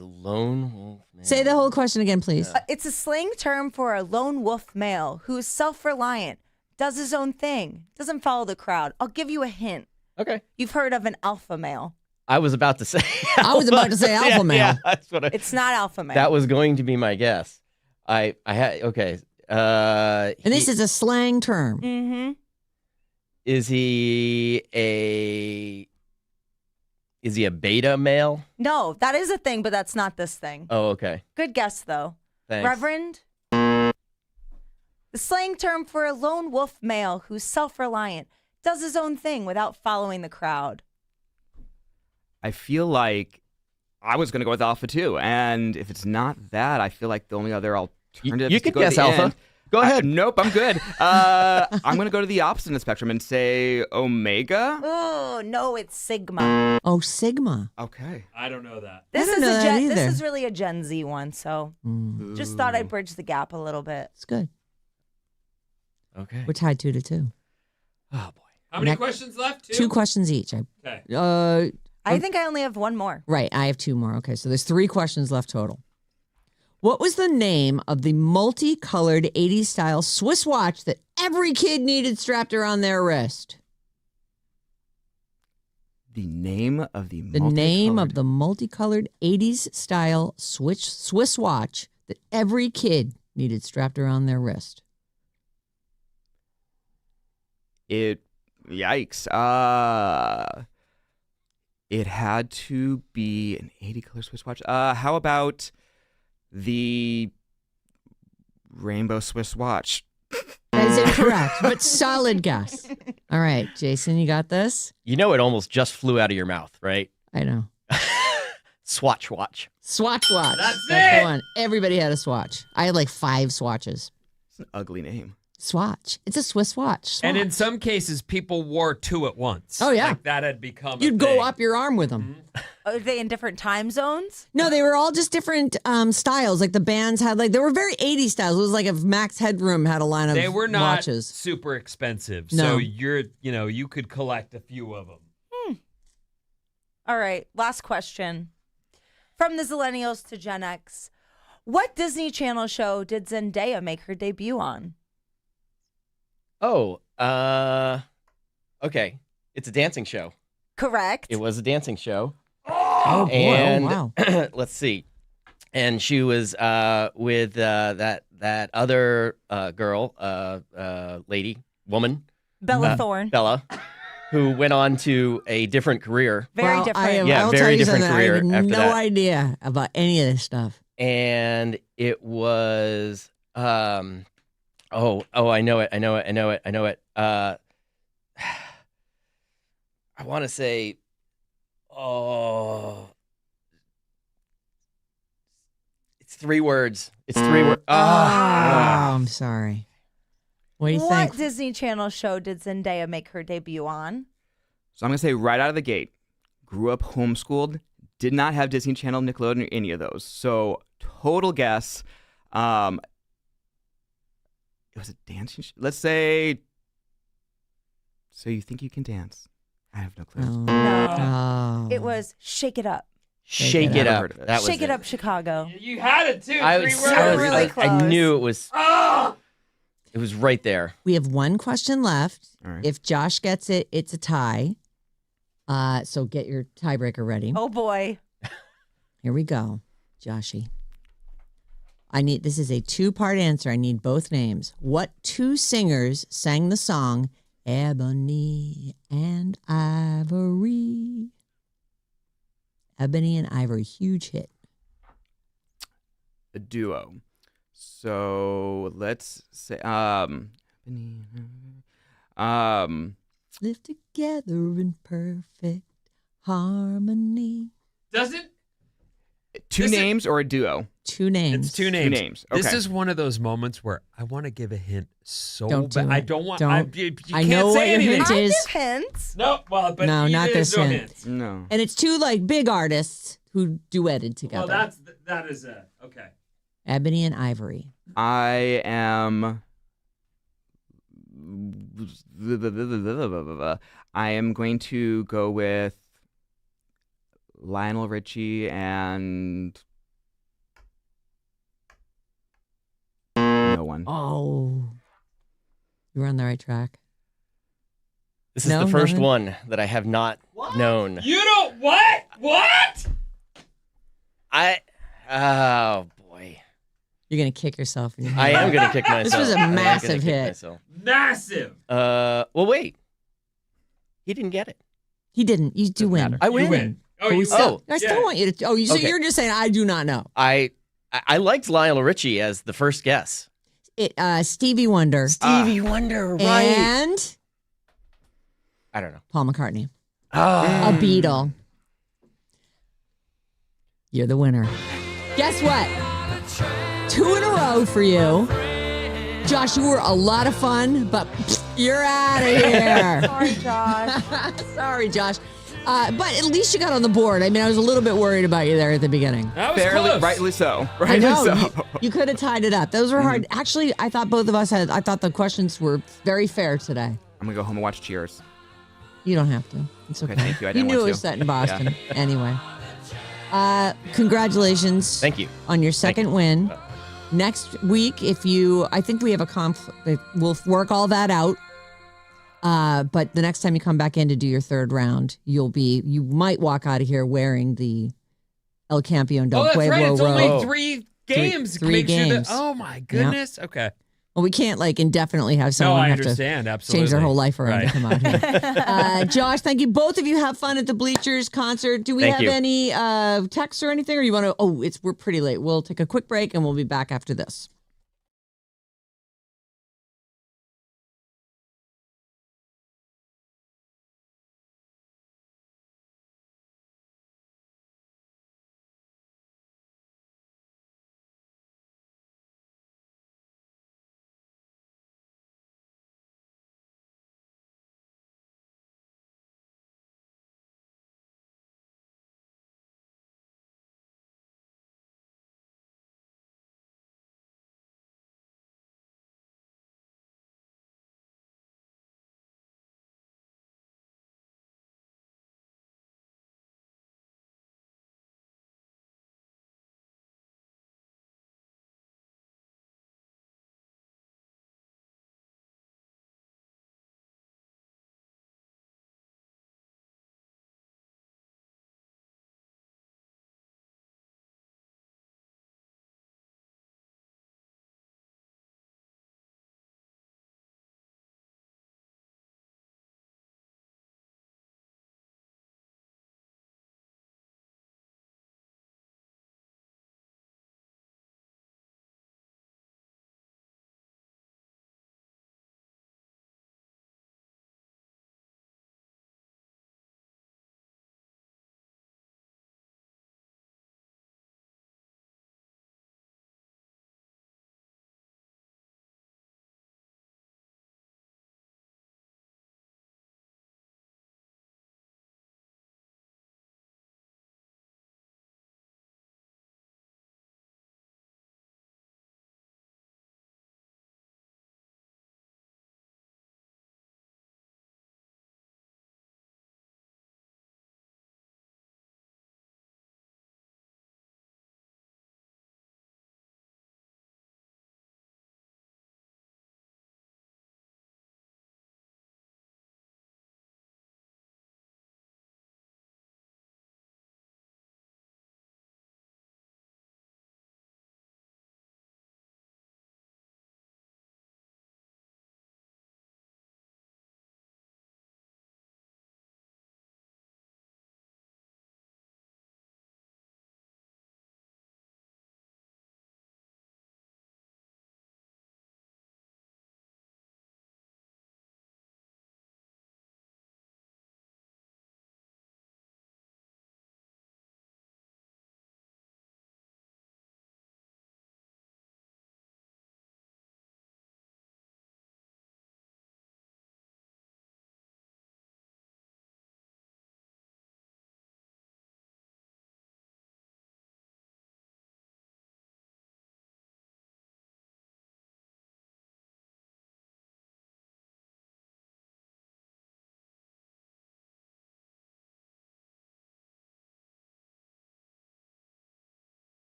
lone wolf man. Say the whole question again, please. It's a slang term for a lone wolf male who is self-reliant, does his own thing, doesn't follow the crowd. I'll give you a hint. Okay. You've heard of an alpha male. I was about to say. I was about to say alpha male. Yeah, that's what It's not alpha male. that was going to be my guess. I had okay. And this is a slang term. Mm-hmm. Is he a beta male? No, that is a thing, but that's not this thing. Oh, okay. Good guess, though. Thanks. Reverend? The slang term for a lone wolf male who's self-reliant, does his own thing without following the crowd. I feel like I was going to go with Alpha too, and if it's not that, I feel like the only other alternative You is to could go to guess the Alpha. end. Go ahead. Nope, I'm good. I'm going to go to the opposite of the spectrum and say Omega. Oh, no, it's Sigma. Oh, Sigma. Okay. I don't know that. This I is don't know that this either. is really a Gen Z one, so just thought I'd bridge the gap a little bit. It's good. Okay. We're tied 2-2. Oh boy. How many Next- questions left? 2 questions each. Okay. I think I only have one more. Right. I have 2 more. Okay. So there's 3 questions left total. What was the name of the multicolored 80s style Swiss watch that every kid needed strapped around their wrist? The name of the multicolored 80s style Swiss watch that every kid needed strapped around their wrist. Yikes. It had to be an 80-color Swiss watch. How about the rainbow Swiss watch? That is incorrect, but solid guess. All right, Jason, you got this? You know it almost just flew out of your mouth, right? I know. Swatch watch. Swatch watch. That's the it. one. Everybody had a swatch. I had like 5 swatches. It's an ugly name. Swatch. It's a Swiss watch. And in Swatch. some cases, people wore 2 at once. Oh, yeah. Like that had become a You'd go thing. up your arm with them. Are they in different time zones? No, they were all just different styles. Like the bands had they were very 80s styles. It was like if Max Headroom had a line of They were not watches. super expensive. No. So you could collect a few of them. All right, last question. From the Zillennials to Gen X, what Disney Channel show did Zendaya make her debut on? Oh, okay. It's a dancing show. Correct. It was a dancing show. Oh, boy. And wow. let's see. And she was with that other girl, woman, Bella Thorne. Bella, who went on to a different career. Very Well, different. Yeah, I'll very tell you different something. career I have after no that. idea about any of this stuff. And it was I know it. I want to say it's 3 words. It's 3 words. Oh, I'm sorry. What do you What think? Disney Channel show did Zendaya make her debut on? So I'm going to say right out of the gate, grew up homeschooled, did not have Disney Channel, Nickelodeon, or any of those. So total guess, it was a dancing let's say, So You Think You Can Dance. I have no clue. No. It was Shake It Up. Shake It Never Up. heard of it. That was Shake It Up Chicago. You had it too. I 3 was, words. I, was, really I close. knew it was. Ah! It was right there. We have one question left. All right. If Josh gets it, it's a tie. So get your tiebreaker ready. Oh boy. Here we go, Joshy. This is a 2-part answer. I need both names. What 2 singers sang the song Ebony and Ivory? Ebony and Ivory, huge hit. A duo. So let's say, Live together in perfect harmony. Doesn't 2 names or a duo? 2 names. It's 2 names. 2 names. Okay. This is one of those moments where I want to give a hint so Don't bad. do it. I don't want. Don't. You I can't know say what your anything. hint I is. give hints. No, well, but No, not there's this no hint. hints. No. And it's 2 big artists who duetted together. Well, that is okay. Ebony and Ivory. I am going to go with Lionel Richie and no one. Oh. You were on the right track. This is No, the first nothing? one that I have not known. You don't what? What? Oh boy. You're going to kick yourself. In your I head. am gonna kick myself. This was a I am gonna massive kick hit. myself. Massive. Well, wait. He didn't get it. He didn't. You do Doesn't win. matter. I win. You win. Oh, But you we still, Oh. I still want you to. Oh, so Okay. you're just saying I do not know. I liked Lionel Richie as the first guess. Stevie Wonder Stevie Wonder, right? and I don't know. Paul McCartney, Oh. a Beatle. You're the winner. Guess what? 2 in a row for you. Josh, you were a lot of fun, but you're out of here. Sorry, Josh. Sorry, Josh. But at least you got on the board. I mean, I was a little bit worried about you there at the beginning. That was Fairly, close. rightly so. I Rightly know. so. You could have tied it up. Those were hard. Actually, I thought both of us I thought the questions were very fair today. I'm gonna go home and watch Cheers. You don't have to. It's okay. Okay, thank you. I You didn't knew want it was to. set in Boston. Anyway. Congratulations. Thank you. On your second win. Next week, I think we have a conflict. We'll work all that out. But the next time you come back in to do your 3rd round, you might walk out of here wearing the El Campeon del Oh, that's Pueblo right. It's robe. only 3 games. Three Make sure games. oh my goodness. Okay. Well, we can't indefinitely have No, someone I have understand. to Absolutely. change their whole life around Right. to come out here. Josh, thank you. Both of you have fun at the Bleachers concert. Do we Thank have you. any texts or anything, or you want to? Oh, we're pretty late. We'll take a quick break and we'll be back after this.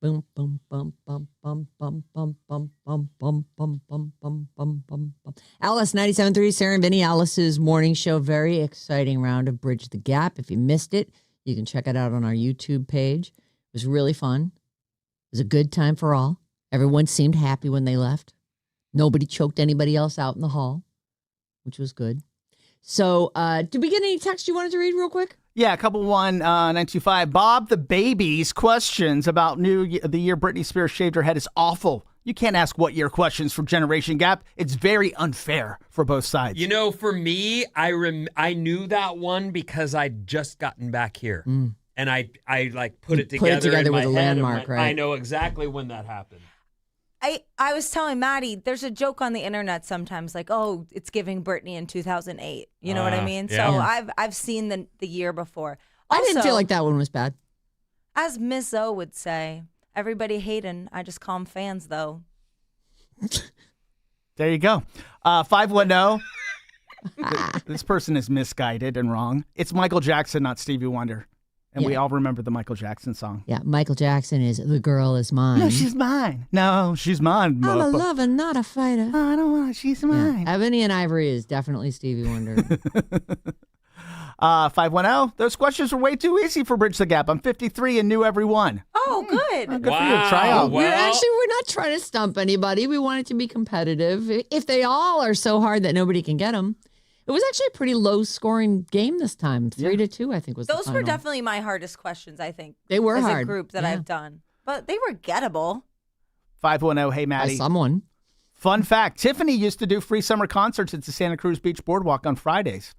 Boom, boom, bum, bum, bum, bum, bum, bum, bum, bum, bum, bum, bum, bum, bum, bum. Alice 97.3, Sarah Vinnie, Alice's morning show. Very exciting round of Bridge the Gap. If you missed it, you can check it out on our YouTube page. It was really fun. It was a good time for all. Everyone seemed happy when they left. Nobody choked anybody else out in the hall, which was good. So, did we get any text you wanted to read real quick? Yeah, a couple 925. Bob the Baby's questions about the year Britney Spears shaved her head is awful. You can't ask what year questions from Generation Gap. It's very unfair for both sides. You know, for me, I knew that one because I'd just gotten back here. And I like put it together in my with a head landmark, right? I know exactly when that happened. I was telling Maddie, there's a joke on the internet sometimes like, oh, it's giving Britney in 2008. You know what I mean? Yeah. So I've seen the year before. Also, I didn't feel like that one was bad. As Miss O would say, everybody hating. I just call them fans, though. There you go. 510. This person is misguided and wrong. It's Michael Jackson, not Stevie Wonder. And we all remember the Michael Jackson song. Yeah, Michael Jackson is The Girl Is Mine. No, she's mine. No, she's mine. I'm a lover, not a fighter. I don't want. She's mine. Ebony and Ivory is definitely Stevie Wonder. 510. Those questions were way too easy for Bridge the Gap. I'm 53 and knew every one. Oh, good. Good for you. Try out. Well, we're not trying to stump anybody. We want it to be competitive. If they all are so hard that nobody can get them. It was actually a pretty low-scoring game this time. 3-2, I think, was the Those final. were definitely my hardest questions, I think. They were as hard. a group that I've done. But they were gettable. 510. Hey, Maddie. By someone. Fun fact. Tiffany used to do free summer concerts at the Santa Cruz Beach Boardwalk on Fridays.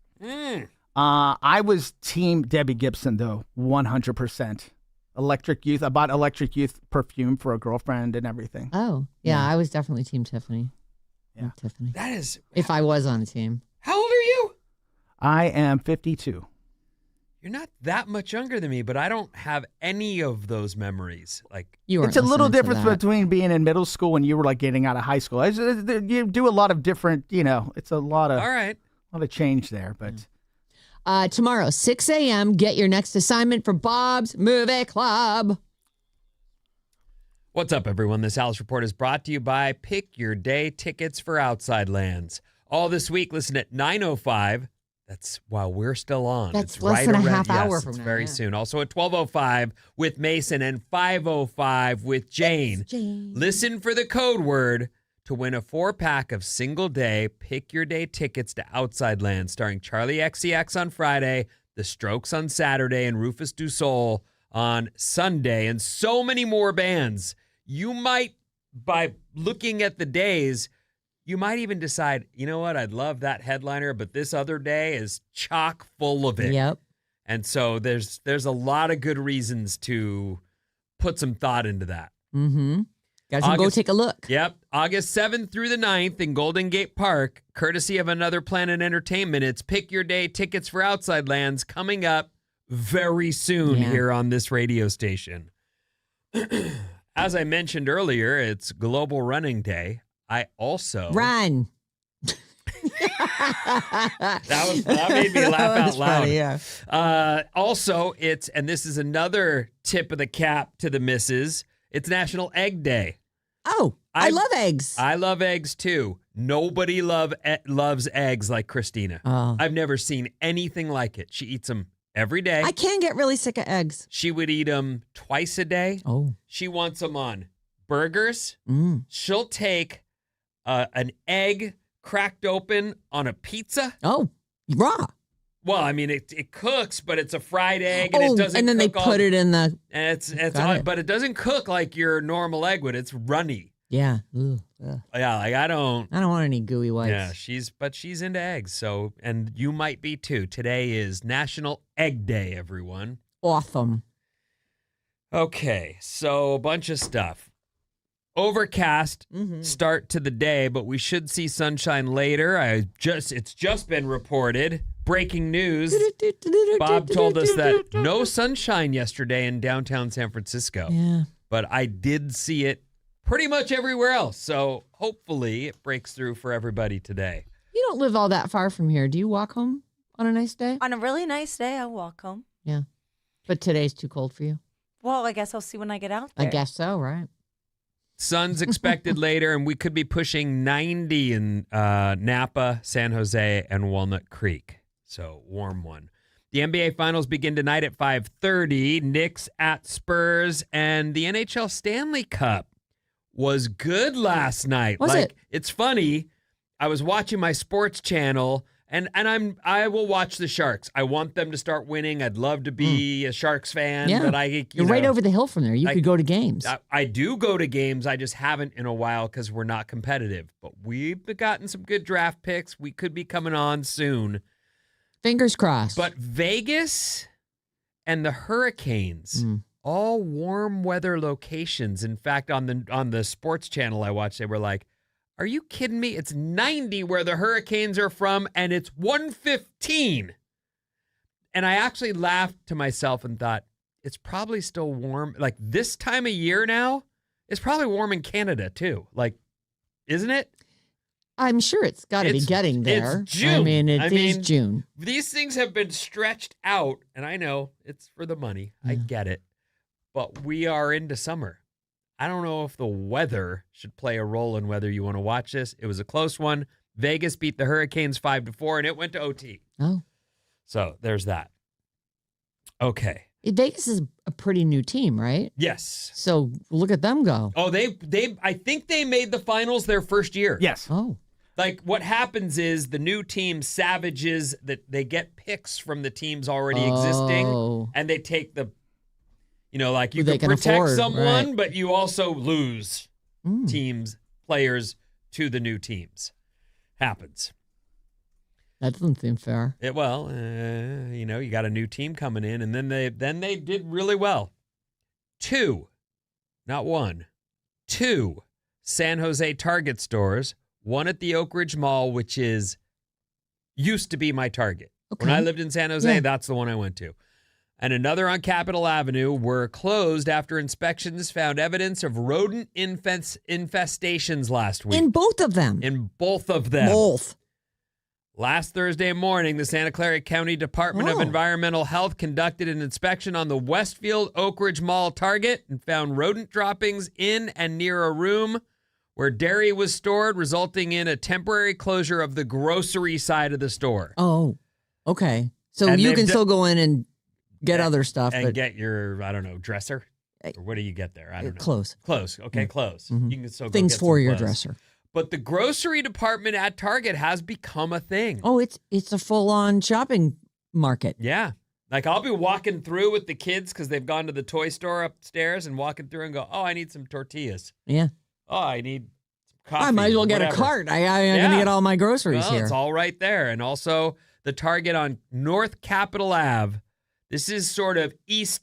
I was team Debbie Gibson, though, 100%. Electric Youth. I bought Electric Youth perfume for a girlfriend and everything. Oh, yeah, I was definitely team Tiffany. Yeah. Tiffany. that is. If I was on a team. How old are you? I am 52. You're not that much younger than me, but I don't have any of those memories. Like You weren't It's a little listening to difference that. between being in middle school and you were like getting out of high school. You do a lot of different, it's a lot all right. of change there. But Tomorrow, 6 a.m., get your next assignment for Bob's Movie Club. What's up, everyone? This Alice Report is brought to you by Pick Your Day Tickets for Outside Lands. All this week, listen at 9:05. That's while we're still on. That's it's less right than a around, half hour yes, from it's now, very yeah. soon. Also at 12:05 with Mason and 5:05 with Jane. Listen for the code word to win a 4-pack of single-day Pick Your Day tickets to Outside Lands, starring Charlie XCX on Friday, The Strokes on Saturday, and Rufus Du Sol on Sunday, and so many more bands. You might, by looking at the days, you might even decide, you know what, I'd love that headliner, but this other day is chock full of it. Yep. And so there's a lot of good reasons to put some thought into that. Mm-hmm. Guys, go August- take a look. Yep. August 7th through the 9th in Golden Gate Park, courtesy of Another Planet Entertainment. It's Pick Your Day tickets for Outside Lands coming up very soon here on this radio station. As I mentioned earlier, it's Global Running Day. I also Run. that made me laugh out loud. Funny, yeah. Also, and this is another tip of the cap to the missus. It's National Egg Day. Oh, I love eggs. I love eggs too. Nobody loves eggs like Christina. Oh. I've never seen anything like it. She eats them every day. I can get really sick of eggs. She would eat them twice a day. Oh. She wants them on burgers. Mm. She'll take an egg cracked open on a pizza. Oh, raw. Well, I mean, it cooks, but it's a fried egg, and it doesn't. And then they cook put it in the. And Got it. but it doesn't cook like your normal egg would. It's runny. Yeah. Ugh, ugh. Yeah, like I don't want any gooey whites. Yeah, she's into eggs. So, and you might be too. Today is National Egg Day, everyone. Awesome. Okay, so a bunch of stuff. Overcast start to the day, but we should see sunshine later. It's just been reported. Breaking news. Bob told us that no sunshine yesterday in downtown San Francisco. Yeah. But I did see it pretty much everywhere else. So hopefully it breaks through for everybody today. You don't live all that far from here. Do you walk home on a nice day? On a really nice day, I'll walk home. Yeah. But today's too cold for you. Well, I guess I'll see when I get out there. I guess so, right? Sun's expected later, and we could be pushing 90 in Napa, San Jose, and Walnut Creek. So warm one. The NBA Finals begin tonight at 5:30. Knicks at Spurs, and the NHL Stanley Cup was good last night. Was it? It's funny. I was watching my sports channel, and I will watch the Sharks. I want them to start winning. I'd love to be a Sharks fan, Yeah. but You're right over the hill from there. You could go to games. I do go to games. I just haven't in a while because we're not competitive. But we've gotten some good draft picks. We could be coming on soon. Fingers crossed. But Vegas and the Hurricanes, all warm weather locations. In fact, on the sports channel I watched, they were like, "Are you kidding me? It's 90 where the Hurricanes are from, and it's 115." And I actually laughed to myself and thought, it's probably still warm. Like this time of year now, it's probably warm in Canada too. Like, isn't it? I'm sure it's got to be getting there. It's June. I mean, it is June. These things have been stretched out, and I know it's for the money. I get it. But we are into summer. I don't know if the weather should play a role in whether you want to watch this. It was a close one. Vegas beat the Hurricanes 5-4, and it went to OT. Oh. So there's that. Okay. Vegas is a pretty new team, right? Yes. So look at them go. Oh, I think they made the finals their first year. Yes. Oh. Like what happens is the new team savages that they get picks from the teams already existing, and they take the, like you can protect someone, right. but you also lose players to the new teams. Happens. That doesn't seem fair. You got a new team coming in, and then they did really well. 2, not 1, 2 San Jose Target stores. One at the Oak Ridge Mall, which used to be my Target. Okay. When I lived in San Jose, that's the one I went to. And another on Capitol Avenue were closed after inspections found evidence of rodent infestations last week. In both of them. In both of them. Both. Last Thursday morning, the Santa Clara County Department of Environmental Health conducted an inspection on the Westfield Oak Ridge Mall Target and found rodent droppings in and near a room where dairy was stored, resulting in a temporary closure of the grocery side of the store. Oh, okay. So And you they've can still go in and get other stuff. And but get your, dresser? Or what do you get there? I don't know. Clothes. Clothes. Okay, clothes. Mm-hmm. You can still go Things get for some your clothes. dresser. But the grocery department at Target has become a thing. Oh, it's a full-on shopping market. Yeah. Like I'll be walking through with the kids because they've gone to the toy store upstairs and walking through and go, oh, I need some tortillas. Yeah. Oh, I need some coffee. I might as well get a cart. I'm going to get all my groceries here. It's all right there. And also the Target on North Capitol Ave. This is sort of East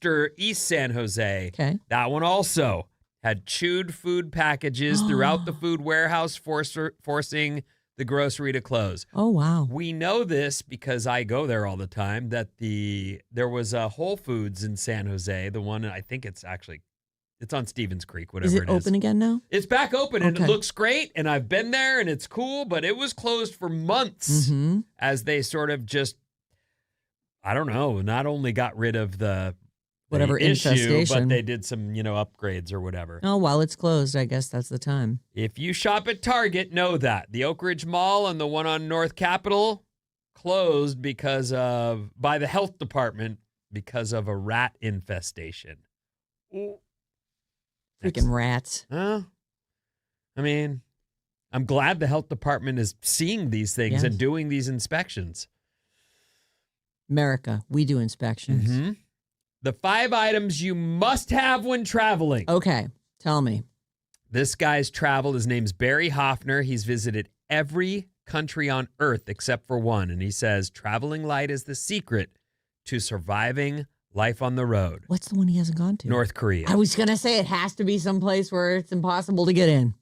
San Jose. Okay. That one also had chewed food packages throughout the food warehouse, forcing the grocery to close. Oh, wow. We know this because I go there all the time, that there was a Whole Foods in San Jose, the one, I think it's on Stevens Creek, whatever Is it it is. open again now? It's back open, and it Okay. looks great, and I've been there, and it's cool, but it was closed for months as they sort of just, I don't know, not only got rid of the Whatever issue, infestation. but they did some, upgrades or whatever. Oh, while it's closed, I guess that's the time. If you shop at Target, know that. The Oak Ridge Mall and the one on North Capitol closed by the health department because of a rat infestation. Ooh. Freaking rats. I mean, I'm glad the health department is seeing these things Yes. and doing these inspections. America, we do inspections. Mm-hmm. The 5 items you must have when traveling. Okay, tell me. This guy's traveled. His name's Barry Hoffner. He's visited every country on earth except for one. And he says traveling light is the secret to surviving life on the road. What's the one he hasn't gone to? North Korea. I was going to say it has to be someplace where it's impossible to get in.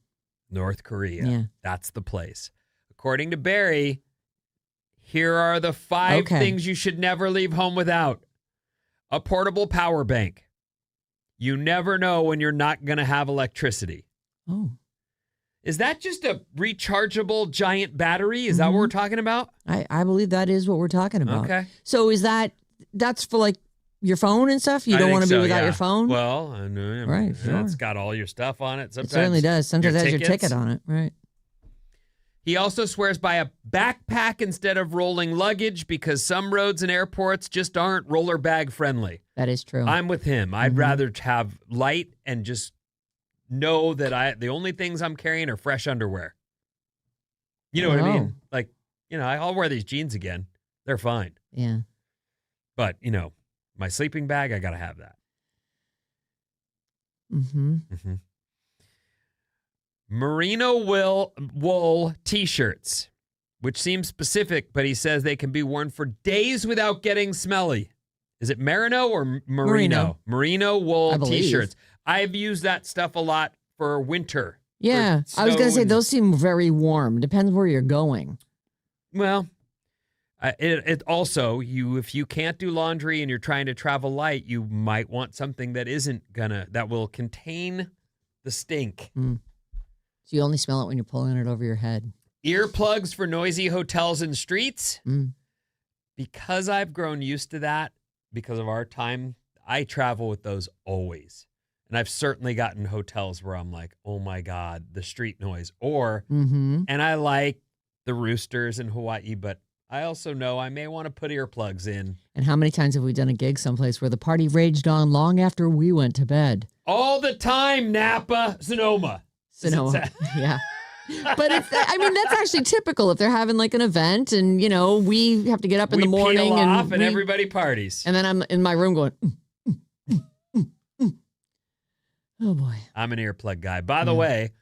North Korea. Yeah. That's the place. According to Barry, here are the 5 things you should never leave home without. A portable power bank. You never know when you're not going to have electricity. Oh. Is that just a rechargeable giant battery? Is that what we're talking about? I believe that is what we're talking about. Okay. So that's for like your phone and stuff? You I don't think want to be so, without yeah. your phone? Well, I know. Right, sure. It's got all your stuff on it. Sometimes it certainly does. Sometimes it has your tickets. ticket on it. Right. He also swears by a backpack instead of rolling luggage because some roads and airports just aren't roller bag friendly. That is true. I'm with him. I'd rather have light and just know that the only things I'm carrying are fresh underwear. You know what I mean? Like, I'll wear these jeans again. They're fine. Yeah. But, my sleeping bag, I got to have that. Mm-hmm. Mm-hmm. Merino wool T-shirts, which seems specific, but he says they can be worn for days without getting smelly. Is it merino or merino? Merino wool T-shirts. I've used that stuff a lot for winter. Yeah, I was going to say those seem very warm. Depends where you're going. Well, it also, if you can't do laundry and you're trying to travel light, you might want something that will contain the stink. So you only smell it when you're pulling it over your head. Earplugs for noisy hotels and streets. Because I've grown used to that, because of our time, I travel with those always. And I've certainly gotten hotels where I'm like, oh my God, the street noise. And I like the roosters in Hawaii, but I also know I may want to put earplugs in. And how many times have we done a gig someplace where the party raged on long after we went to bed? All the time, Napa, Sonoma. Yeah. But that's actually typical if they're having like an event and, we have to get up in the morning peel off and everybody parties. And then I'm in my room going, oh boy. I'm an earplug guy. By the way,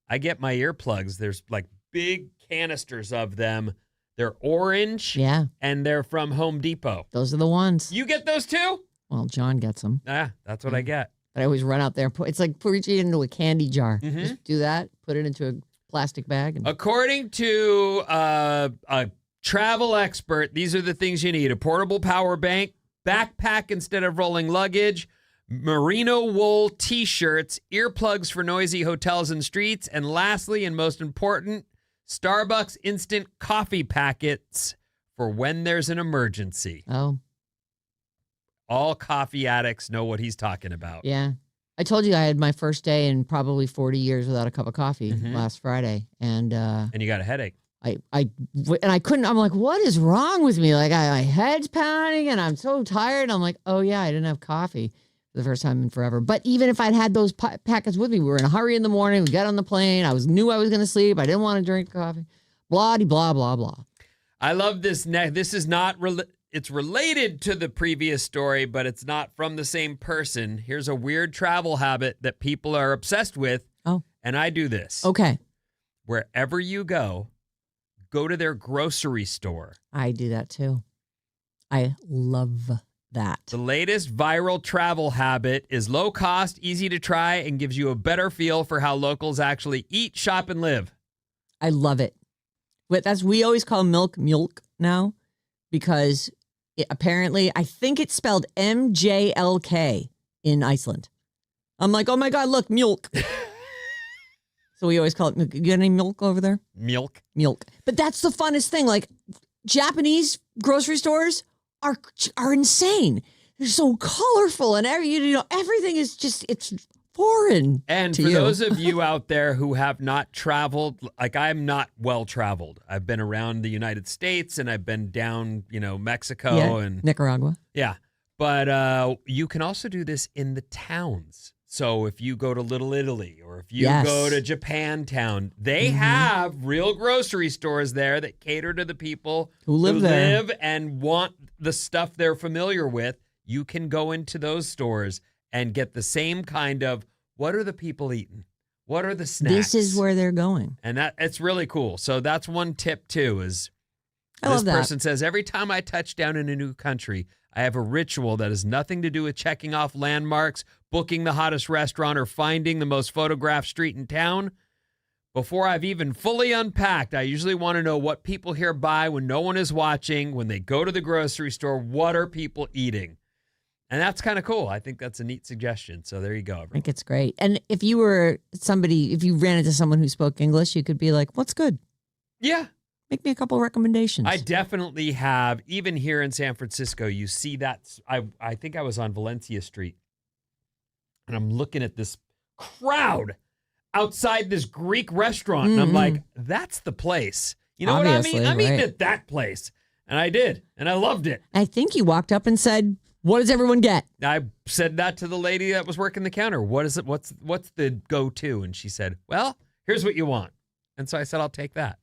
I get my earplugs. There's like big canisters of them. They're orange. Yeah. And they're from Home Depot. Those are the ones. You get those too? Well, John gets them. Yeah, that's what I get. But I always run out there. It's like reaching into a candy jar. Just do that, put it into a plastic bag. According to a travel expert, these are the things you need. A portable power bank, backpack instead of rolling luggage, merino wool T-shirts, earplugs for noisy hotels and streets, and lastly, and most important, Starbucks instant coffee packets for when there's an emergency. Oh. All coffee addicts know what he's talking about. Yeah. I told you I had my first day in probably 40 years without a cup of coffee last Friday. And you got a headache. I couldn't, I'm like, what is wrong with me? Like my head's pounding and I'm so tired. I'm like, oh yeah, I didn't have coffee for the first time in forever. But even if I'd had those packets with me, we were in a hurry in the morning. We got on the plane. Knew I was going to sleep. I didn't want to drink coffee. Blah, blah, blah, blah. I love this. This is not it's related to the previous story, but it's not from the same person. Here's a weird travel habit that people are obsessed with. Oh. And I do this. Okay. Wherever you go to their grocery store. I do that too. I love that. The latest viral travel habit is low cost, easy to try, and gives you a better feel for how locals actually eat, shop, and live. I love it. But we always call milk now because apparently, I think it's spelled MJLK in Iceland. I'm like, oh my God, look, milk. So we always call it milk. You got any milk over there? Milk. But that's the funnest thing. Like Japanese grocery stores are insane. They're so colorful and everything is just, it's foreign. And to for you. those of you out there who have not traveled, like I'm not well traveled. I've been around the United States and I've been down, Mexico and Nicaragua. Yeah. But you can also do this in the towns. So if you go to Little Italy or if you go to Japantown, they have real grocery stores there that cater to the people who live and want the stuff they're familiar with. You can go into those stores and get the same kind of, what are the people eating? What are the snacks? This is where they're going. And it's really cool. So that's one tip too, is I this love that. person says, every time I touch down in a new country, I have a ritual that has nothing to do with checking off landmarks, booking the hottest restaurant, or finding the most photographed street in town. Before I've even fully unpacked, I usually want to know what people here buy when no one is watching. When they go to the grocery store, what are people eating? And that's kind of cool. I think that's a neat suggestion. So there you go, everyone. I think it's great. And if you ran into someone who spoke English, you could be like, what's good? Yeah. make me a couple recommendations. I definitely have. Even here in San Francisco, you see that. I think I was on Valencia Street, and I'm looking at this crowd outside this Greek restaurant, and I'm like, that's the place. You know Obviously, what I mean? I'm eating right. at that place. And I did, and I loved it. I think you walked up and said, what does everyone get? I said that to the lady that was working the counter. What is it? What's the go-to? And she said, well, here's what you want. And so I said, I'll take that.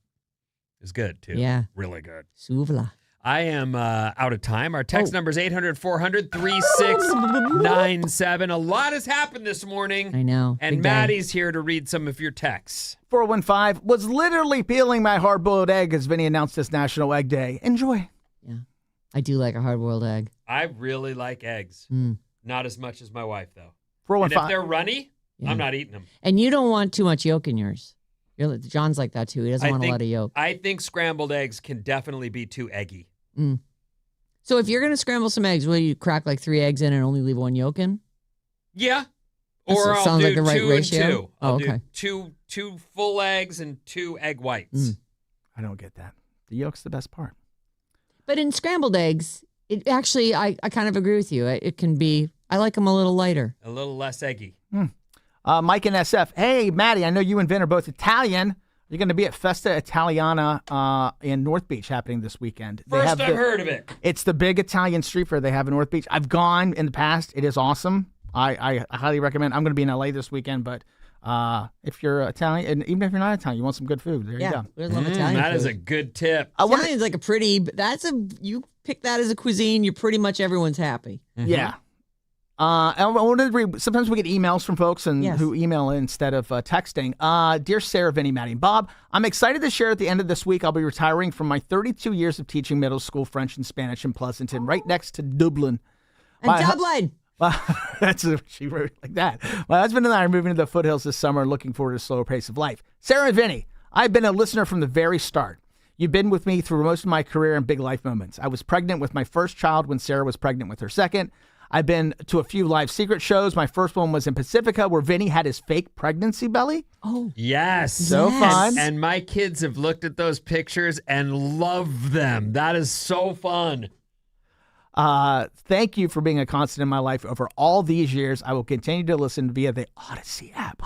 It was good, too. Yeah. Really good. Souvla. I am out of time. Our text number is 800-400-3697. A lot has happened this morning. I know. And Big day. Maddie's here to read some of your texts. 415 was literally peeling my hard-boiled egg as Vinny announced this National Egg Day. Enjoy. Yeah. I do like a hard-boiled egg. I really like eggs. Not as much as my wife, though. 415. And if they're runny, I'm not eating them. And you don't want too much yolk in yours. John's like that, too. He doesn't want a lot of yolk. I think scrambled eggs can definitely be too eggy. So if you're going to scramble some eggs, will you crack like 3 eggs in and only leave 1 yolk in? Yeah. Or I'll sounds do like the right 2 ratio. and 2. I'll okay. do two full eggs and 2 egg whites. I don't get that. The yolk's the best part. But in scrambled eggs, it actually, I kind of agree with you. It can be, I like them a little lighter. A little less eggy. Mike and SF. Hey, Maddie, I know you and Vin are both Italian. You're going to be at Festa Italiana in North Beach happening this weekend. First I've heard of it. It's the big Italian street fair they have in North Beach. I've gone in the past. It is awesome. I highly recommend. I'm going to be in LA this weekend, but if you're Italian, and even if you're not Italian, you want some good food, there you go. We love Italian That food. is a good tip. Italian's like a pretty, you pick that as a cuisine, you're pretty much everyone's happy. Yeah. I wanted to read, sometimes we get emails from folks and who email instead of texting. Dear Sarah, Vinnie, Maddie, and Bob, I'm excited to share at the end of this week I'll be retiring from my 32 years of teaching middle school French and Spanish in Pleasanton, right next to Dublin. Dublin! She wrote it like that. My husband and I are moving to the foothills this summer and looking forward to a slower pace of life. Sarah and Vinnie, I've been a listener from the very start. You've been with me through most of my career and big life moments. I was pregnant with my first child when Sarah was pregnant with her second. I've been to a few live secret shows. My first one was in Pacifica where Vinny had his fake pregnancy belly. Oh. Yes. So fun. And my kids have looked at those pictures and love them. That is so fun. Thank you for being a constant in my life over all these years. I will continue to listen via the Odyssey app.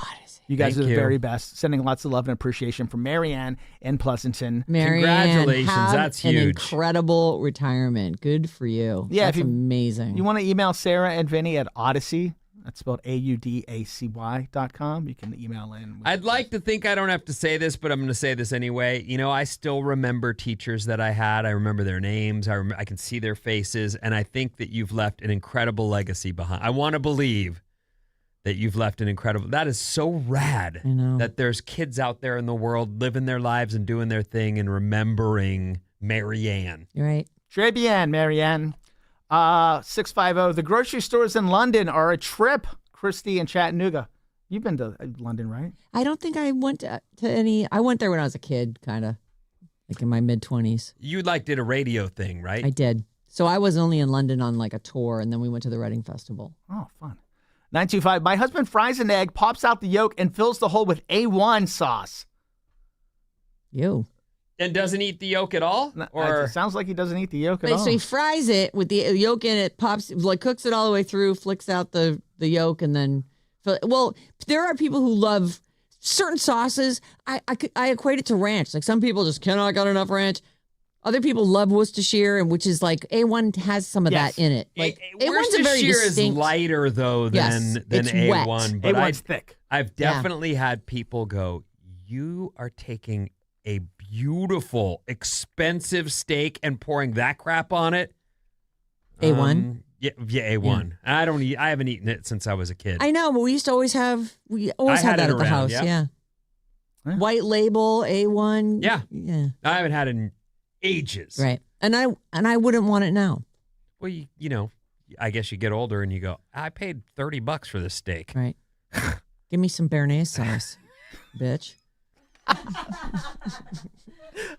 You guys are the very best. Sending lots of love and appreciation from Marianne in Pleasanton. Marianne, congratulations. have That's an huge. incredible retirement. Good for you. Yeah, That's amazing. You want to email Sarah and Vinny at Odyssey? That's spelled AUDACY.com. You can email in. I'd like to think I don't have to say this, but I'm going to say this anyway. You know, I still remember teachers that I had. I remember their names. I can see their faces. And I think that you've left an incredible legacy behind. I want to believe that you've left an incredible. That is so rad. I know. That there's kids out there in the world living their lives and doing their thing and remembering Marianne. You're right. Très bien, Marianne. 650. The grocery stores in London are a trip. Christy in Chattanooga. You've been to London, right? I don't think I went to any. I went there when I was a kid, kind of, like in my mid-20s. You did a radio thing, right? I did. So I was only in London on like a tour, and then we went to the Reading Festival. Oh, fun. 925. My husband fries an egg, pops out the yolk, and fills the hole with A1 sauce. You. And doesn't eat the yolk at all? Or it sounds like he doesn't eat the yolk at all. So he fries it with the yolk in it, pops, like cooks it all the way through, flicks out the yolk, and then. Well, there are people who love certain sauces. I equate it to ranch. Like some people just cannot get enough ranch. Other people love Worcestershire, and which is like A1 has some of that in it. Like A1's a very distinct. Is lighter though than it's A1, wet. but A1's thick. I've definitely had people go, "You are taking a beautiful, expensive steak and pouring that crap on it." A1. Yeah, A1. Yeah. I haven't eaten it since I was a kid. I know, but we used to always have. We always had that at the house. Yeah. White label A1. Yeah. Yeah. I haven't had it in ages. Right. And I wouldn't want it now. Well, you know, I guess you get older and you go, I paid $30 for this steak. Right. Give me some béarnaise sauce, bitch.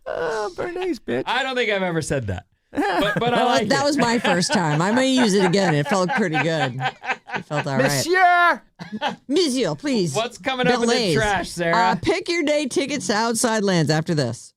Béarnaise, bitch. I don't think I've ever said that. But I like that it. was my first time. I may use it again. It felt pretty good. It felt all right. Monsieur, please. What's coming up in the trash, Sarah? Pick your day tickets to Outside Lands after this.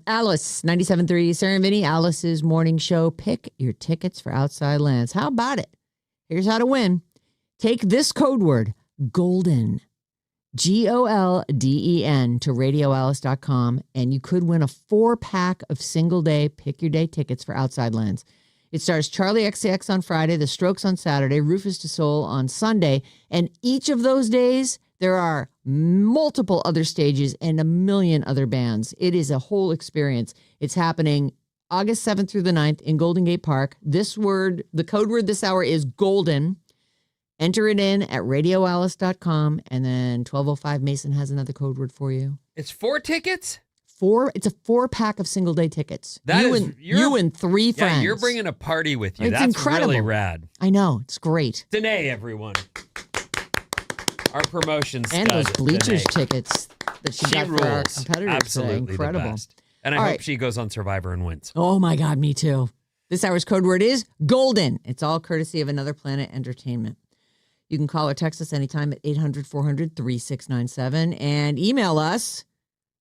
Alice, 97.3, Sarah Vinnie, Alice's morning show. Pick your tickets for Outside Lands. How about it? Here's how to win. Take this code word, GOLDEN, GOLDEN, to radioalice.com, and you could win a 4-pack of single-day Pick Your Day tickets for Outside Lands. It stars Charlie XCX on Friday, The Strokes on Saturday, Rufus Du Sol on Sunday, and each of those days, there are multiple other stages and a million other bands. It is a whole experience. It's happening August 7th through the 9th in Golden Gate Park. The code word this hour is GOLDEN. Enter it in at radioalice.com, and then 1205 Mason has another code word for you. It's 4 tickets? It's a 4-pack of single-day tickets. You and 3 friends. Yeah, you're bringing a party with you. It's That's incredible. really rad. I know. It's great. Danae, everyone. Our promotion And those stud, bleachers Danae. tickets that she got rules. for our competitors Absolutely today. Incredible. the best. And I All hope right. she goes on Survivor and wins. Oh, my God, me too. This hour's code word is GOLDEN. It's all courtesy of Another Planet Entertainment. You can call or text us anytime at 800-400-3697 and email us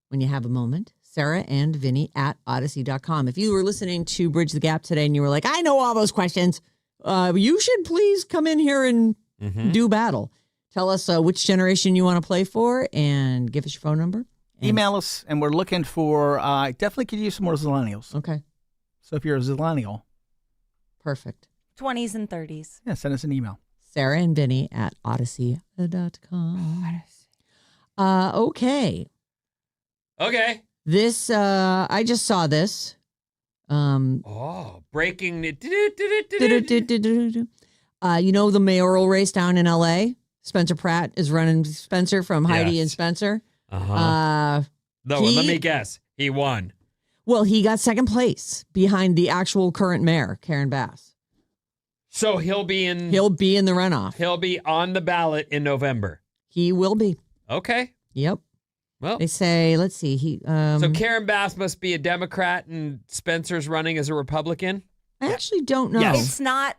when you have a moment, Sarah and Vinnie at Odyssey.com. If you were listening to Bridge the Gap today and you were like, I know all those questions, you should please come in here and do battle. Tell us which generation you want to play for and give us your phone number. Email us, and we're looking for, definitely could use some more Zillennials. Okay. So if you're a Zillennial. Perfect. 20s and 30s. Yeah, send us an email. Sarah and Vinnie at Odyssey.com. Okay. Okay. This, I just saw this. Breaking. You know the mayoral race down in L.A.? Spencer Pratt is running Spencer from Heidi and Spencer. Let me guess. He won. Well, he got second place behind the actual current mayor, Karen Bass. So he'll be in the runoff. He'll be on the ballot in November. He will be. Okay. Yep. Well, they say, let's see. So Karen Bass must be a Democrat and Spencer's running as a Republican? I actually don't know. Yes. It's not.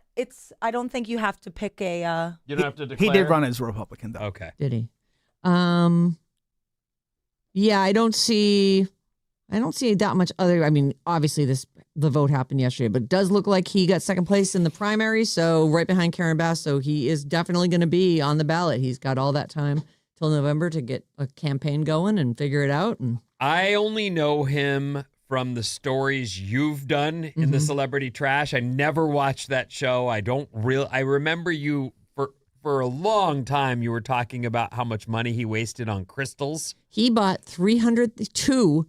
I don't think you have to pick a. You don't have to declare. He did run as a Republican, though. Okay. Did he? Yeah, I don't see that much other. I mean, obviously the vote happened yesterday, but it does look like he got second place in the primary, so right behind Karen Bass. So he is definitely going to be on the ballot. He's got all that time till November to get a campaign going and figure it out. And I only know him from the stories you've done in the Celebrity Trash. I never watched that show. I remember you for a long time you were talking about how much money he wasted on crystals. He bought 302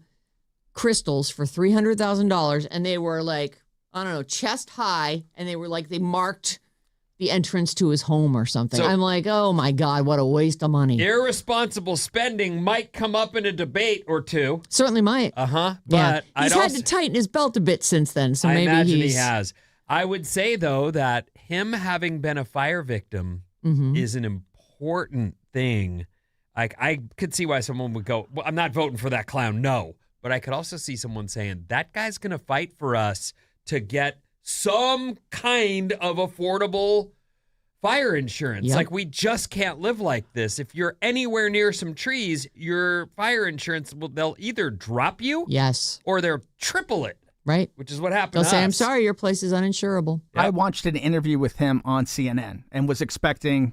crystals for $300,000, and they were like, I don't know, chest high, and they were like, they marked the entrance to his home or something. I'm like, oh my God, what a waste of money. Irresponsible spending might come up in a debate or two. Certainly might. But yeah. He's had to tighten his belt a bit since then, so maybe I imagine he has. I would say, though, that him having been a fire victim is an important thing. Like, I could see why someone would go, well, I'm not voting for that clown, no. But I could also see someone saying, that guy's going to fight for us to get some kind of affordable fire insurance. Yep. Like, we just can't live like this. If you're anywhere near some trees, your fire insurance, they'll either drop you or they'll triple it. Right. Which is what happened They'll to say, us. I'm sorry, your place is uninsurable. Yep. I watched an interview with him on CNN and was expecting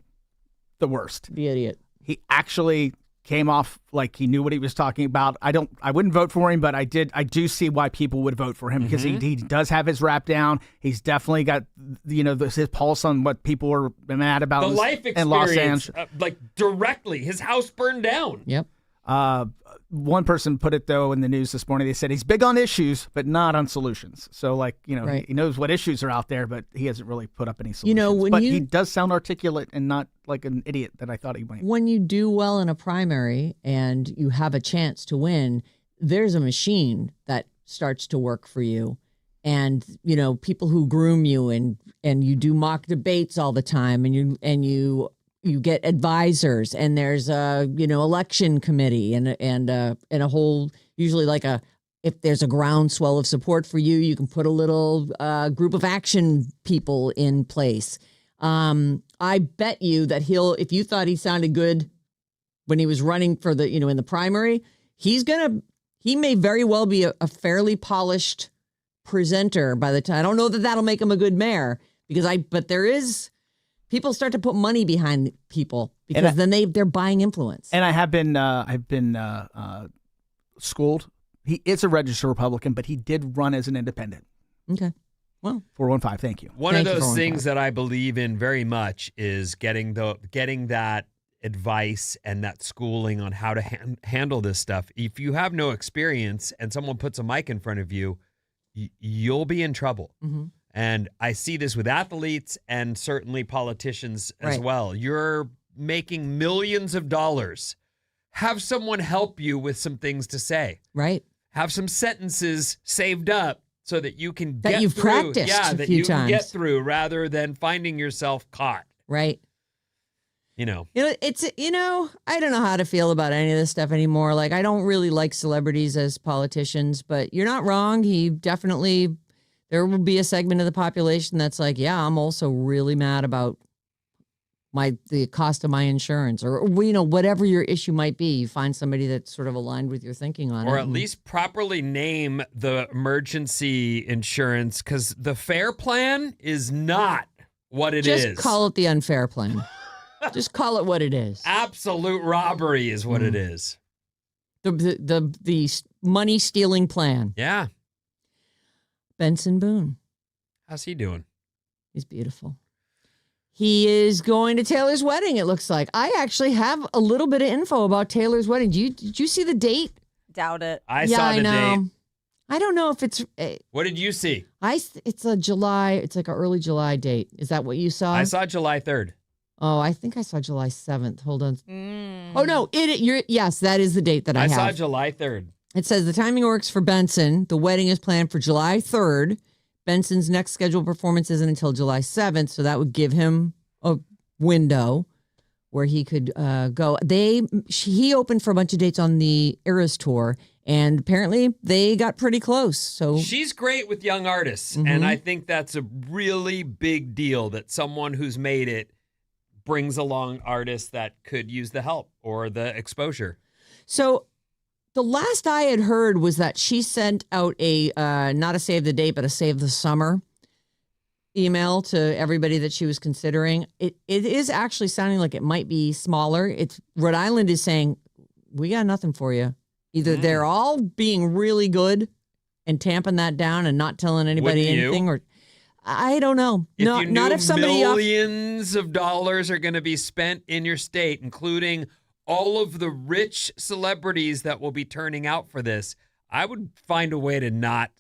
the worst. The idiot. He actually came off like he knew what he was talking about. I wouldn't vote for him, but I do see why people would vote for him because he does have his rap down. He's definitely got, his pulse on what people were mad about the life in Los experience, Angeles. like directly, his house burned down. Yep. One person put it, though, in the news this morning. They said he's big on issues, but not on solutions. So, Right. he knows what issues are out there, but he hasn't really put up any solutions. He does sound articulate and not like an idiot that I thought he might. When you do well in a primary and you have a chance to win, there's a machine that starts to work for you. And, people who groom you and you do mock debates all the time and you get advisors, and there's a election committee and a whole, usually if there's a groundswell of support for you, you can put a little group of action people in place. I bet you that if you thought he sounded good when he was running for the in the primary, he's gonna he may very well be a fairly polished presenter by the time. I don't know that that'll make him a good mayor but there is people start to put money behind people because then they're buying influence. And I've been schooled. He is a registered Republican, but he did run as an independent. Okay. Well, 415, thank you. One of those things that I believe in very much is getting that advice and that schooling on how to handle this stuff. If you have no experience and someone puts a mic in front of you, you'll be in trouble. Mm-hmm. And I see this with athletes and certainly politicians as well. You're making millions of dollars. Have someone help you with some things to say. Right. Have some sentences saved up so that you can get you've through. Practiced Yeah, a that few you can times. get through rather than finding yourself caught. Right. You know, it's I don't know how to feel about any of this stuff anymore. Like, I don't really like celebrities as politicians, but you're not wrong. There will be a segment of the population that's like, yeah, I'm also really mad about the cost of my insurance, or whatever your issue might be. You find somebody that's sort of aligned with your thinking on it, or at least properly name the emergency insurance, because the fair plan is not what it is. Just call it the unfair plan. Just call it what it is. Absolute robbery is what it is. The money stealing plan. Yeah. Benson Boone. How's he doing? He's beautiful. He is going to Taylor's wedding, it looks like. I actually have a little bit of info about Taylor's wedding. Did you see the date? Doubt it. I saw the date. I don't know if it's... What did you see? It's a July... It's like an early July date. Is that what you saw? I saw July 3rd. Oh, I think I saw July 7th. Hold on. Oh, no. Yes, that is the date that I have. I saw July 3rd. It says the timing works for Benson. The wedding is planned for July 3rd. Benson's next scheduled performance isn't until July 7th, so that would give him a window where he could go. He opened for a bunch of dates on the Eras tour, and apparently they got pretty close. So she's great with young artists, and I think that's a really big deal that someone who's made it brings along artists that could use the help or the exposure. So the last I had heard was that she sent out a not a save the date, but a save the summer email to everybody that she was considering. It is actually sounding like it might be smaller. Rhode Island is saying, we got nothing for you. Either they're all being really good and tamping that down and not telling anybody anything, or I don't know. Not if somebody millions of dollars are going to be spent in your state, including all of the rich celebrities that will be turning out for this. I would find a way to not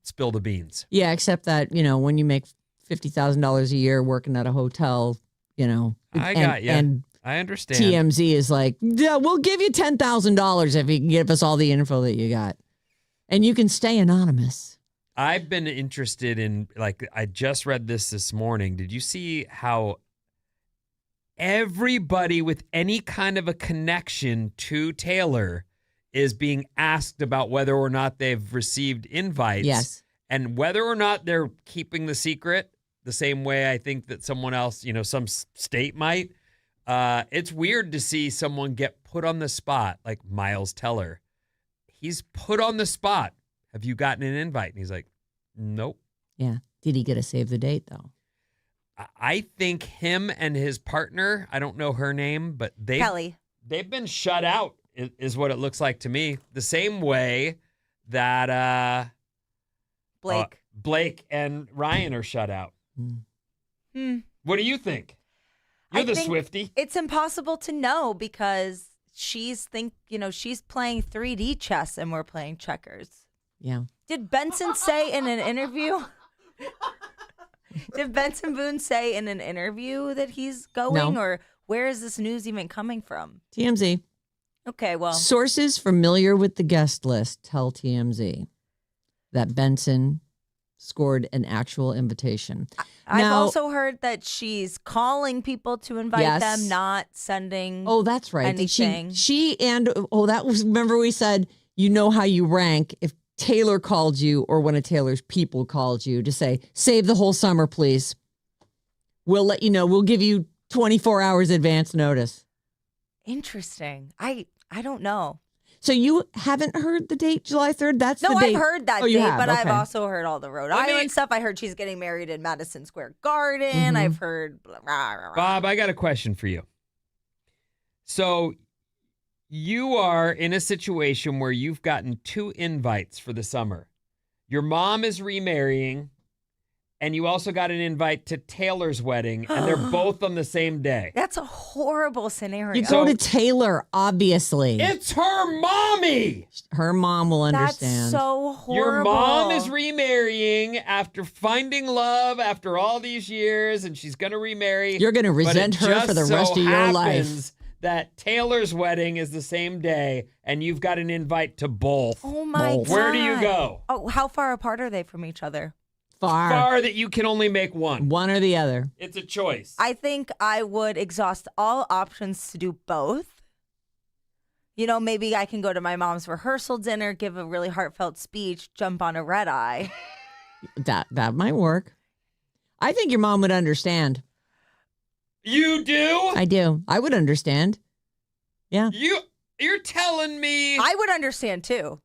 spill the beans. Yeah, except that, when you make $50,000 a year working at a hotel, I got you. And I understand. TMZ is like, yeah, we'll give you $10,000 if you can give us all the info that you got. And you can stay anonymous. I've been interested in, I just read this morning. Did you see how everybody with any kind of a connection to Taylor is being asked about whether or not they've received invites? Yes. And whether or not they're keeping the secret the same way I think that someone else, some state might. It's weird to see someone get put on the spot, like Miles Teller. He's put on the spot. Have you gotten an invite? And he's like, nope. Yeah. Did he get a save the date, though? I think him and his partner, I don't know her name, but Kelly. They've been shut out, is what it looks like to me. The same way that Blake and Ryan are shut out. What do you think? You're the Swiftie. It's impossible to know because she's playing 3D chess and we're playing checkers. Yeah. Did Benson say in an interview? Did Benson Boone say in an interview that he's going? No. Or where is this news even coming from? TMZ. Okay, well. Sources familiar with the guest list tell TMZ that Benson scored an actual invitation. I've also heard that she's calling people to invite them, not sending. Oh, that's right. Anything. Remember we said, how you rank if Taylor called you or one of Taylor's people called you to say, save the whole summer, please. We'll let you know. We'll give you 24 hours advance notice. Interesting. I don't know. So you haven't heard the date, July 3rd? That's No, the date. I've heard that Oh, you date, have? but I've Okay. also heard all the Rhode Island stuff. I heard she's getting married in Madison Square Garden. I've heard blah, rah, rah, rah. Bob, I got a question for you. So you are in a situation where you've gotten 2 invites for the summer. Your mom is remarrying, and you also got an invite to Taylor's wedding, and they're both on the same day. That's a horrible scenario. You go to Taylor, obviously. It's her mommy. Her mom will understand. That's so horrible. Your mom is remarrying after finding love after all these years, and she's going to remarry. You're going to But it resent her for the just rest so of your life. happens that Taylor's wedding is the same day, and you've got an invite to both. Oh my God. Where do you go? Oh, how far apart are they from each other? Far that you can only make one. One or the other. It's a choice. I think I would exhaust all options to do both. You know, maybe I can go to my mom's rehearsal dinner, give a really heartfelt speech, jump on a red eye. That might work. I think your mom would understand. You do? I do. I would understand. Yeah. You're telling me. I would understand too.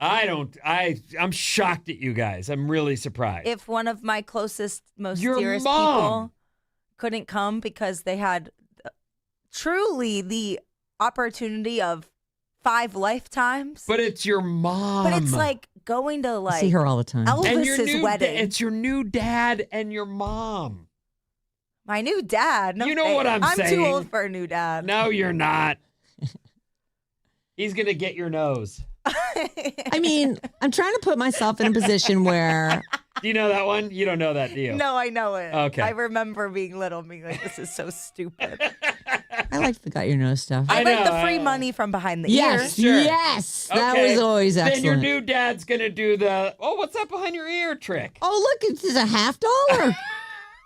I'm shocked at you guys. I'm really surprised. If one of my closest, most Your dearest mom. people couldn't come because they had truly the opportunity of 5 lifetimes. But it's your mom. But it's like going to I see her all the time. and your Elvis's new wedding. it's your new dad and your mom. My new dad. No, You know what I'm I'm too saying. old for a new dad. No, you're not. He's going to get your nose. I mean, I'm trying to put myself in a position where Do you know that one? You don't know that, do you? No, I know it. Okay. I remember being little and being like, this is so stupid. I like the got your nose stuff. I know, like the free money from behind the Yes, ear. Sure. yes, that Okay. was always Then excellent. your new dad's going to do the, what's that behind your ear trick? Oh, look, it's a $50.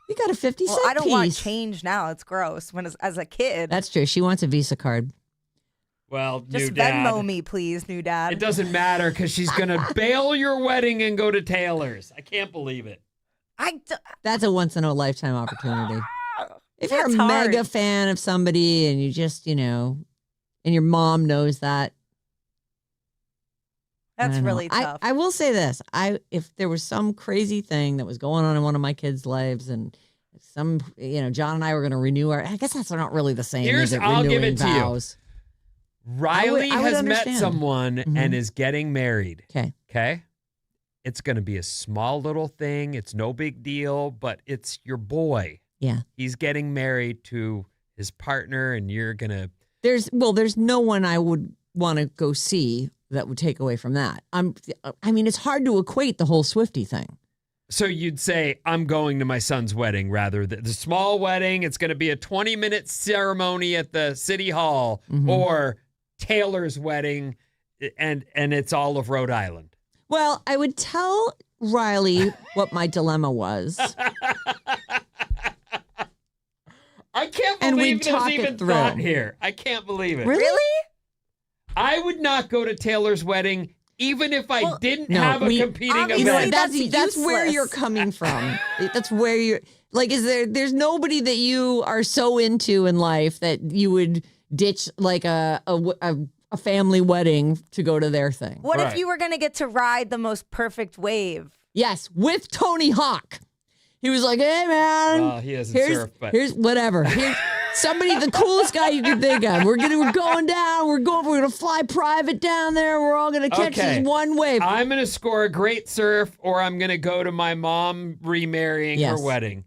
You got a 50 Well, cent I don't piece. want change now. It's gross. When as a kid, That's true. She wants a Visa card. Well, just new dad. Venmo me, please, new dad. It doesn't matter because she's going to bail your wedding and go to Taylor's. I can't believe it. That's a once in a lifetime opportunity. If you're a That's hard. mega fan of somebody and you just, and your mom knows that. I That's don't know. really tough. I will say this. If there was some crazy thing that was going on in one of my kids' lives and some, John and I were going to renew I guess that's not really the same. is it? I'll give Renewing it to vows. you. Riley I would has met understand. someone Mhm. and is getting married. Okay. Okay. It's going to be a small little thing. It's no big deal, but it's your boy. Yeah. He's getting married to his partner, and you're going to. There's no one I would want to go see that would take away from that. It's hard to equate the whole Swiftie thing. So you'd say, I'm going to my son's wedding rather than the small wedding. It's going to be a 20-minute ceremony at the city hall or Taylor's wedding, and it's all of Rhode Island. Well, I would tell Riley what my dilemma was. I can't And believe we'd there's talk even it through. thought here. I can't believe it. Really? I would not go to Taylor's wedding even if I didn't no, have a we- competing obviously event. That's where useless. you're coming from. That's where you're like, there's nobody that you are so into in life that you would ditch like a family wedding to go to their thing. What Right. if you were going to get to ride the most perfect wave? Yes, with Tony Hawk. He was like, hey, man. Well, he doesn't surf, but Here's whatever. Here's somebody, the coolest guy you could think of. We're going down. We're going to fly private down there. We're all going to catch Okay. this one wave. I'm going to score a great surf, or I'm going to go to my mom remarrying Yes. her wedding.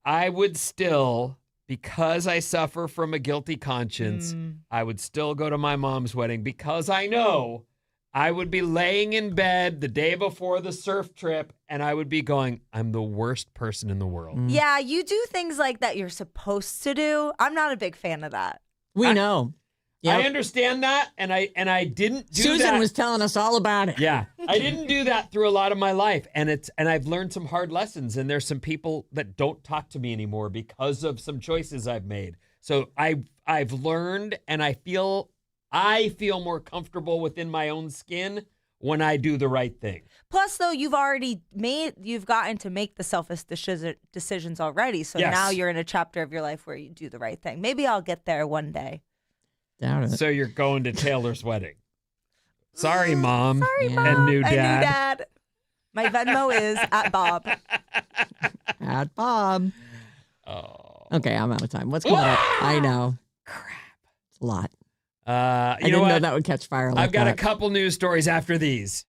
I would still, because I suffer from a guilty conscience, I would still go to my mom's wedding because I know I would be laying in bed the day before the surf trip and I would be going, I'm the worst person in the world. Yeah, you do things like that you're supposed to do. I'm not a big fan of that. We know. I Yep. understand that, and I didn't do Susan that. was telling us all about it. Yeah, I didn't do that through a lot of my life, and I've learned some hard lessons. And there's some people that don't talk to me anymore because of some choices I've made. So I've learned, and I feel more comfortable within my own skin when I do the right thing. Plus, though, you've gotten to make the selfish decisions already. So Yes. now you're in a chapter of your life where you do the right thing. Maybe I'll get there one day. Doubt it. So you're going to Taylor's wedding. Sorry, Mom. Sorry, Yeah. Mom. And new And dad. My Venmo is at Bob. At Bob. Oh. Okay, I'm out of time. What's coming up? I know. Crap. It's a lot. You I know didn't what? know that would catch fire like I've got that. a couple news stories after these.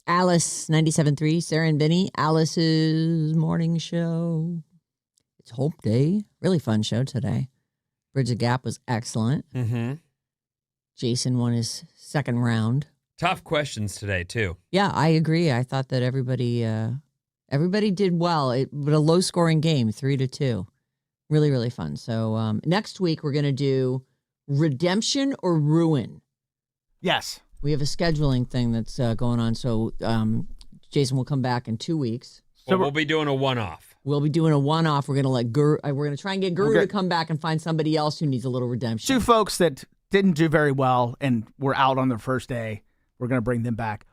Alice 97.3, Sarah and Vinnie, Alice's morning show. It's Hope Day. Really fun show today. Bridge the Gap was excellent. Mm-hmm. Jason won his second round. Tough questions today, too. Yeah, I agree. I thought that everybody did well. But a low-scoring game, 3-2. Really, really fun. So next week, we're going to do redemption or ruin. Yes. We have a scheduling thing that's going on. So Jason will come back in 2 weeks. So we'll be doing a one-off. We'll be doing a one-off. We're going to let Guru. We're going to try and get Guru to come back and find somebody else who needs a little redemption. 2 folks that didn't do very well and were out on their first day. We're going to bring them back.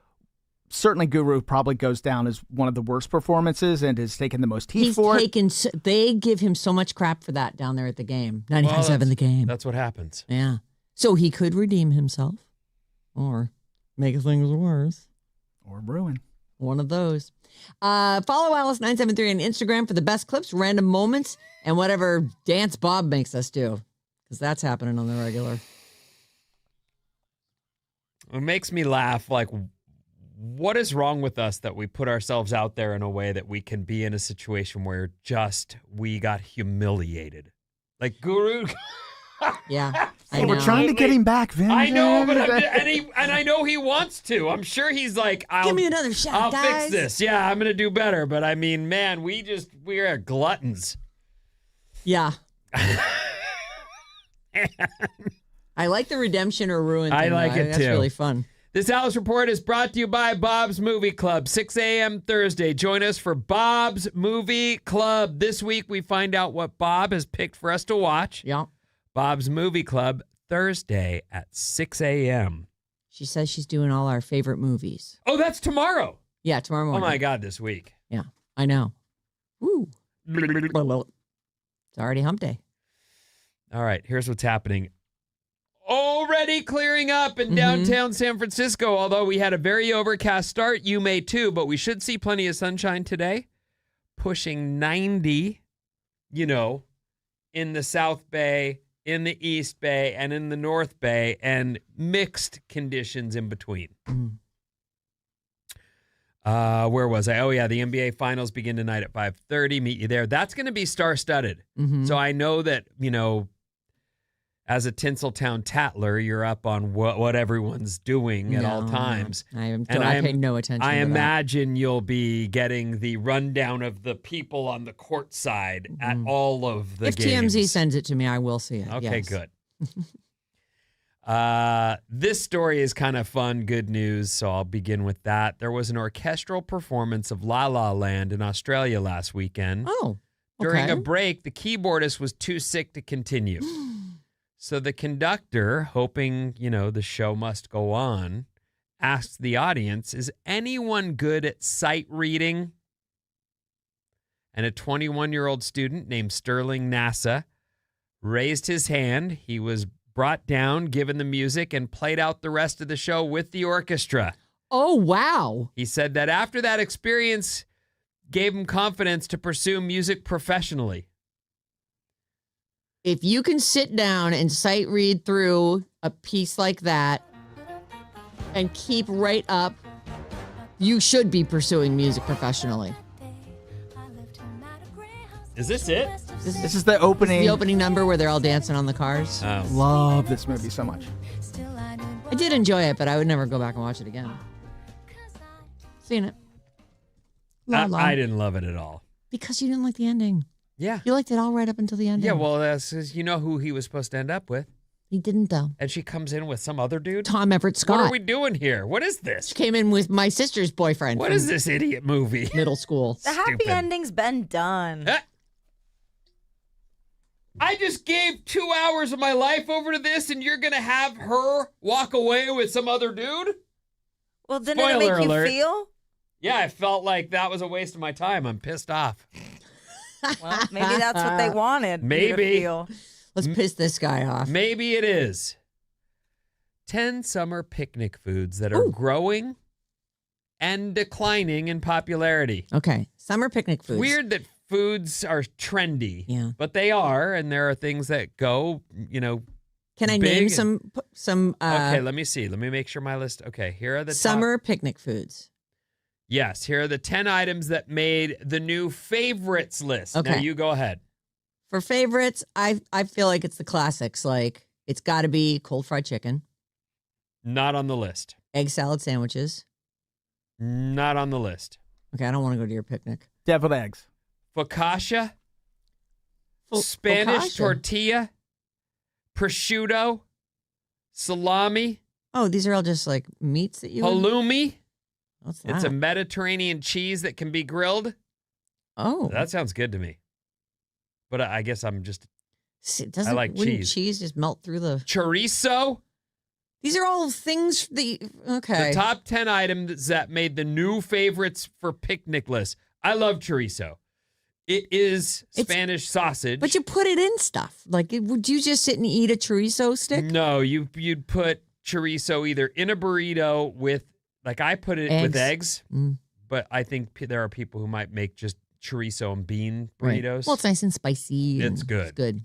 Certainly, Guru probably goes down as one of the worst performances and has taken the most heat for it. They give him so much crap for that down there at the game. 95-7 the game. That's what happens. Yeah. So he could redeem himself or make things worse. Or ruin. One of those. Follow Alice973 on Instagram for the best clips, random moments, and whatever dance Bob makes us do. Because that's happening on the regular. It makes me laugh. Like, what is wrong with us that we put ourselves out there in a way that we can be in a situation where we got humiliated? Like Guru. Yeah. Hey, we're trying to get him back, Vin. I know, but and I know he wants to. I'm sure he's like, give me another shot, guys. I'll fix this. Yeah, I'm gonna do better. But I mean, man, we're gluttons. Yeah. I like the redemption or ruin thing. I like it That's too. really fun. This Alice Report is brought to you by Bob's Movie Club, 6 a.m. Thursday. Join us for Bob's Movie Club. This week, we find out what Bob has picked for us to watch. Yeah. Bob's Movie Club, Thursday at 6 a.m. She says she's doing all our favorite movies. Oh, that's tomorrow. Yeah, tomorrow morning. Oh, my God, this week. Yeah, I know. Woo. It's already hump day. All right, here's what's happening. Already clearing up in downtown San Francisco, although we had a very overcast start. You may too, but we should see plenty of sunshine today. Pushing 90, in the South Bay, in the East Bay, and in the North Bay, and mixed conditions in between. Where was I? Oh, yeah, the NBA Finals begin tonight at 5:30. Meet you there. That's going to be star-studded. So I know that, as a Tinseltown tattler, you're up on what everyone's doing at all times. I pay no attention to that. I imagine you'll be getting the rundown of the people on the court side at all of the games. If TMZ sends it to me, I will see it. Okay, yes. good. This story is kind of fun, good news, so I'll begin with that. There was an orchestral performance of La La Land in Australia last weekend. Oh, okay. During a break, the keyboardist was too sick to continue. So the conductor, hoping, the show must go on, asked the audience, is anyone good at sight reading? And a 21-year-old student named Sterling Nasa raised his hand. He was brought down, given the music, and played out the rest of the show with the orchestra. Oh, wow. He said that after that experience gave him confidence to pursue music professionally. If you can sit down and sight read through a piece like that and keep right up, you should be pursuing music professionally. Is this it? This is the opening. The opening number where they're all dancing on the cars. Oh. Love this movie so much. I did enjoy it, but I would never go back and watch it again. Seen it. I didn't love it at all. Because you didn't like the ending. Yeah. You liked it all right up until the ending. Yeah, well, that's 'cause you know who he was supposed to end up with. He didn't, though. And she comes in with some other dude? Tom Everett Scott. What are we doing here? What is this? She came in with my sister's boyfriend. What is this idiot movie? Middle school. The happy ending's been done. I just gave 2 hours of my life over to this, and you're going to have her walk away with some other dude? Well, didn't it make you feel? Yeah, I felt like that was a waste of my time. I'm pissed off. Well, maybe that's what they wanted. Maybe. You to feel. Let's piss this guy off. Maybe it is. 10 summer picnic foods that are growing and declining in popularity. Okay. Summer picnic foods. Weird that foods are trendy. Yeah. But they are, and there are things that go, Can I name some okay, let me see. Let me make sure my list. Okay, here are the summer picnic foods. Yes, here are the 10 items that made the new favorites list. Okay. Now you go ahead. For favorites, I feel like it's the classics. Like, it's got to be cold fried chicken, Not on the list. egg salad sandwiches. Not on the list. Okay, I don't want to go to your picnic. Deviled eggs. Focaccia, Spanish Focaccia? tortilla, prosciutto, salami, Oh, these are all just like meats that you would... halloumi. What's that? It's a Mediterranean cheese that can be grilled. Oh. That sounds good to me. But I guess I'm just See, like wouldn't cheese. just melt through the... chorizo. These are all things okay. The top 10 items that made the new favorites for picnic list. I love chorizo. It is Spanish sausage. But you put it in stuff. Like, would you just sit and eat a chorizo stick? No, you'd put chorizo either in a burrito with, like I put it with eggs, but I think there are people who might make just chorizo and bean burritos. Right. Well, it's nice and spicy. It's and good. It's good.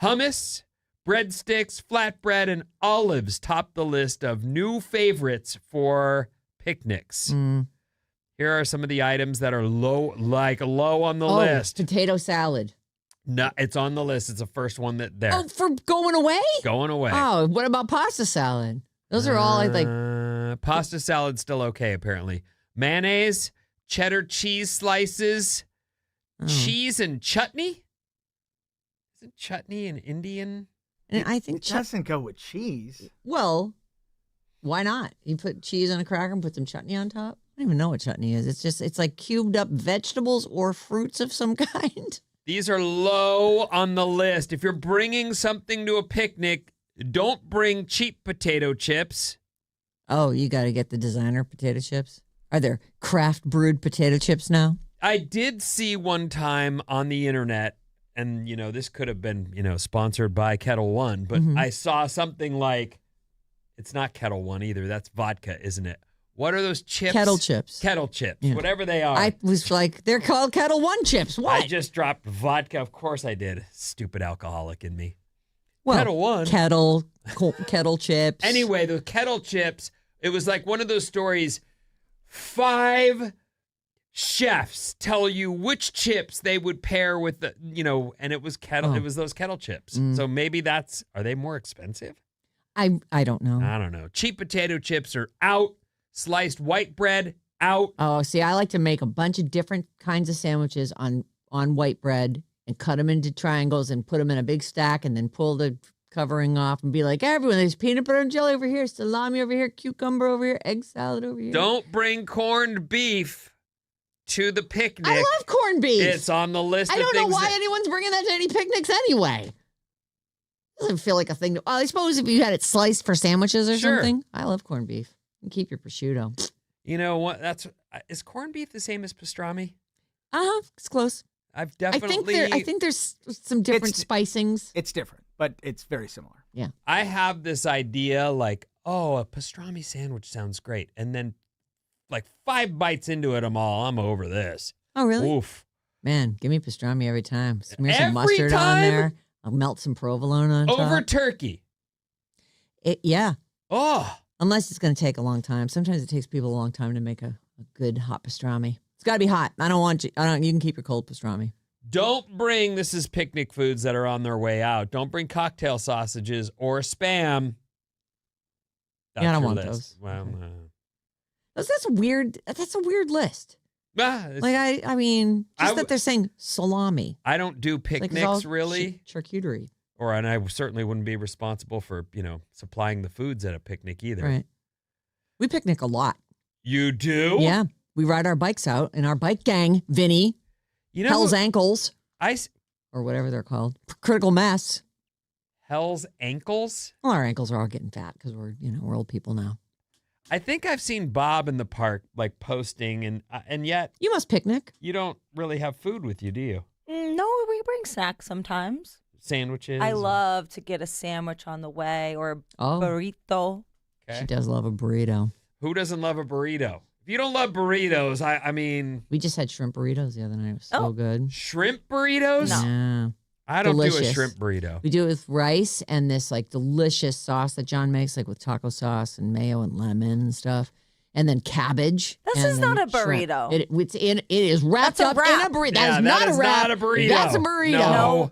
Hummus, breadsticks, flatbread, and olives top the list of new favorites for picnics. Here are some of the items that are low on the list. Potato salad. No, it's on the list. It's the first one there. Oh, for going away? Going away. Oh, what about pasta salad? Those are all like pasta salad's still okay, apparently. Mayonnaise, cheddar cheese slices, cheese and chutney. Isn't chutney an Indian? And I think it doesn't go with cheese. Well, why not? You put cheese on a cracker and put some chutney on top. I don't even know what chutney is. It's like cubed up vegetables or fruits of some kind. These are low on the list. If you're bringing something to a picnic, don't bring cheap potato chips. Oh, you got to get the designer potato chips. Are there craft brewed potato chips now? I did see one time on the internet, and, this could have been, sponsored by Kettle One, but I saw something like, it's not Kettle One either. That's vodka, isn't it? What are those chips? Kettle chips. Kettle chips, Yeah. whatever they are. I was like, they're called Kettle One chips. What? I just dropped vodka. Of course I did. Stupid alcoholic in me. Well, Kettle One. Kettle chips. Anyway, the kettle chips, it was like one of those stories. 5 chefs tell you which chips they would pair with the, and it was it was those kettle chips. So maybe are they more expensive? I don't know. I don't know. Cheap potato chips are out. Sliced white bread, out. Oh, see, I like to make a bunch of different kinds of sandwiches on white bread and cut them into triangles and put them in a big stack and then pull the covering off and be like, everyone, there's peanut butter and jelly over here, salami over here, cucumber over here, egg salad over here. Don't bring corned beef to the picnic. I love corned beef. It's on the list I of don't know things why anyone's bringing that to any picnics anyway. Doesn't feel like a thing. I suppose if you had it sliced for sandwiches or something. I love corned beef. And keep your prosciutto. You know what? Is corned beef the same as pastrami? It's close. I've definitely. I think there's some different spicings. It's different, but it's very similar. Yeah. I have this idea like, a pastrami sandwich sounds great, and then like 5 bites into it, I'm over this. Oh, really? Oof. Man, give me pastrami every time. Smear some Every mustard on time? there. I'll melt some provolone on top. Over turkey. Yeah. Oh. Unless it's going to take a long time. Sometimes it takes people a long time to make a good hot pastrami. It's got to be hot. You can keep your cold pastrami. Don't bring, this is picnic foods that are on their way out. Don't bring cocktail sausages or Spam. That's I don't your want list. those. Well, That's a weird list. it's- Like, I mean, just that they're saying salami. I don't do It's like it's picnics all really. Charcuterie. And I certainly wouldn't be responsible for, supplying the foods at a picnic either. Right. We picnic a lot. You do? Yeah. We ride our bikes out in our bike gang, Vinnie, Hell's Ankles, or whatever they're called. Critical Mass. Hell's Ankles? Well, our ankles are all getting fat because we're old people now. I think I've seen Bob in the park, like posting, and yet You must picnic. you don't really have food with you, do you? No, we bring snacks sometimes. Sandwiches? I love to get a sandwich on the way or a burrito. Okay. She does love a burrito. Who doesn't love a burrito? If you don't love burritos, I mean... We just had shrimp burritos the other night. It was so good. Shrimp burritos? No. Yeah. I don't do a Delicious. shrimp burrito. We do it with rice and this like delicious sauce that John makes, like with taco sauce and mayo and lemon and stuff. and then cabbage. This and is then not a shrimp. burrito. It is wrapped That's a up wrap. in a burrito. Yeah, That is not a wrap. not a burrito. That's a burrito. No.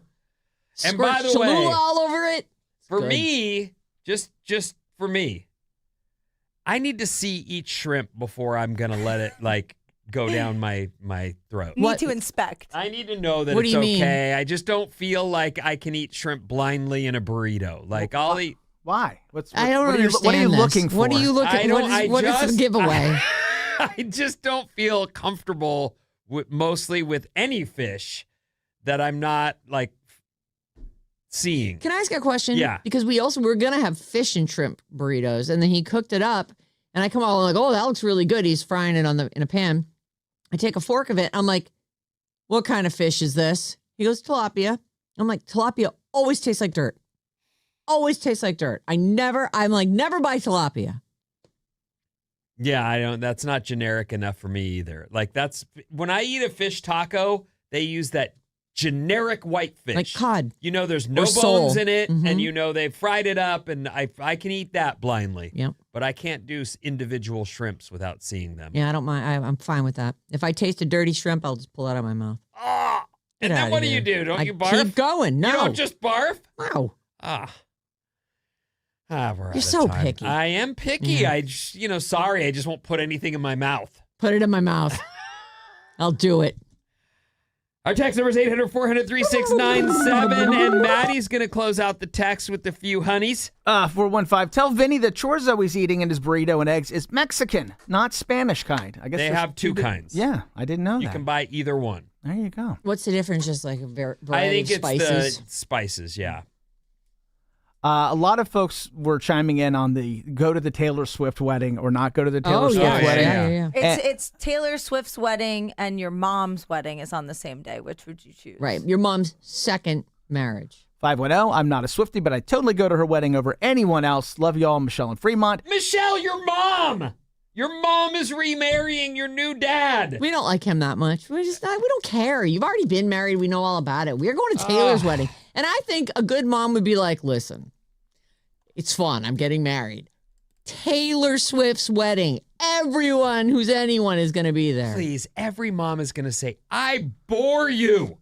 And by the Squirt way, Cholula all over it. for Good. me, just for me, I need to see each shrimp before I'm gonna let it like go down my throat. Need to inspect. I need to know that What do it's you mean? okay. I just don't feel like I can eat shrimp blindly in a burrito. Like I'll eat. Why? I don't understand. What are you this. looking for? What are you looking? What is the giveaway? I just don't feel comfortable mostly with any fish that I'm not like seeing. Can I ask a question? Yeah. Because we're gonna have fish and shrimp burritos, and then he cooked it up, and I come out like, oh, that looks really good. He's frying it in a pan. I take a fork of it. I'm like, what kind of fish is this? He goes, tilapia. I'm like, tilapia always tastes like dirt. Always tastes like dirt. Never buy tilapia. Yeah, I don't. That's not generic enough for me either. Like when I eat a fish taco, they use that generic white fish, Like cod. You know, there's no Or sole. bones in it, Mhm. and you know they've fried it up, and I can eat that blindly. Yep. But I can't do individual shrimps without seeing them. Yeah, I don't mind. I'm fine with that. If I taste a dirty shrimp, I'll just pull it out of my mouth. Ah, and Get then outta what do here. you do? Don't I you barf? Keep going. No. You don't just barf? Wow. We're out You're of so time. picky. I am picky. Yeah. I just, sorry, I just won't put anything in my mouth. Put it in my mouth. I'll do it. Our text number is 800-400-3697, and Maddie's going to close out the text with a few honeys. 415. Tell Vinny the chorizo he's eating in his burrito and eggs is Mexican, not Spanish kind. I guess They have two kinds. Yeah, I didn't know You that. can buy either one. There you go. What's the difference? Just like a variety I think of it's spices. the spices, yeah. A lot of folks were chiming in on the go to the Taylor Swift wedding or not go to the Taylor Oh Swift yeah, wedding. yeah. It's Taylor Swift's wedding and your mom's wedding is on the same day. Which would you choose? Right. Your mom's second marriage. 510. I'm not a Swiftie, but I'd totally go to her wedding over anyone else. Love y'all, Michelle and Fremont. Michelle, your mom! Your mom is remarrying your new dad. We don't like him that much. We don't care. You've already been married. We know all about it. We're going to Taylor's wedding. And I think a good mom would be like, listen, it's fun. I'm getting married. Taylor Swift's wedding. Everyone who's anyone is going to be there. Please, every mom is going to say, I bore you.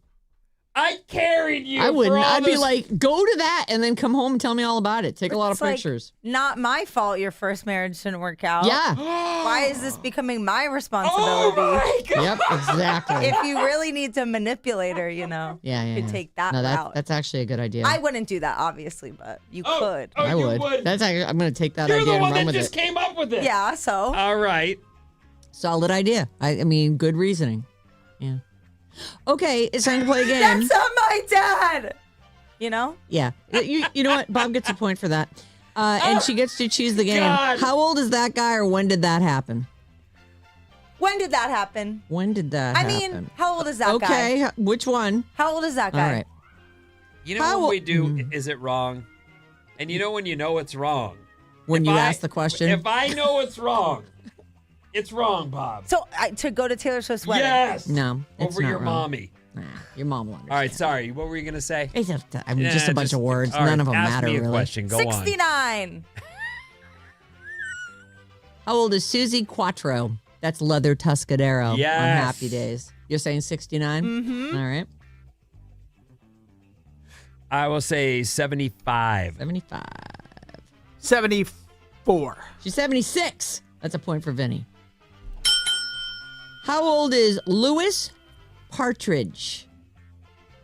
I carried you. I wouldn't. for all I'd be this- like, go to that and then come home and tell me all about it. Take a lot of It's like, pictures. not my fault your first marriage didn't work out. Yeah. Why is this becoming my Oh responsibility? my God. Yep, exactly. If you really need to manipulate her, Yeah, you could take that No, route. that's actually a good idea. I wouldn't do that, obviously, but you could. Oh, I you would. That's actually, I'm going to take that You're idea the and one run that with just it. came up with it. Yeah, so. All right. Solid idea. I mean, good reasoning. Yeah. Okay, it's time to play a game. That's not my dad! You know? Yeah. You know what? Bob gets a point for that. And she gets to choose the game. God. How old is that guy or when did that happen? When did that happen? When did that happen? mean, how old is that guy? Okay, which one? How old is that All guy? right. You know How- what we do? Is it wrong? And you know when you know it's wrong? When If you I- ask the question? If I know it's wrong, it's wrong, Bob. So, to go to Taylor Swift's wedding? Yes. No, it's Over not your wrong. mommy. Nah, your mom will understand. All right, sorry. What were you going to say? It's just a bunch of words. all right, None of them ask matter, me a really. question. Go on. 69. How old is Susie Quattro? That's Leather Tuscadero on Yes. Happy Days. You're saying 69? Mm-hmm. All right. I will say 75. 75. 74. She's 76. That's a point for Vinny. How old is Louis Partridge?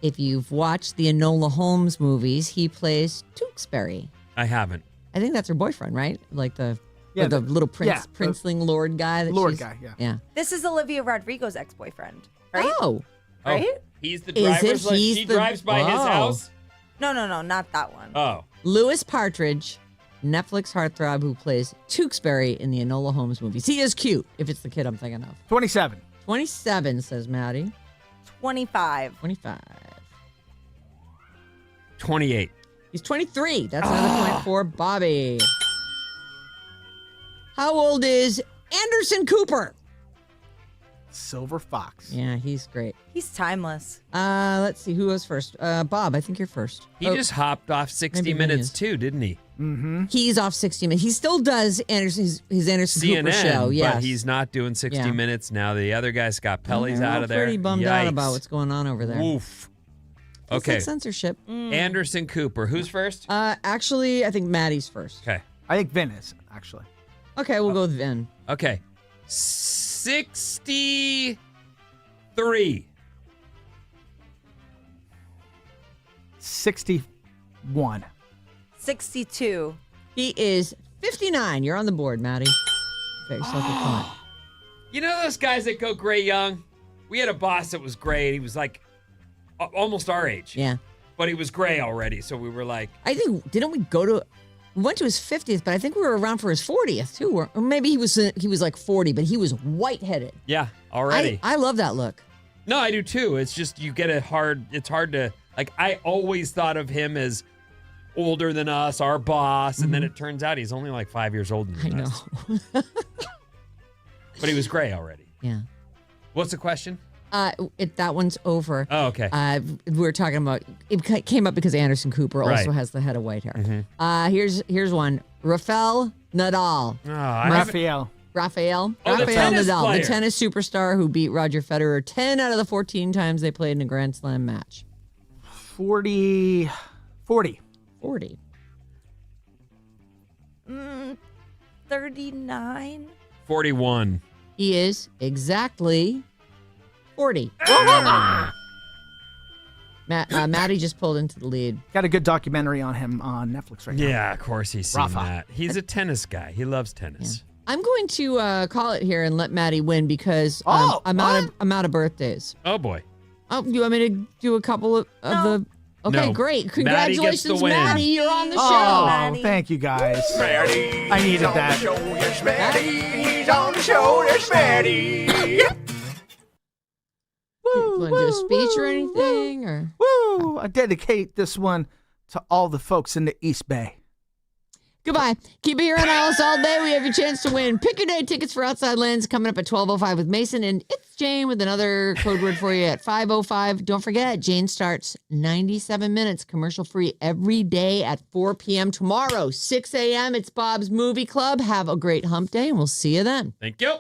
If you've watched the Enola Holmes movies, he plays Tewksbury. I haven't. I think that's her boyfriend, right? Like the Yeah, the the- little prince, yeah, the- princeling lord guy. That Lord she's- guy, yeah. Yeah. This is Olivia Rodrigo's ex-boyfriend, right? Oh. Right? Oh, he's the Is it? driver's license. He's She the- drives by his Oh. house. No, not that one. Oh. Louis Partridge, Netflix heartthrob who plays Tewksbury in the Enola Holmes movies. He is cute, if it's the kid I'm thinking of. 27. 27, says Maddie. 25. 25. 28. He's 23. That's another point for Bobby. How old is Anderson Cooper? Silver Fox. Yeah, he's great. He's timeless. Let's see who was first. Bob, I think you're first. He Oh, just hopped off 60 maybe minutes Vinny too, didn't he? Mm-hmm. He's off 60 Minutes. He still does his Anderson CNN, Cooper show. Yes. but he's not doing 60 Minutes now. The other guy, Scott Pelley's They're out all of there. pretty bummed Yikes. out about what's going on over there. Oof. It's Okay. like censorship. Anderson Cooper. Who's first? Actually, I think Maddie's first. Okay. I think Vin is, actually. Okay, we'll go with Vin. Okay. 63. 61. 62. He is 59. You're on the board, Maddie. Okay, yourself a point. You know those guys that go gray young? We had a boss that was gray. He was like almost our age. Yeah. But he was gray already. So we were like, I think, didn't we go to, we went to his 50th, but I think we were around for his 40th too. Or maybe he was like 40, but he was white-headed. yeah, already. I love that look. No, I do too. It's just it's hard to, like, I always thought of him as older than us, our boss, and then it turns out he's only like 5 years older I than know. us. But he was gray already. Yeah. What's the question? That one's over. Oh, okay. We were talking about, it came up because Anderson Cooper also Right. has the head of white hair. Here's one. Rafael Nadal. Oh, I haven't- Raphael. Oh, the tennis Nadal, player. the tennis superstar who beat Roger Federer 10 out of the 14 times they played in a Grand Slam match. 40. 40. 39. 41. He is exactly 40. Maddie just pulled into the lead. Got a good documentary on him on Netflix right now. Yeah, of course he's seen Rafa. that. He's a tennis guy. He loves tennis. I'm going to call it here and let Maddie win because Oh, I'm out of birthdays. Oh, boy. Oh, you want me to do a couple of the? Okay, No. great. Maddie gets Congratulations, the win. Maddie. You're on the show. Oh, Maddie. thank you guys. I needed that. You want to do a speech or anything? Or Woo! I dedicate this one to all the folks in the East Bay. goodbye. Keep it here on Alice all day. We have your chance to win Pick Your Day tickets for Outside Lands coming up at 12:05 with Mason, and it's Jane with another code word for you at 5:05. Don't forget, Jane starts 97 minutes commercial free every day at 4 p.m. Tomorrow, 6 a.m. It's Bob's Movie Club. Have a great hump day, and we'll see you then. Thank you.